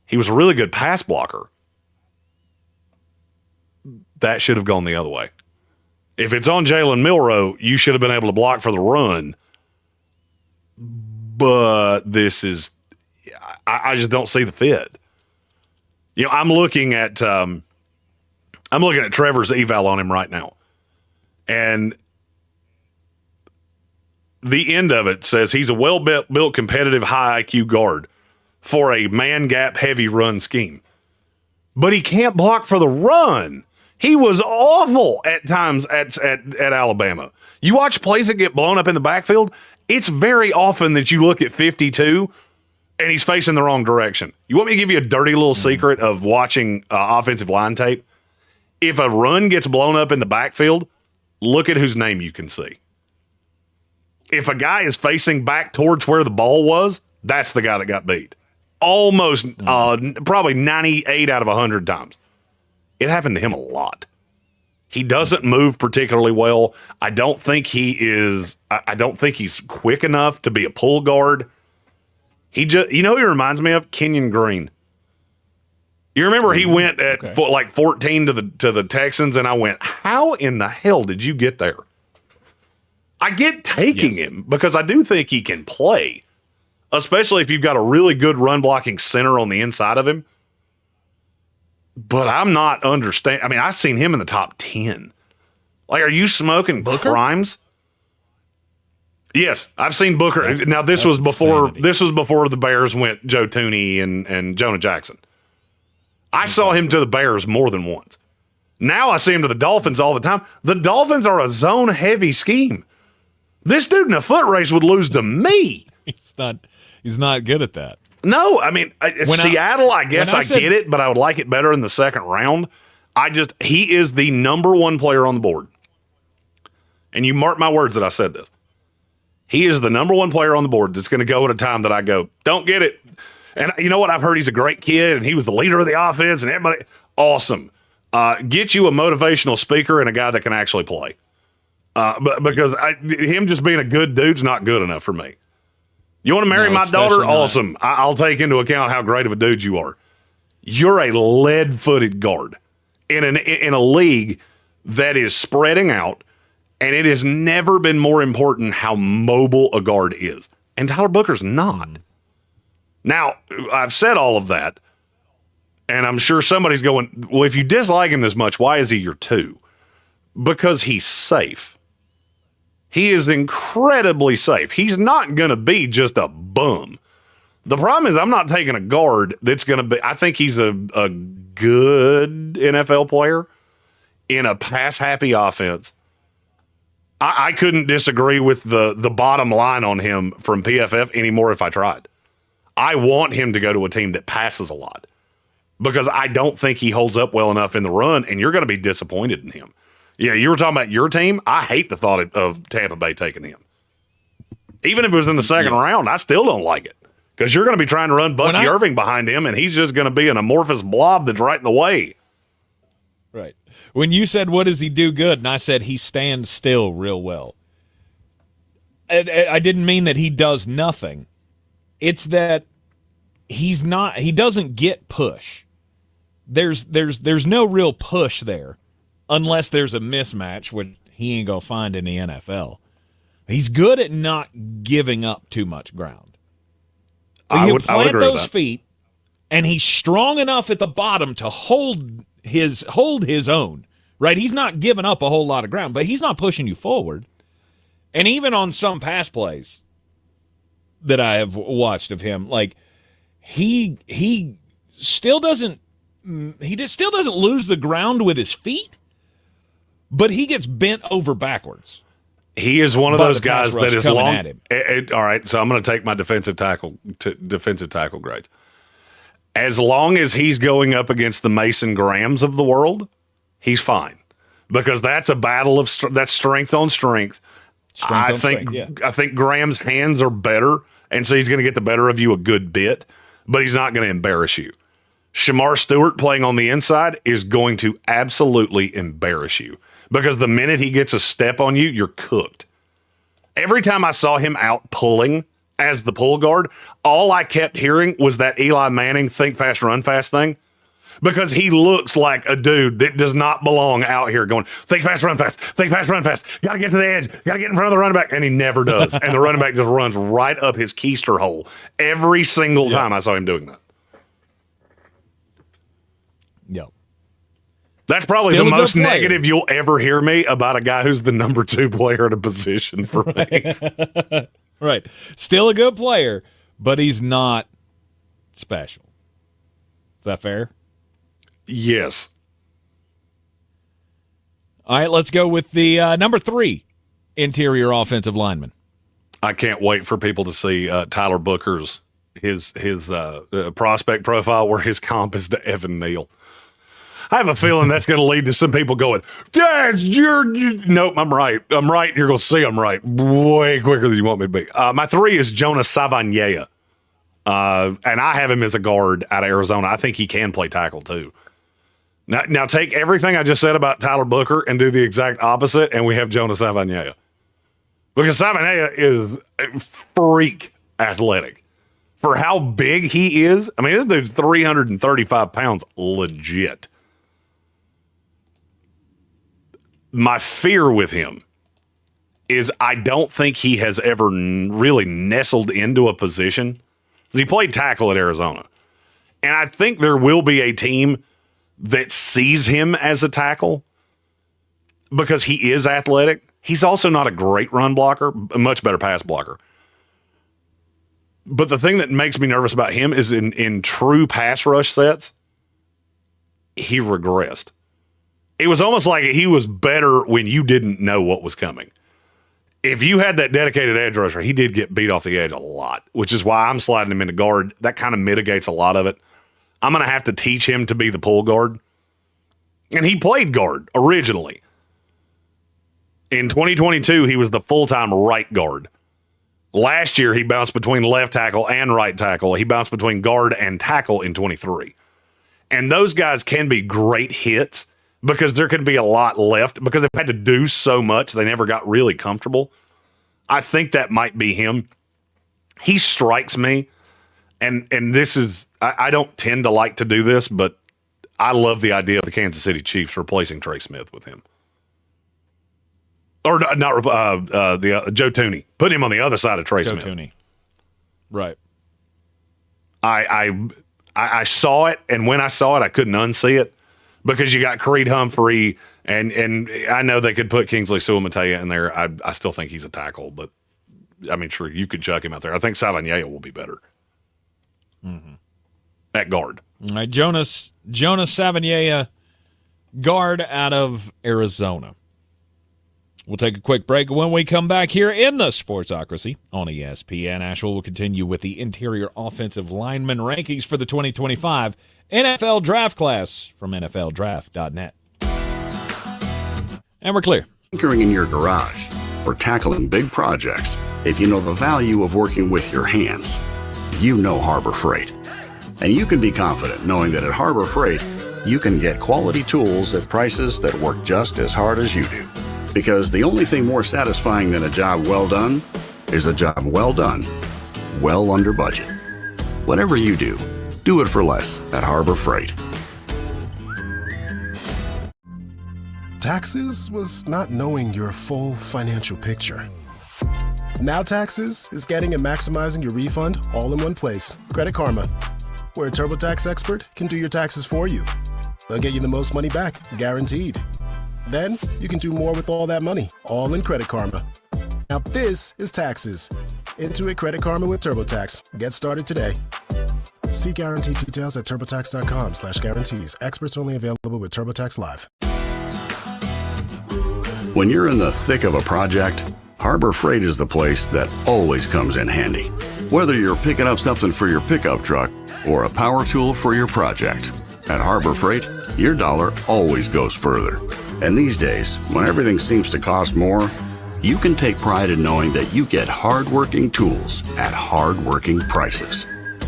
He was a really good pass blocker. That should have gone the other way. If it's on Jalen Milroe, you should have been able to block for the run. But this is, I just don't see the fit. I'm looking at Trevor's eval on him right now, and the end of it says he's a well-built, competitive, high IQ guard for a man gap heavy run scheme, but he can't block for the run. He was awful at times at Alabama. You watch plays that get blown up in the backfield. It's very often that you look at 52 and he's facing the wrong direction. You want me to give you a dirty little secret of watching offensive line tape? If a run gets blown up in the backfield, look at whose name you can see. if a guy is facing back towards where the ball was, that's the guy that got beat. Almost, probably 98 out of 100 times. It happened to him a lot. He doesn't move particularly well. I don't think he's quick enough to be a pull guard. He reminds me of Kenyon Greene. You remember he went at like 14 to the Texans, and I went, how in the hell did you get there? I get taking him because I do think he can play, especially if you've got a really good run blocking center on the inside of him. But I'm not understanding. I mean, I've seen him in the top 10. Like, are you smoking crimes? Yes, I've seen Booker. Now, this was before the Bears went Joe Thuney and Jonah Jackson. I saw him to the Bears more than once. Now I see him to the Dolphins all the time. The Dolphins are a zone-heavy scheme. This dude in a foot race would lose to me. He's not good at that. No, I mean, Seattle, I guess I get it, but I would like it better in the second round. He is the number one player on the board. And you mark my words that I said this. He is the number one player on the board that's going to go at a time that I go, don't get it. And you know what? I've heard he's a great kid, and he was the leader of the offense, and everybody, awesome. Get you a motivational speaker and a guy that can actually play. Because him just being a good dude's not good enough for me. You want to marry my daughter? Awesome. I'll take into account how great of a dude you are. You're a lead-footed guard in a league that is spreading out, and it has never been more important how mobile a guard is. And Tyler Booker's not. Now, I've said all of that, and I'm sure somebody's going, well, if you dislike him this much, why is he your 2? Because he's safe. He is incredibly safe. He's not going to be just a bum. The problem is I'm not taking a guard that's going to be – I think he's a good NFL player in a pass-happy offense. I couldn't disagree with the bottom line on him from PFF anymore if I tried. I want him to go to a team that passes a lot because I don't think he holds up well enough in the run, and you're going to be disappointed in him. Yeah, you were talking about your team. I hate the thought of Tampa Bay taking him. Even if it was in the second round, I still don't like it because you're going to be trying to run Bucky Irving behind him, and he's just going to be an amorphous blob that's right in the way. Right. When you said, what does he do good? And I said, he stands still real well. I didn't mean that he does nothing. It's that he doesn't get push. There's no real push there. Unless there's a mismatch, which he ain't going to find in the NFL. He's good at not giving up too much ground. He'll plant those feet, and he's strong enough at the bottom to hold his own. Right? He's not giving up a whole lot of ground, but he's not pushing you forward. And even on some pass plays that I have watched of him, like he still doesn't lose the ground with his feet. But he gets bent over backwards. He is one of those guys that is long. All right, so I'm going to take my defensive tackle grades. As long as he's going up against the Mason Grahams of the world, he's fine because that's a battle of that's strength on strength. I think Graham's hands are better, and so he's going to get the better of you a good bit, but he's not going to embarrass you. Shamar Stewart playing on the inside is going to absolutely embarrass you. Because the minute he gets a step on you, you're cooked. Every time I saw him out pulling as the pull guard, all I kept hearing was that Eli Manning think fast, run fast thing. Because he looks like a dude that does not belong out here going, think fast, run fast, think fast, run fast. Got to get to the edge. Got to get in front of the running back. And he never does. And the running back just runs right up his keister hole every single time I saw him doing that. Yep. That's probably the most negative you'll ever hear me about a guy who's the number 2 player at a position for me. Right. Still a good player, but he's not special. Is that fair? Yes. All right, let's go with the number 3 interior offensive lineman. I can't wait for people to see Tyler Booker's his prospect profile where his comp is to Evan Neal. I have a feeling that's going to lead to some people going, Dad, nope, I'm right. I'm right. You're going to see I'm right way quicker than you want me to be. My 3 is Jonas Savaiinaea. And I have him as a guard out of Arizona. I think he can play tackle too. Now take everything I just said about Tyler Booker and do the exact opposite, and we have Jonas Savaiinaea. Because Savaiinaea is a freak athletic. For how big he is, I mean, this dude's 335 pounds legit. My fear with him is I don't think he has ever really nestled into a position. He played tackle at Arizona. And I think there will be a team that sees him as a tackle because he is athletic. He's also not a great run blocker, a much better pass blocker. But the thing that makes me nervous about him is in true pass rush sets, he regressed. It was almost like he was better when you didn't know what was coming. If you had that dedicated edge rusher, he did get beat off the edge a lot, which is why I'm sliding him into guard. That kind of mitigates a lot of it. I'm going to have to teach him to be the pull guard. And he played guard originally. In 2022, he was the full-time right guard. Last year, he bounced between left tackle and right tackle. He bounced between guard and tackle in 23. And those guys can be great hits because there can be a lot left because they've had to do so much. They never got really comfortable. I think that might be him. He strikes me. And this is, I don't tend to like to do this, but I love the idea of the Kansas City Chiefs replacing Trey Smith with him. Or not Joe Thuney. Put him on the other side of Trey Smith. Joe Thuney. Right. I saw it, and when I saw it, I couldn't unsee it because you got Creed Humphrey, and I know they could put Kingsley Suamataia in there. I still think he's a tackle, but I mean, sure, you could chuck him out there. I think Savaiinaea will be better at guard. All right, Jonas Savaiinaea, guard out of Arizona. We'll take a quick break. When we come back here in the Sportsocracy on ESPN Asheville, we'll continue with the interior offensive lineman rankings for the 2025 NFL Draft class from NFLDraft.net. And we're clear. Tinkering in your garage or tackling big projects, if you know the value of working with your hands, you know Harbor Freight. And you can be confident knowing that at Harbor Freight, you can get quality tools at prices that work just as hard as you do. Because the only thing more satisfying than a job well done is a job well done, well under budget. Whatever you do, do it for less at Harbor Freight. Taxes was not knowing your full financial picture. Now taxes is getting and maximizing your refund all in one place. Credit Karma, where a TurboTax expert can do your taxes for you. They'll get you the most money back, guaranteed. Then you can do more with all that money, all in Credit Karma. Now this is taxes. Intuit Credit Karma with TurboTax. Get started today. See guarantee details at turbotax.com/guarantees. Experts only available with TurboTax Live. When you're in the thick of a project, Harbor Freight is the place that always comes in handy. Whether you're picking up something for your pickup truck or a power tool for your project, at Harbor Freight, your dollar always goes further. And these days, when everything seems to cost more, you can take pride in knowing that you get hard-working tools at hard-working prices.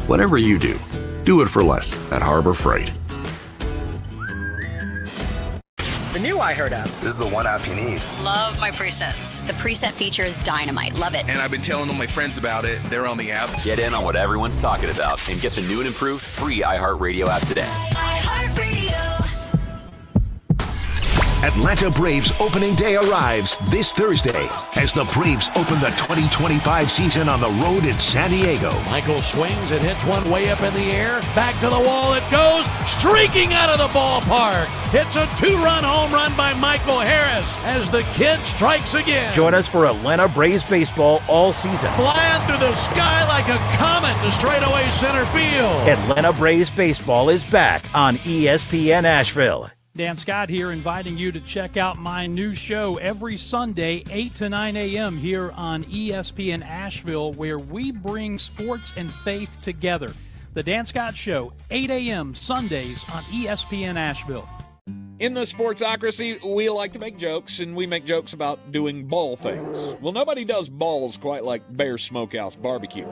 Whatever you do, do it for less at Harbor Freight. The new iHeart app is the one app you need. Love my presets. The preset feature is dynamite. Love it. And I've been telling all my friends about it. They're on the app. Get in on what everyone's talking about and get the new and improved free iHeartRadio app today. Atlanta Braves opening day arrives this Thursday as the Braves open the 2025 season on the road in San Diego. Michael swings and hits one way up in the air. Back to the wall it goes, streaking out of the ballpark. It's a two-run home run by Michael Harris as the kid strikes again. Join us for Atlanta Braves baseball all season. Flying through the sky like a comet to straightaway center field. Atlanta Braves baseball is back on ESPN Asheville. Dan Scott here, inviting you to check out my new show every Sunday, 8 to 9 a.m. here on ESPN Asheville, where we bring sports and faith together. The Dan Scott Show, 8 a.m. Sundays on ESPN Asheville. In the Sportsocracy, we like to make jokes, and we make jokes about doing ball things. Well, nobody does balls quite like Bear Smokehouse Barbecue.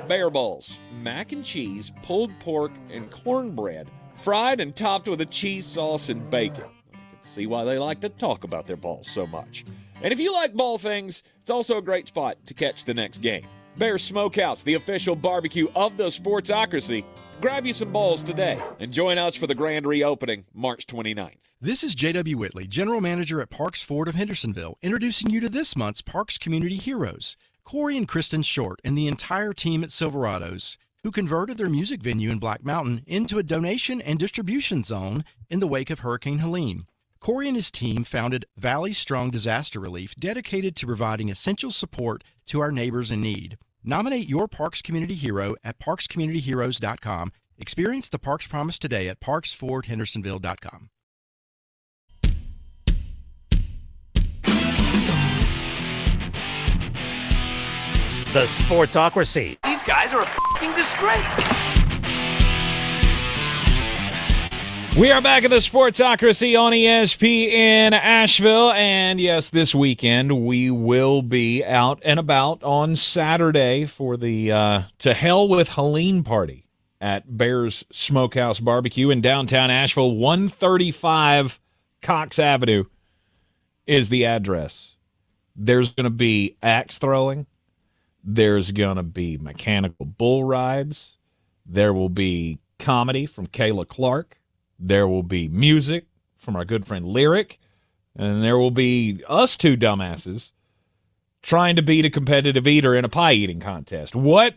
Bear balls, mac and cheese, pulled pork, and cornbread, fried and topped with a cheese sauce and bacon. You can see why they like to talk about their balls so much. And if you like ball things, it's also a great spot to catch the next game. Bear Smokehouse, the official barbecue of the Sportsocracy. Grab you some balls today and join us for the grand reopening March 29th. This is J.W. Whitley, General Manager at Parks Ford of Hendersonville, introducing you to this month's Parks Community Heroes, Corey and Kristen Short and the entire team at Silverados, who converted their music venue in Black Mountain into a donation and distribution zone in the wake of Hurricane Helene. Corey and his team founded Valley Strong Disaster Relief, dedicated to providing essential support to our neighbors in need. Nominate your Parks Community Hero at parkscommunityheroes.com. Experience the Parks Promise today at parksfordhendersonville.com. The Sportsocracy. These guys are a f***ing disgrace. We are back at the Sportsocracy on ESPN Asheville, and yes, this weekend we will be out and about on Saturday for the To Hell with Helene party at Bear's Smokehouse Barbecue in downtown Asheville. 135 Cox Avenue is the address. There's going to be axe throwing. There's going to be mechanical bull rides. There will be comedy from Kayla Clark. There will be music from our good friend Lyric, and there will be us two dumbasses trying to beat a competitive eater in a pie eating contest. What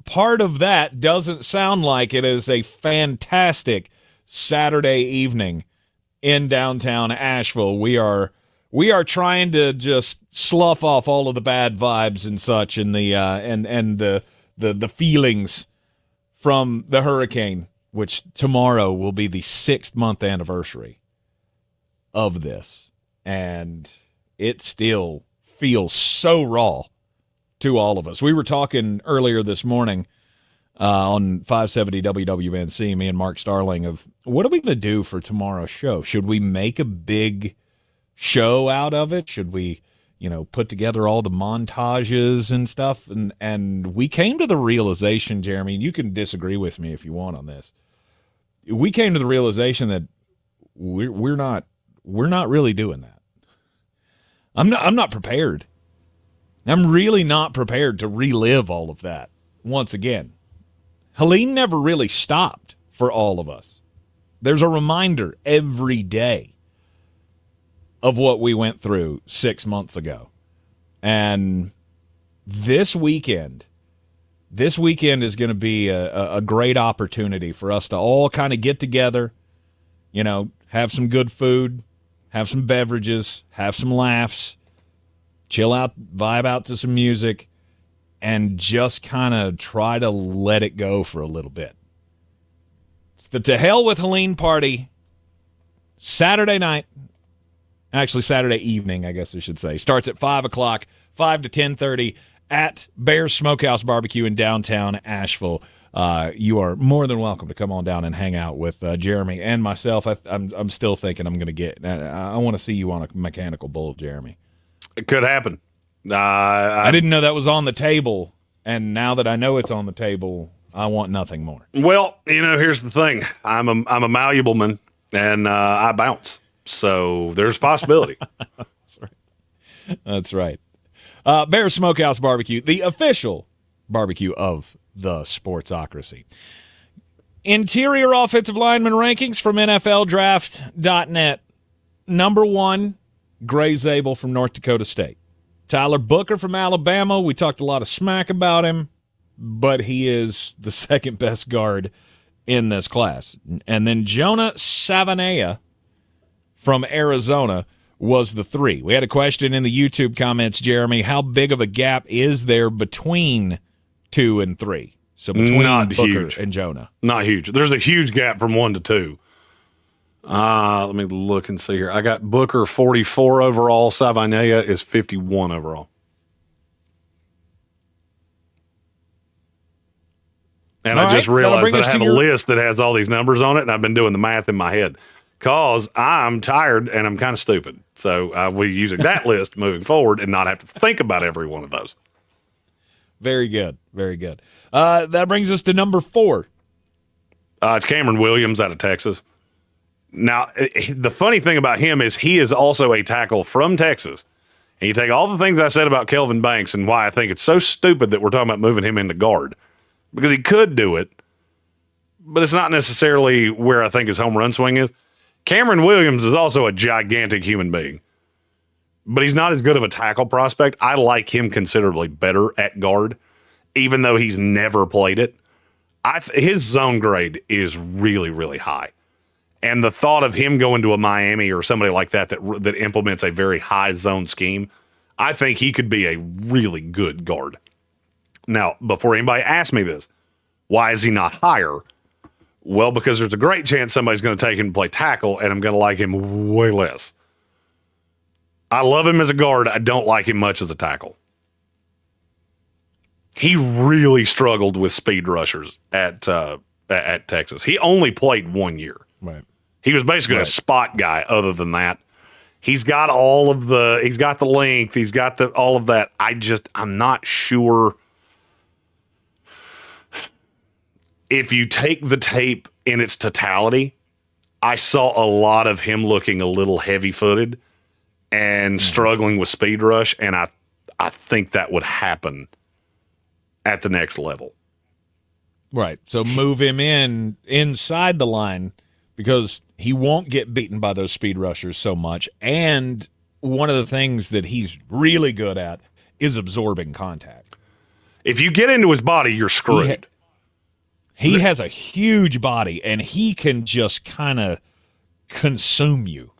part of that doesn't sound like it is a fantastic Saturday evening in downtown Asheville? We are trying to just slough off all of the bad vibes and such, and the feelings from the hurricane, which tomorrow will be the 6th-month anniversary of this. And it still feels so raw to all of us. We were talking earlier this morning on 570 WWNC, me and Mark Starling, of what are we going to do for tomorrow's show? Should we make a big show out of it? Should we, put together all the montages and stuff? And we came to the realization, Jeremy, and you can disagree with me if you want on this. We came to the realization that we're not really doing that. I'm not prepared. I'm really not prepared to relive all of that once again. Helene never really stopped for all of us. There's a reminder every day of what we went through 6 months ago. And this weekend is going to be a great opportunity for us to all kind of get together, have some good food, have some beverages, have some laughs, chill out, vibe out to some music, and just kind of try to let it go for a little bit. It's the To Hell with Helene party Saturday night. Actually, Saturday evening, I guess I should say. Starts at 5 o'clock, 5 to 10:30 at Bear's Smokehouse Barbecue in downtown Asheville. You are more than welcome to come on down and hang out with Jeremy and myself. I'm still thinking I'm going to get – I want to see you on a mechanical bull, Jeremy. It could happen. I didn't know that was on the table, and now that I know it's on the table, I want nothing more. Well, here's the thing. I'm a malleable man, and I bounce. So there's a possibility. That's right. Bear Smokehouse Barbecue, the official barbecue of the Sportsocracy. Interior offensive lineman rankings from NFLDraft.net. Number 1, Gray Zabel from North Dakota State. Tyler Booker from Alabama. We talked a lot of smack about him, but he is the second best guard in this class. And then Jonah Savanea from Arizona was the 3. We had a question in the YouTube comments, Jeremy. How big of a gap is there between 2 and 3? So between Booker huge. And Jonah. Not huge. There's a huge gap from 1 to 2. Let me look and see here. I got Booker 44 overall. Savanea is 51 overall. And I just realized that I have a list that has all these numbers on it, and I've been doing the math in my head. because I'm tired and I'm kind of stupid. So we're using that list moving forward and not have to think about every one of those. Very good. Very good. That brings us to number 4. It's Cameron Williams out of Texas. Now, the funny thing about him is he is also a tackle from Texas. And you take all the things I said about Kelvin Banks and why I think it's so stupid that we're talking about moving him into guard. Because he could do it, but it's not necessarily where I think his home run swing is. Cameron Williams is also a gigantic human being, but he's not as good of a tackle prospect. I like him considerably better at guard, even though he's never played it. His zone grade is really, really high. And the thought of him going to a Miami or somebody like that implements a very high zone scheme, I think he could be a really good guard. Now, before anybody asks me this, why is he not higher? Well, because there's a great chance somebody's going to take him and play tackle, and I'm going to like him way less. I love him as a guard. I don't like him much as a tackle. He really struggled with speed rushers at Texas. He only played 1 year. Right. He was basically a spot guy. Other than that, he's got he's got the length. He's got all of that. I'm not sure. If you take the tape in its totality, I saw a lot of him looking a little heavy-footed and struggling with speed rush, and I think that would happen at the next level. Right. So move him inside the line because he won't get beaten by those speed rushers so much. And one of the things that he's really good at is absorbing contact. If you get into his body, you're screwed. He has a huge body, and he can just kind of consume you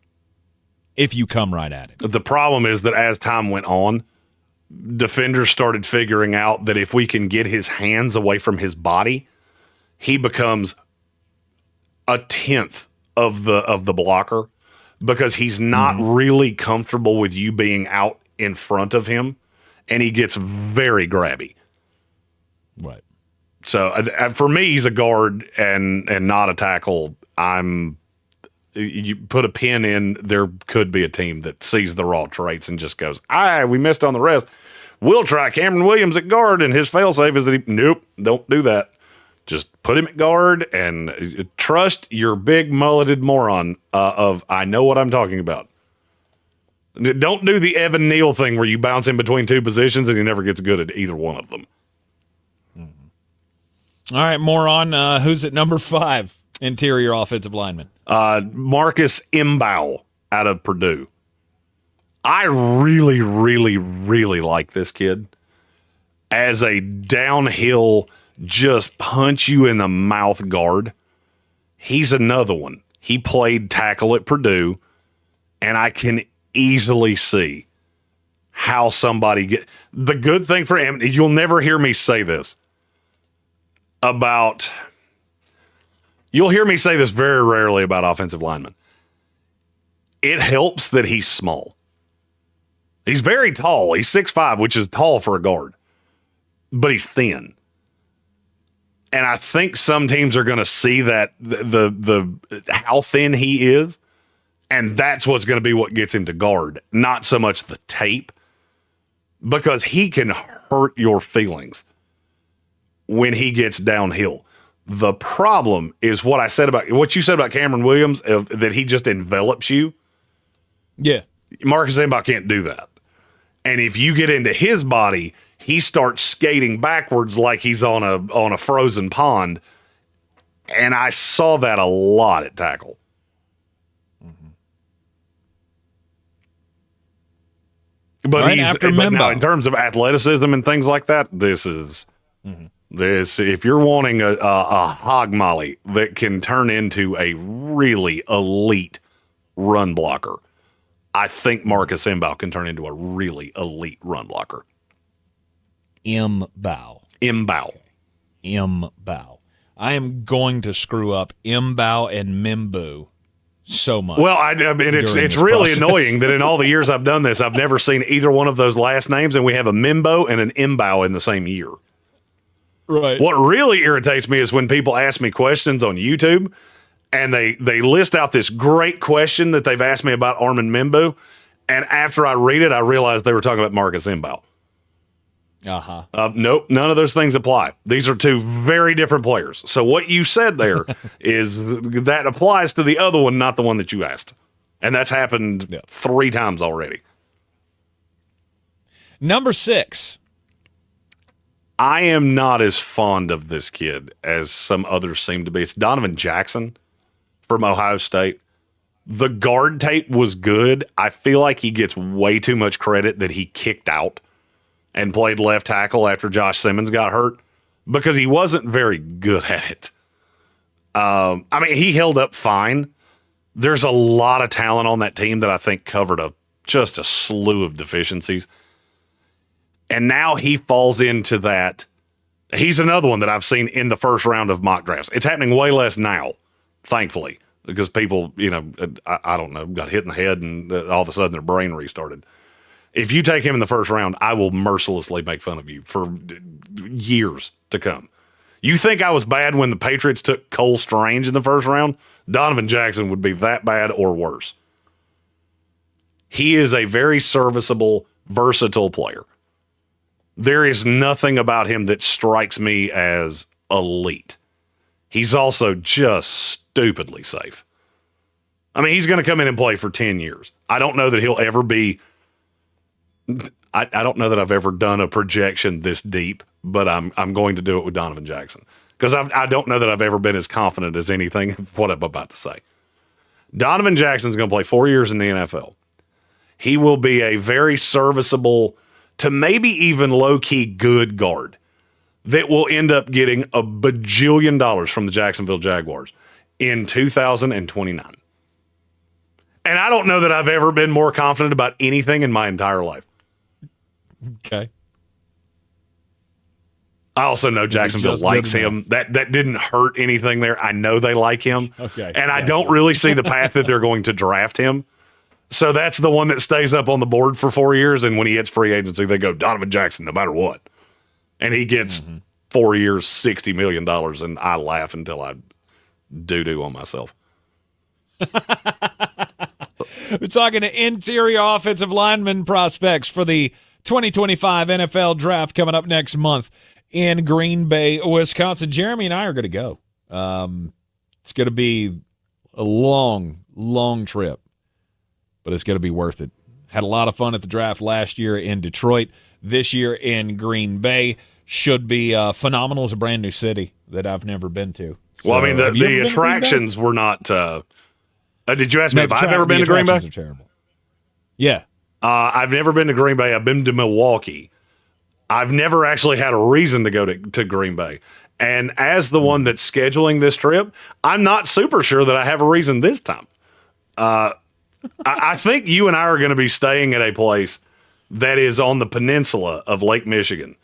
if you come right at it. The problem is that as time went on, defenders started figuring out that if we can get his hands away from his body, he becomes a tenth of the blocker because he's not really comfortable with you being out in front of him, and he gets very grabby. Right. So for me, he's a guard and not a tackle. You put a pin in, there could be a team that sees the raw traits and just goes, we missed on the rest. We'll try Cameron Williams at guard, and his failsafe is that nope, don't do that. Just put him at guard and trust your big mulleted moron of I know what I'm talking about. Don't do the Evan Neal thing where you bounce in between two positions and he never gets good at either one of them. All right, more on who's at number 5, interior offensive lineman. Marcus Membou out of Purdue. I really, really, really like this kid as a downhill, just punch you in the mouth guard. He's another one. He played tackle at Purdue, and I can easily see how somebody the good thing for him, you'll never hear me say this. You'll hear me say this very rarely about offensive linemen. It helps that he's small. He's very tall. He's 6'5", which is tall for a guard, but he's thin. And I think some teams are going to see that the how thin he is, and that's what's going to be what gets him to guard, not so much the tape, because he can hurt your feelings when he gets downhill. The problem is what you said about Cameron Williams, that he just envelops you. Yeah. Marcus Membou can't do that. And if you get into his body, he starts skating backwards like he's on a frozen pond. And I saw that a lot at tackle. But now in terms of athleticism and things like that, this is this. If you're wanting a hog molly that can turn into a really elite run blocker, I think Marcus Membou can turn into a really elite run blocker. Membou. I am going to screw up Membou and Membou so much. Well, I mean, it's really annoying that in all the years I've done this, I've never seen either one of those last names, and we have a Membou and an Membou in the same year. Right. What really irritates me is when people ask me questions on YouTube, and they list out this great question that they've asked me about Armand Membou, and after I read it, I realized they were talking about Marcus Membou. Nope, none of those things apply. These are two very different players. So what you said there is that applies to the other one, not the one that you asked. And that's happened 3 times already. Number 6. I am not as fond of this kid as some others seem to be. It's Donovan Jackson from Ohio State. The guard tape was good. I feel like he gets way too much credit that he kicked out and played left tackle after Josh Simmons got hurt because he wasn't very good at it. I mean, he held up fine. There's a lot of talent on that team that I think covered just a slew of deficiencies. And now he falls into that. He's another one that I've seen in the first round of mock drafts. It's happening way less now, thankfully, because people, I don't know, got hit in the head and all of a sudden their brain restarted. If you take him in the first round, I will mercilessly make fun of you for years to come. You think I was bad when the Patriots took Cole Strange in the first round? Donovan Jackson would be that bad or worse. He is a very serviceable, versatile player. There is nothing about him that strikes me as elite. He's also just stupidly safe. I mean, he's going to come in and play for 10 years. I don't know that he'll ever be... I don't know that I've ever done a projection this deep, but I'm going to do it with Donovan Jackson because I don't know that I've ever been as confident as anything of what I'm about to say. Donovan Jackson's going to play 4 years in the NFL. He will be a very serviceable to maybe even low-key good guard that will end up getting a bajillion dollars from the Jacksonville Jaguars in 2029. And I don't know that I've ever been more confident about anything in my entire life. Okay. I also know Jacksonville likes him. That didn't hurt anything there. I know they like him. Okay. And I don't really see the path that they're going to draft him. So that's the one that stays up on the board for 4 years. And when he hits free agency, they go Donovan Jackson no matter what. And he gets 4 years, $60 million. And I laugh until I doo-doo on myself. We're talking to interior offensive lineman prospects for the 2025 NFL Draft coming up next month in Green Bay, Wisconsin. Jeremy and I are going to go. It's going to be a long, long trip, but it's going to be worth it. Had a lot of fun at the draft last year in Detroit. This year in Green Bay should be phenomenal. It's a brand new city that I've never been to. So, well, I mean, the attractions were not. Did you ask me if I've ever been to Green Bay? Are terrible. Yeah. I've never been to Green Bay. I've been to Milwaukee. I've never actually had a reason to go to Green Bay. And as the one that's scheduling this trip, I'm not super sure that I have a reason this time. I think you and I are going to be staying at a place that is on the peninsula of Lake Michigan.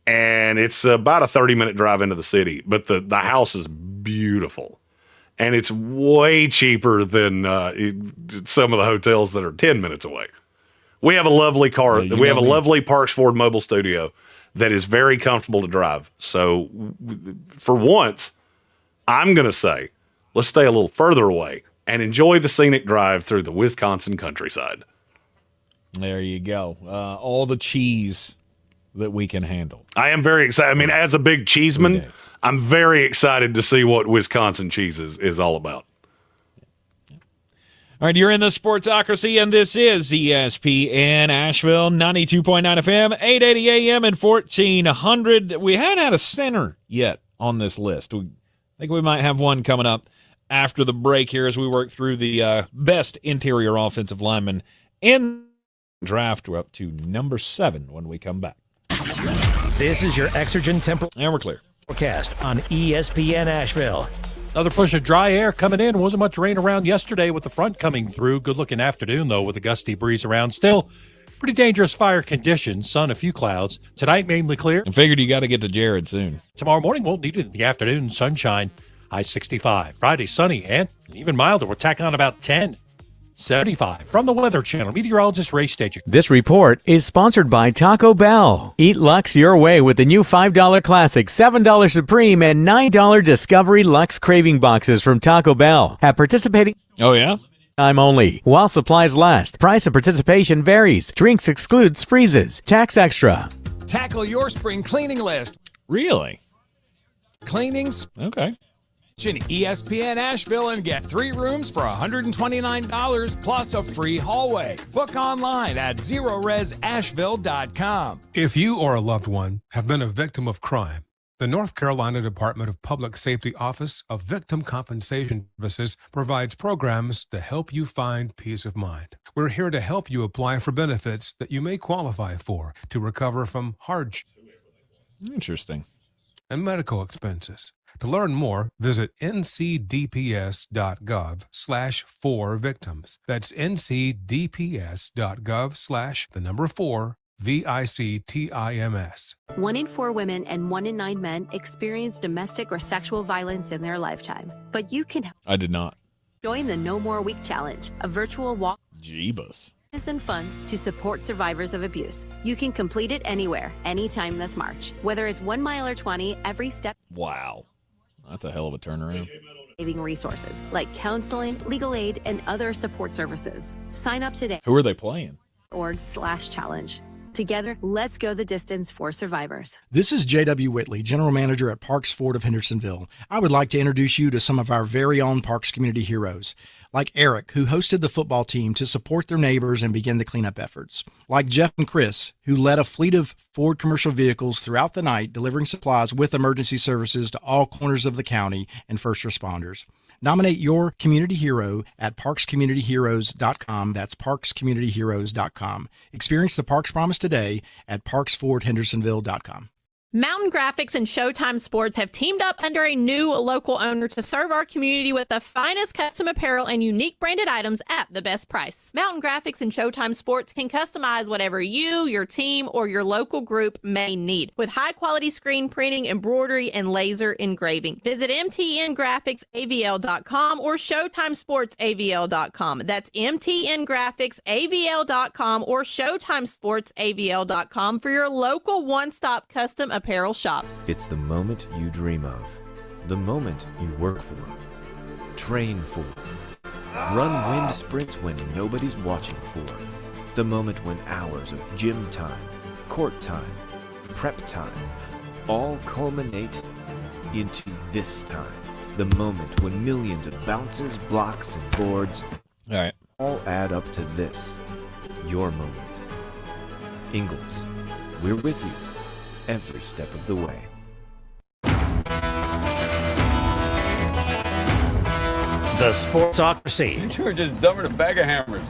And it's about a 30-minute drive into the city. But the house is beautiful. And it's way cheaper than some of the hotels that are 10 minutes away. We have a lovely car. We have a lovely Parks Ford mobile studio that is very comfortable to drive. So for once, I'm going to say, let's stay a little further away and enjoy the scenic drive through the Wisconsin countryside. There you go. All the cheese that we can handle. I am very excited. I mean, as a big cheeseman, I'm very excited to see what Wisconsin cheese is all about. All right, you're in the Sportsocracy, and this is ESPN Asheville, 92.9 FM, 880 AM, and 1400. We haven't had a center yet on this list. I think we might have one coming up after the break here as we work through the best interior offensive linemen in the draft. We're up to number 7 when we come back. This is your Exergen Temporal and we're clear. Forecast on ESPN Asheville. Another push of dry air coming in. Wasn't much rain around yesterday with the front coming through. Good-looking afternoon, though, with a gusty breeze around. Still pretty dangerous fire conditions. Sun, a few clouds. Tonight, mainly clear. I figured you got to get to Jared soon. Tomorrow morning, won't need it in the afternoon. Sunshine, high 65. Friday, sunny and even milder. We're tacking on about 10. 75. From the Weather Channel, meteorologist Ray Staging. This report is sponsored by Taco Bell. Eat Lux your way with the new $5 Classic, $7 Supreme, and $9 Discovery Lux Craving Boxes from Taco Bell. At participating... Oh, yeah? Time only. While supplies last. Price of participation varies. Drinks excludes freezes. Tax extra. Tackle your spring cleaning list. Really? Cleanings. Okay. ESPN Asheville and get 3 rooms for $129 plus a free hallway. Book online at zeroresasheville.com. If you or a loved one have been a victim of crime, the North Carolina Department of Public Safety Office of Victim Compensation Services provides programs to help you find peace of mind. We're here to help you apply for benefits that you may qualify for to recover from hardship. Interesting. And medical expenses. To learn more, visit ncdps.gov/4victims. That's ncdps.gov/4victims. 1 in 4 women and 1 in 9 men experience domestic or sexual violence in their lifetime. But you can I did not. join the No More Week Challenge, a virtual walk Jeebus. and funds to support survivors of abuse. You can complete it anywhere, anytime this March. Whether it's 1 mile or 20, every step. Wow. That's a hell of a turnaround. Saving resources like counseling, legal aid, and other support services. Sign up today. Who are they playing? .org/challenge. Together, let's go the distance for survivors. This is J.W. Whitley, General Manager at Parks Ford of Hendersonville. I would like to introduce you to some of our very own Parks community heroes, like Eric, who hosted the football team to support their neighbors and begin the cleanup efforts, like Jeff and Chris, who led a fleet of Ford commercial vehicles throughout the night, delivering supplies with emergency services to all corners of the county and first responders. Nominate your community hero at parkscommunityheroes.com. That's parkscommunityheroes.com. Experience the Parks Promise today at parksfordhendersonville.com. Mountain Graphics and Showtime Sports have teamed up under a new local owner to serve our community with the finest custom apparel and unique branded items at the best price. Mountain Graphics and Showtime Sports can customize whatever you, your team, or your local group may need with high-quality screen printing, embroidery, and laser engraving. Visit mtngraphicsavl.com or showtimesportsavl.com. That's mtngraphicsavl.com or showtimesportsavl.com for your local one-stop custom apparel shops. It's the moment you dream of, the moment you work for, train for, run wind sprints when nobody's watching for, the moment when hours of gym time, court time, prep time, all culminate into this time, the moment when millions of bounces, blocks, and boards all add up to this, your moment. Ingalls, we're with you every step of the way. The Sportsocracy. You were just dumbing a bag of hammers.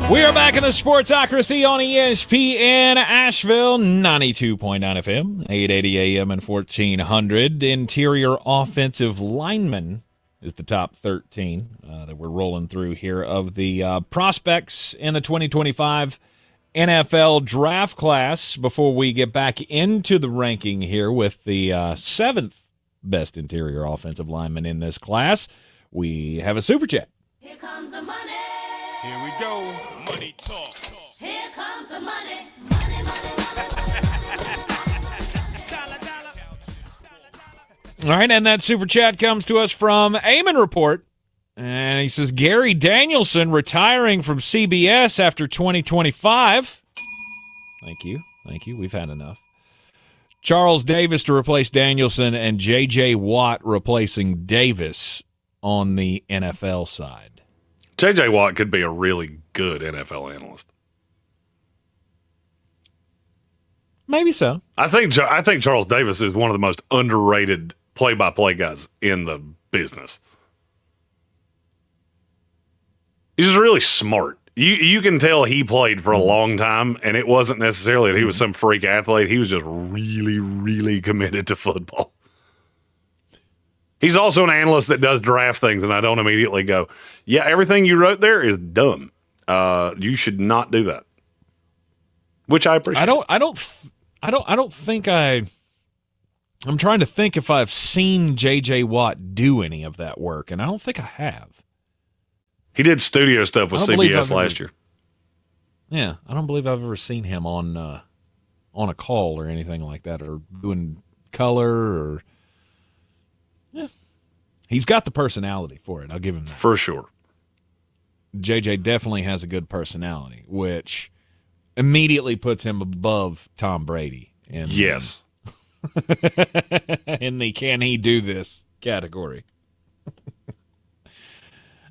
We are back in the Sportsocracy on ESPN Asheville, 92.9 FM, 880 AM and 1400. Interior offensive lineman is the top 13 that we're rolling through here of the prospects in the 2025 NFL draft class. Before we get back into the ranking here with the 7th best interior offensive lineman in this class, we have a super chat. Here comes the money. Here we go. Money talk. Here comes the money. All right, and that super chat comes to us from Eamon Report. And he says, Gary Danielson retiring from CBS after 2025. Thank you. Thank you. We've had enough. Charles Davis to replace Danielson and J.J. Watt replacing Davis on the NFL side. J.J. Watt could be a really good NFL analyst. Maybe so. I think Charles Davis is one of the most underrated play-by-play guys in the business. He's just really smart. You can tell he played for a long time, and it wasn't necessarily that he was some freak athlete. He was just really, really committed to football. He's also an analyst that does draft things, and I don't immediately go, yeah, everything you wrote there is dumb. You should not do that. Which I appreciate. I don't think I I'm trying to think if I've seen J.J. Watt do any of that work, and I don't think I have. He did studio stuff with CBS last year. Yeah, I don't believe I've ever seen him on a call or anything like that, or doing color, or he's got the personality for it. I'll give him that. For sure. JJ definitely has a good personality, which immediately puts him above Tom Brady. Yes. In the can he do this category.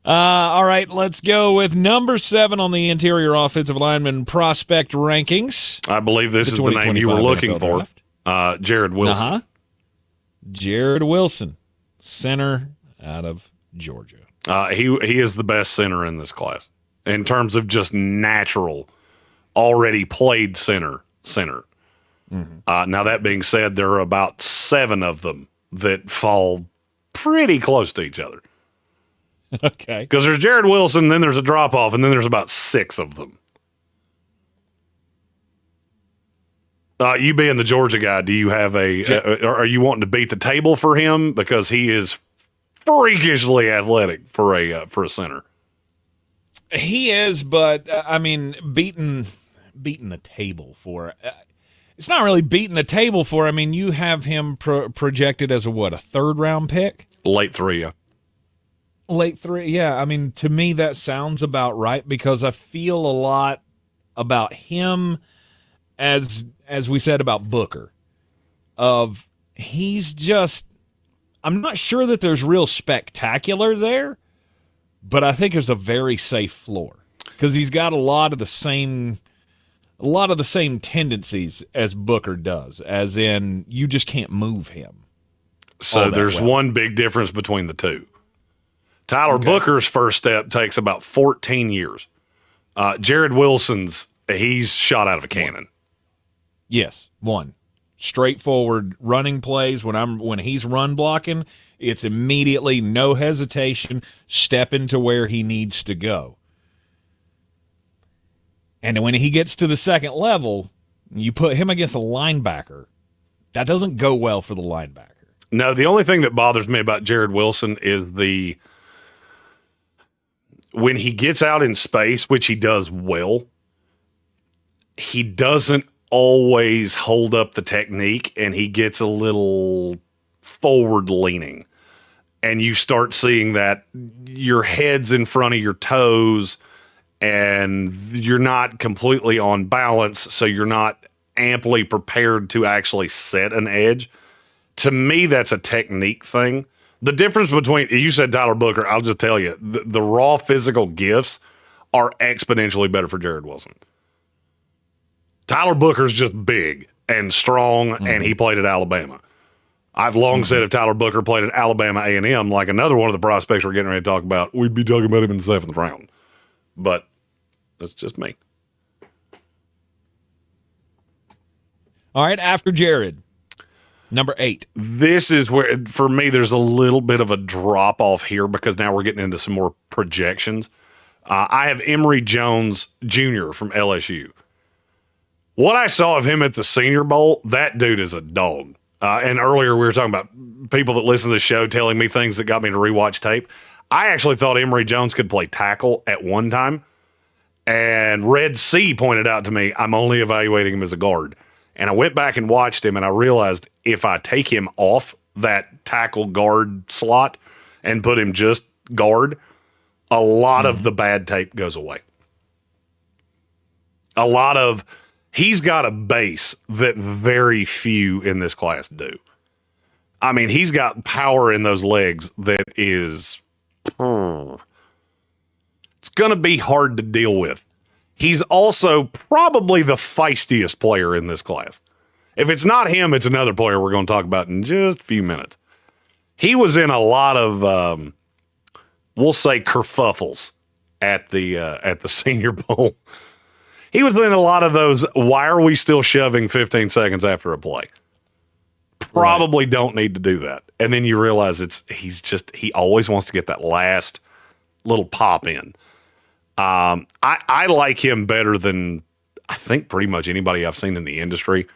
All right, let's go with number 7 on the interior offensive lineman prospect rankings. I believe this is the name you were looking for. Jared Wilson. Uh-huh. Jared Wilson, center out of Georgia. He is the best center in this class in terms of just natural, already played center. Mm-hmm. Now, that being said, there are about 7 of them that fall pretty close to each other. Okay. Because there's Jared Wilson, then there's a drop-off, and then there's about 6 of them. You being the Georgia guy, do you have are you wanting to beat the table for him? Because he is freakishly athletic for a center. He is, but, I mean, beating the table for it's not really beating the table for. I mean, you have him projected as a 3rd-round pick? Late 3, yeah. Late 3, yeah. I mean, to me, that sounds about right because I feel a lot about him as we said about Booker. He's just, I'm not sure that there's real spectacular there, but I think there's a very safe floor because he's got a lot of the same tendencies as Booker does, as in you just can't move him. So there's one big difference between the two. Tyler Booker's first step takes about 14 years. Jared Wilson's, he's shot out of a cannon. Yes, one. Straightforward running plays. When he's run blocking, it's immediately, no hesitation, step into where he needs to go. And when he gets to the second level, you put him against a linebacker. That doesn't go well for the linebacker. No, the only thing that bothers me about Jared Wilson is when he gets out in space, which he does well, he doesn't always hold up the technique, and he gets a little forward leaning. And you start seeing that your head's in front of your toes, and you're not completely on balance, so you're not amply prepared to actually set an edge. To me, that's a technique thing. The difference between, you said Tyler Booker, I'll just tell you, the raw physical gifts are exponentially better for Jared Wilson. Tyler Booker's just big and strong, and he played at Alabama. I've long said if Tyler Booker played at Alabama A&M, like another one of the prospects we're getting ready to talk about, we'd be talking about him in the 7th round. But that's just me. All right, after Jared, number 8. This is where, for me, there's a little bit of a drop-off here because now we're getting into some more projections. I have Emory Jones Jr. from LSU. What I saw of him at the Senior Bowl, that dude is a dog. And earlier we were talking about people that listen to the show telling me things that got me to rewatch tape. I actually thought Emory Jones could play tackle at one time. And Red C pointed out to me, I'm only evaluating him as a guard. And I went back and watched him, and I realized if I take him off that tackle guard slot and put him just guard, a lot of the bad tape goes away. He's got a base that very few in this class do. I mean, he's got power in those legs that is, it's going to be hard to deal with. He's also probably the feistiest player in this class. If it's not him, it's another player we're going to talk about in just a few minutes. He was in a lot of, we'll say, kerfuffles at the Senior Bowl. He was in a lot of those, why are we still shoving 15 seconds after a play? Probably don't need to do that. And then you realize he always wants to get that last little pop in. I like him better than I think pretty much anybody I've seen in the industry.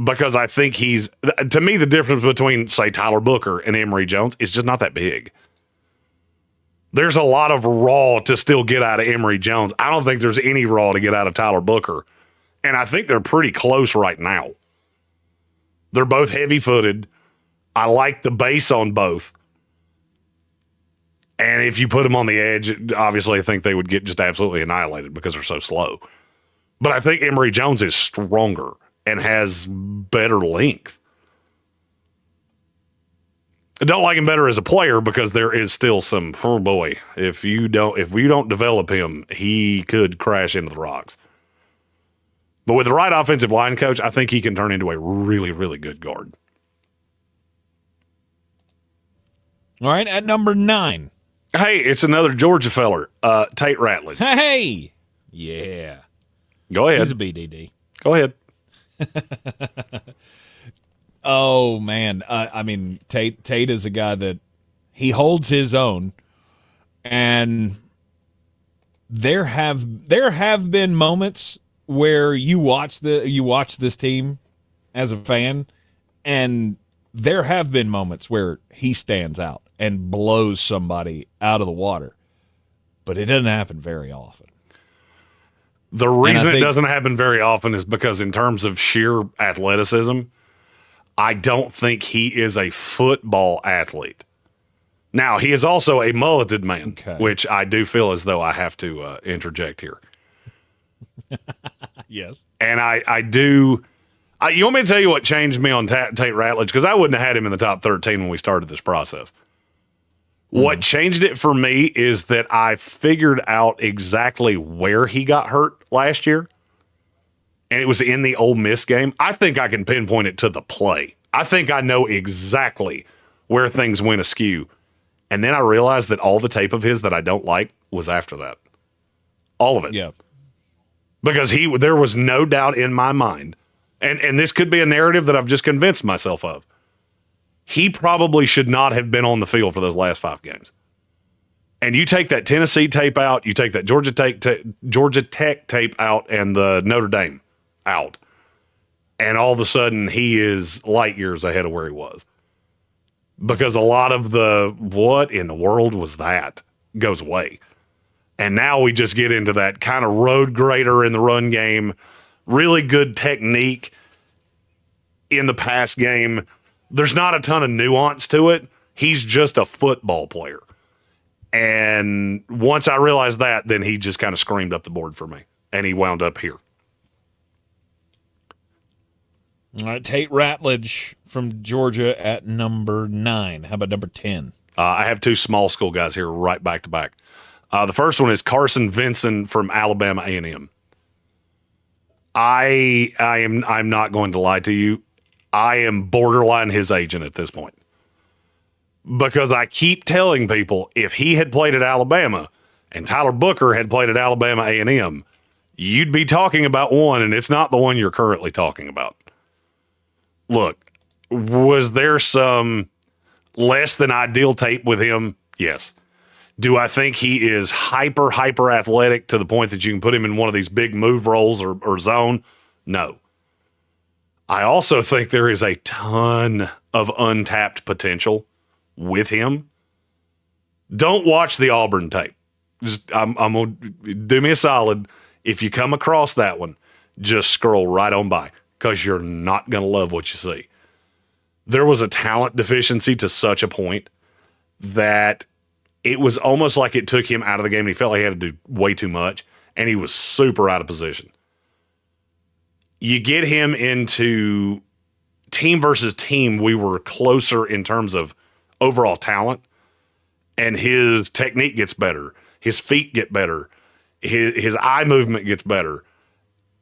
because I think to me, the difference between, say, Tyler Booker and Emory Jones is just not that big. There's a lot of raw to still get out of Emory Jones. I don't think there's any raw to get out of Tyler Booker. And I think they're pretty close right now. They're both heavy-footed. I like the base on both. And if you put them on the edge, obviously I think they would get just absolutely annihilated because they're so slow. But I think Emory Jones is stronger and has better length. I don't like him better as a player because there is still some, oh boy, if we don't develop him, he could crash into the rocks. But with the right offensive line coach, I think he can turn into a really, really good guard. All right, at number 9. Hey, it's another Georgia feller, Tate Ratledge. Hey! Yeah. Go ahead. He's a BDD. Go ahead. Oh, man. I mean, Tate is a guy that he holds his own, and there have been moments where you watch this team as a fan, and there have been moments where he stands out and blows somebody out of the water, but it doesn't happen very often. The reason it doesn't happen very often is because in terms of sheer athleticism, I don't think he is a football athlete. Now, he is also a mulleted man, which I do feel as though I have to interject here. Yes. And I do. You want me to tell you what changed me on Tate Ratledge? Because I wouldn't have had him in the top 13 when we started this process. What changed it for me is that I figured out exactly where he got hurt last year, and it was in the Ole Miss game. I think I can pinpoint it to the play. I think I know exactly where things went askew. And then I realized that all the tape of his that I don't like was after that. All of it. Yeah. Because there was no doubt in my mind, and this could be a narrative that I've just convinced myself of, he probably should not have been on the field for those last 5 games. And you take that Tennessee tape out, you take that Georgia Tech tape out, and the Notre Dame out, and all of a sudden he is light years ahead of where he was. Because a lot of the what in the world was that goes away. And now we just get into that kind of road grader in the run game, really good technique in the pass game. There's not a ton of nuance to it. He's just a football player. And once I realized that, then he just kind of screamed up the board for me. And he wound up here. All right, Tate Ratledge from Georgia at number 9. How about number 10? I have 2 small school guys here right back to back. The first one is Carson Vinson from Alabama A&M. I'm not going to lie to you. I am borderline his agent at this point. Because I keep telling people if he had played at Alabama and Tyler Booker had played at Alabama A&M, you'd be talking about one, and it's not the one you're currently talking about. Look, was there some less than ideal tape with him? Yes. Do I think he is hyper athletic to the point that you can put him in one of these big move roles or zone? No. I also think there is a ton of untapped potential with him. Don't watch the Auburn tape. I'm gonna do me a solid. If you come across that one, just scroll right on by because you're not going to love what you see. There was a talent deficiency to such a point that it was almost like it took him out of the game. And he felt like he had to do way too much, and he was super out of position. You get him into team versus team, we were closer in terms of overall talent, and his technique gets better. His feet get better. His eye movement gets better.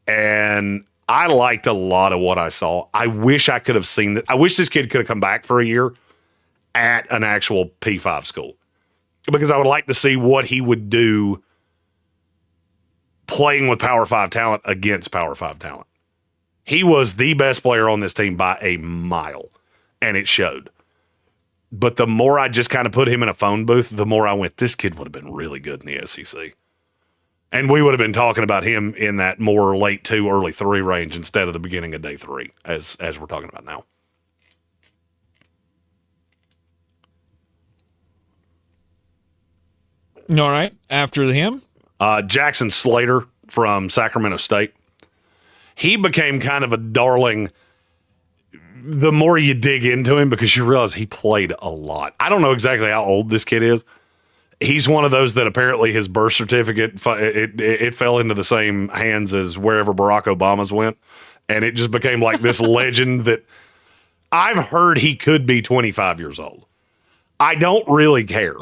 And I liked a lot of what I saw. I wish I could have seen that. I wish this kid could have come back for a year at an actual P5 school, because I would like to see what he would do playing with Power 5 talent against Power 5 talent. He was the best player on this team by a mile, and it showed. But the more I just kind of put him in a phone booth, the more I went, this kid would have been really good in the SEC. And we would have been talking about him in that more late 2, early 3 range instead of the beginning of day 3, as we're talking about now. All right. After him? Jackson Slater from Sacramento State. He became kind of a darling the more you dig into him because you realize he played a lot. I don't know exactly how old this kid is. He's one of those that apparently his birth certificate, it fell into the same hands as wherever Barack Obama's went. And it just became like this legend that I've heard he could be 25 years old. I don't really care.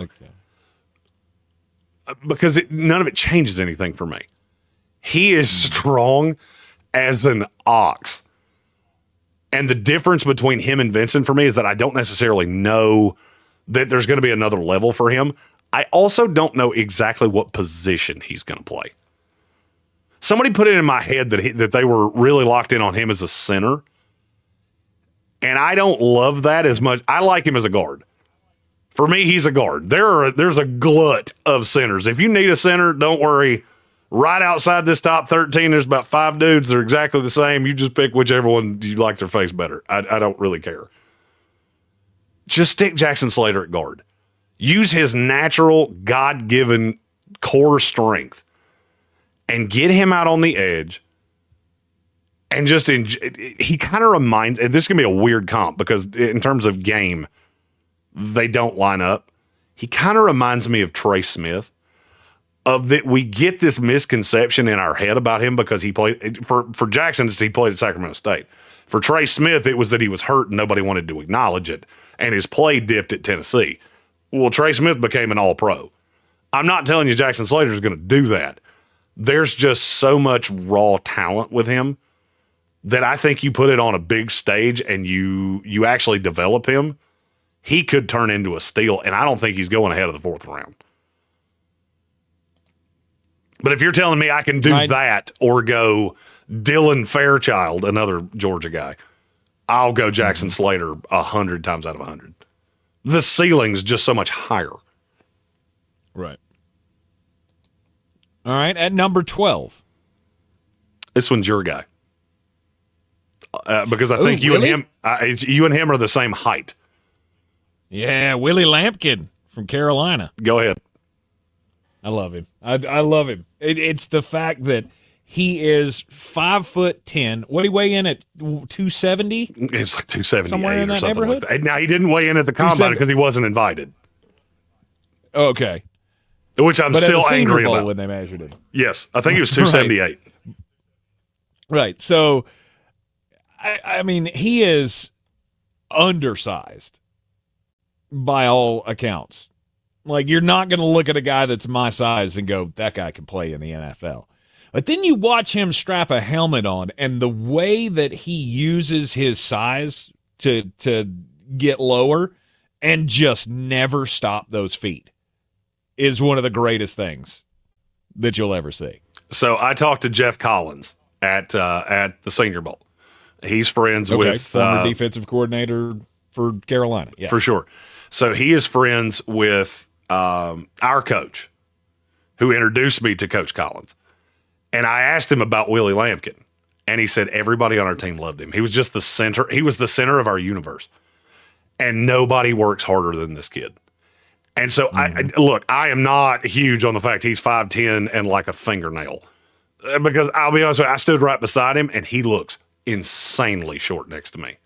Because none of it changes anything for me. He is strong as an ox. And the difference between him and Vincent for me is that I don't necessarily know that there's going to be another level for him. I also don't know exactly what position he's going to play. Somebody put it in my head that they were really locked in on him as a center. And I don't love that as much. I like him as a guard. For me, he's a guard. There's a glut of centers. If you need a center, don't worry. Right outside this top 13, there's about 5 dudes that are exactly the same. You just pick whichever one you like their face better. I don't really care. Just stick Jackson Slater at guard. Use his natural, God-given core strength and get him out on the edge. And just he kind of reminds, and this is going to be a weird comp because in terms of game, they don't line up. He kind of reminds me of Trey Smith. Of that, we get this misconception in our head about him because he played for Jackson. He played at Sacramento State. For Trey Smith, it was that he was hurt and nobody wanted to acknowledge it, and his play dipped at Tennessee. Well, Trey Smith became an All-Pro. I'm not telling you Jackson Slater is going to do that. There's just so much raw talent with him that I think you put it on a big stage and you actually develop him. He could turn into a steal, and I don't think he's going ahead of the 4th round. But if you're telling me I can do that or go Dylan Fairchild, another Georgia guy, I'll go Jackson Slater 100 times out of 100. The ceiling's just so much higher. Right. All right, at number 12. This one's your guy. Because I think you and him are the same height. Yeah, Willie Lampkin from Carolina. Go ahead. I love him. I love him. It's the fact that he is 5'10". What did he weigh in at 270? It's like 278 somewhere in or that something neighborhood. Like that. Now he didn't weigh in at the combine because he wasn't invited. Okay. Which I'm still angry about when they measured him. Yes, I think it was 278. Right. So, I mean, he is undersized by all accounts. Like, you're not going to look at a guy that's my size and go, that guy can play in the NFL. But then you watch him strap a helmet on, and the way that he uses his size to get lower and just never stop those feet is one of the greatest things that you'll ever see. So I talked to Jeff Collins at the Senior Bowl. He's friends with former defensive coordinator for Carolina. Yeah, for sure. So he is friends with our coach, who introduced me to Coach Collins. And I asked him about Willie Lampkin, and he said everybody on our team loved him. He was just the center. He was the center of our universe, and nobody works harder than this kid. And so, I am not huge on the fact he's 5'10" and like a fingernail, because I'll be honest with you, I stood right beside him, and he looks insanely short next to me.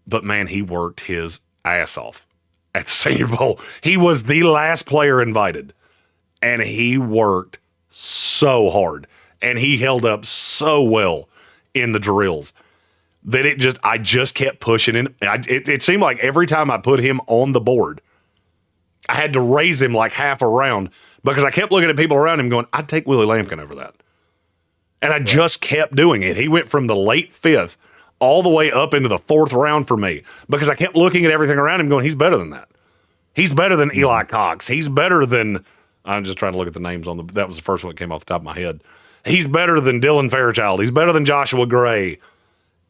But man, he worked his ass off at the Senior Bowl. He was the last player invited, and he worked so hard, and he held up so well in the drills that I just kept pushing him. It seemed like every time I put him on the board, I had to raise him like half a round because I kept looking at people around him going, I'd take Willie Lampkin over that. And I just kept doing it. He went from the late 5th all the way up into the 4th round for me because I kept looking at everything around him going, he's better than that. He's better than Eli Cox. He's better than, I'm just trying to look at the names that was the first one that came off the top of my head. He's better than Dylan Fairchild. He's better than Joshua Gray.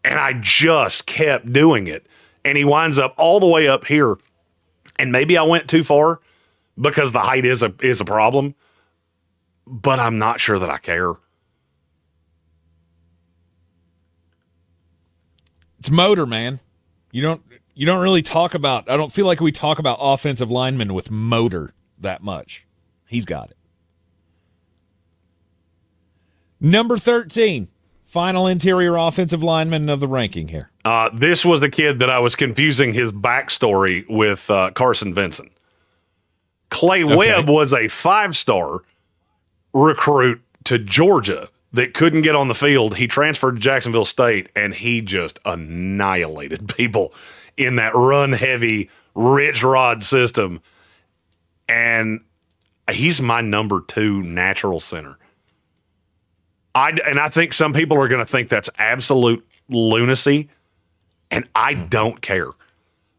And I just kept doing it. And he winds up all the way up here. And maybe I went too far because the height is a problem. but I'm not sure that I care. It's motor, man. You don't really talk about, I don't feel like we talk about offensive linemen with motor that much. He's got it. Number 13, final interior offensive lineman of the ranking here. This was a kid that I was confusing his backstory with Carson Vincent. Clay Webb was a 5-star recruit to Georgia that couldn't get on the field. He transferred to Jacksonville State, and he just annihilated people in that run-heavy, Rich Rod system. And he's my number 2 natural center. I think some people are going to think that's absolute lunacy, and I don't care.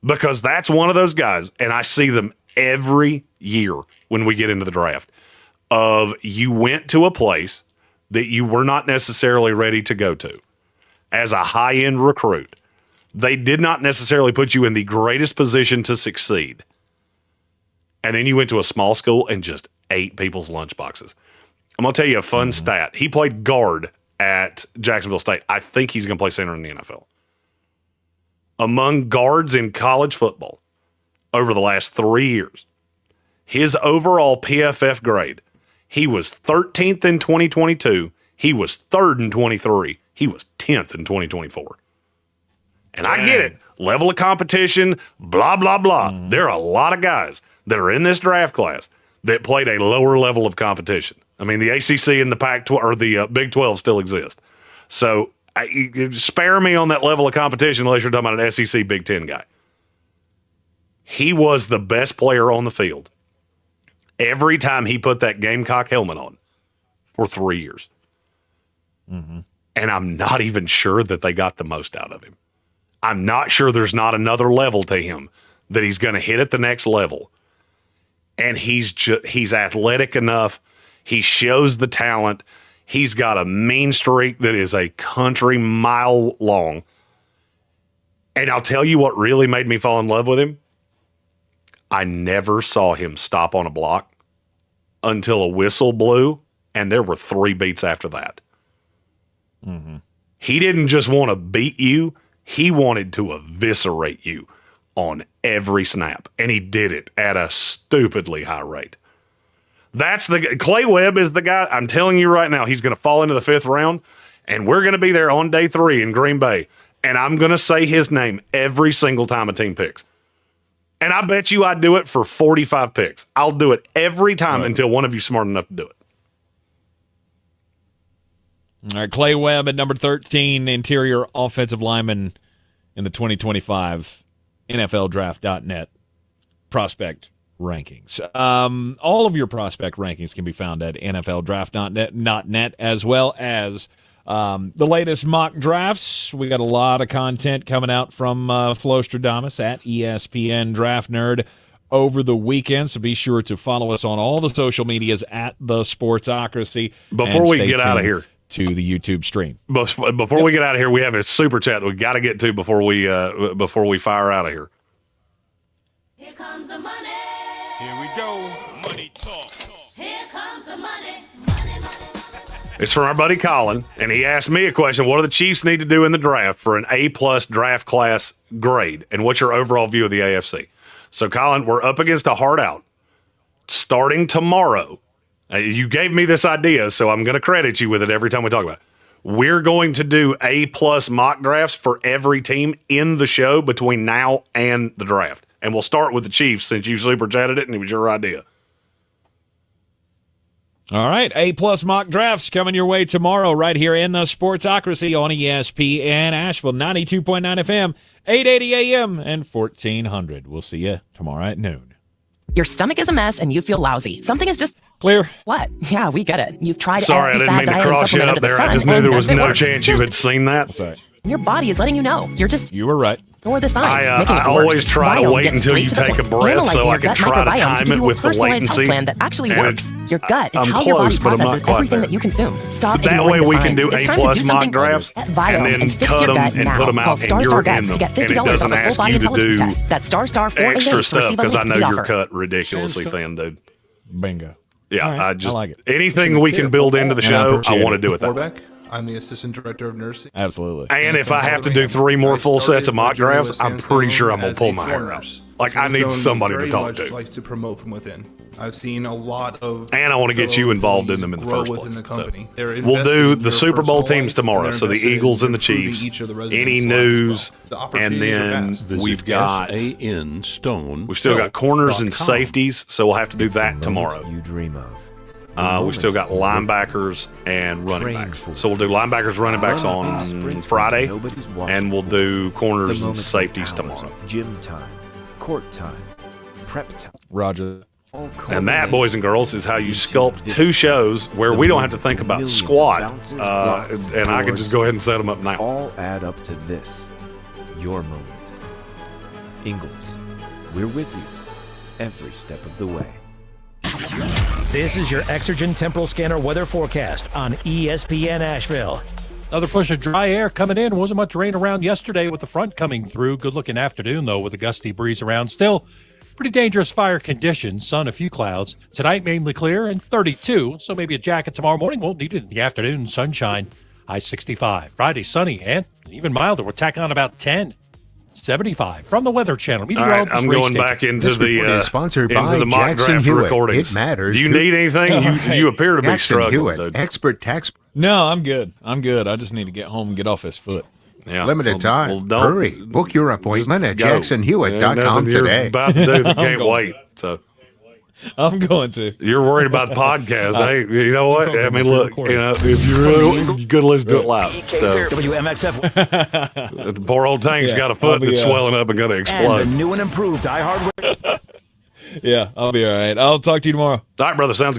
Because that's one of those guys, and I see them every year when we get into the draft, of you went to a place that you were not necessarily ready to go to as a high-end recruit. They did not necessarily put you in the greatest position to succeed. And then you went to a small school and just ate people's lunchboxes. I'm going to tell you a fun stat. He played guard at Jacksonville State. I think he's going to play center in the NFL. Among guards in college football over the last 3 years, his overall PFF grade, he was 13th in 2022. He was 3rd in 23. He was 10th in 2024. And I get it. Level of competition, blah, blah, blah. There are a lot of guys that are in this draft class that played a lower level of competition. I mean, the ACC and the Pac-12 or the Big 12 still exist. So spare me on that level of competition unless you're talking about an SEC Big 10 guy. He was the best player on the field every time he put that Gamecock helmet on for 3 years. And I'm not even sure that they got the most out of him. I'm not sure there's not another level to him that he's going to hit at the next level. And he's athletic enough. He shows the talent. He's got a mean streak that is a country mile long. And I'll tell you what really made me fall in love with him. I never saw him stop on a block until a whistle blew, and there were 3 beats after that. He didn't just want to beat you. He wanted to eviscerate you on every snap, and he did it at a stupidly high rate. Clay Webb is the guy. I'm telling you right now, he's going to fall into the 5th round, and we're going to be there on day 3 in Green Bay, and I'm going to say his name every single time a team picks. And I bet you I'd do it for 45 picks. I'll do it every time until one of you's smart enough to do it. All right, Clay Webb at number 13, interior offensive lineman in the 2025 NFLDraft.net prospect rankings. All of your prospect rankings can be found at NFLDraft.net as well as the latest mock drafts. We got a lot of content coming out from Flo Stradamus at ESPN Draft Nerd over the weekend, so be sure to follow us on all the social medias at The Sportsocracy. Before we get out of here, to the YouTube stream. Before we get out of here, we have a super chat that we got to get to before we fire out of here. Here comes the money. Here we go. Money talk. Here comes the money. It's from our buddy Colin, and he asked me a question. What do the Chiefs need to do in the draft for an A-plus draft class grade? And what's your overall view of the AFC? So, Colin, we're up against a hard out starting tomorrow. You gave me this idea, so I'm going to credit you with it every time we talk about it. We're going to do A-plus mock drafts for every team in the show between now and the draft. And we'll start with the Chiefs since you super chatted it and it was your idea. All right, A-plus mock drafts coming your way tomorrow right here in the Sportsocracy on ESPN Asheville, 92.9 FM, 880 AM, and 1400. We'll see you tomorrow at noon. Your stomach is a mess and you feel lousy. Something is just... Clear. What? Yeah, we get it. You've tried Sorry, every I didn't mean fad to diet and cross you supplement up under the there. sun, I just knew and there was nothing no works. chance you had seen that. Sorry. Your body is letting you know. You're just... You were right. Or the signs, making it I worse. always try to Viome wait gets until straight you to the take a point, breath analyzing so your I can gut try to microbiome time give it you a with the personalized latency. health plan that actually And works. Your gut is I'm how your body close, but I'm not processes quite everything there. that you consume. Stop That ignoring way the we signs. can do It's time to A-plus do mock something drafts at and Viome then and fix cut your them gut and now. put them Call out and Star you're in Guts to them. get And it $50 doesn't off a full ask body you to intelligence do test. That's star 488 extra to stuff receive because I unlimited know offer. you're cut ridiculously thin, dude. Bingo. Yeah, right. I just like it. anything we can build into the show, I want to do it that way. I'm the assistant director of nursing. Absolutely. And if I have to do 3 more full sets of mock drafts, I'm pretty sure I'm going to pull my hair out. Like, I need somebody to talk to. Likes to promote from within. I've seen a lot of. And I want to get you involved in them in the first place. So we'll do the Super Bowl teams tomorrow. So the Eagles and the Chiefs. Any news, and then we've got S.A.N. Stone. We've still got corners and safeties, so we'll have to do that tomorrow. You dream of. We've still got linebackers and running backs. So we'll do linebackers, running backs on Friday, and we'll do corners and safeties tomorrow. Gym time, court time, prep time. Roger. And that, boys and girls, is how you sculpt 2 shows where we don't have to think about squat, and I can just go ahead and set them up now. All add up to this, your moment. Ingalls, we're with you every step of the way. This is your Exergen Temporal Scanner weather forecast on ESPN Asheville. Another push of dry air coming in. Wasn't much rain around yesterday with the front coming through. Good looking afternoon, though, with a gusty breeze around. Still pretty dangerous fire conditions. Sun, a few clouds. Tonight, mainly clear and 32. So maybe a jacket tomorrow morning. Won't need it in the afternoon. Sunshine, high 65. Friday, sunny and even milder. We're tacking on about 10. 75 from the Weather Channel. All right, I'm going back into the sponsored into by the mock Jackson draft Hewitt. recordings. It matters. Do you need anything? You appear to be Jackson struggling. Hewitt, Dude. expert tax. No, I'm good. I just need to get home and get off his foot. Yeah. Limited time. Hurry. Book your appointment at jacksonhewitt.com today. About to do that can't wait. So I'm going to. You're worried about the podcast. Hey, you know what? I mean, look, if you're really good, let's do it live. So, WMXF. the poor old tank's got a foot that's swelling up and going to explode. And the new and improved iHeart. Yeah, I'll be all right. I'll talk to you tomorrow. All right, brother. Sounds good.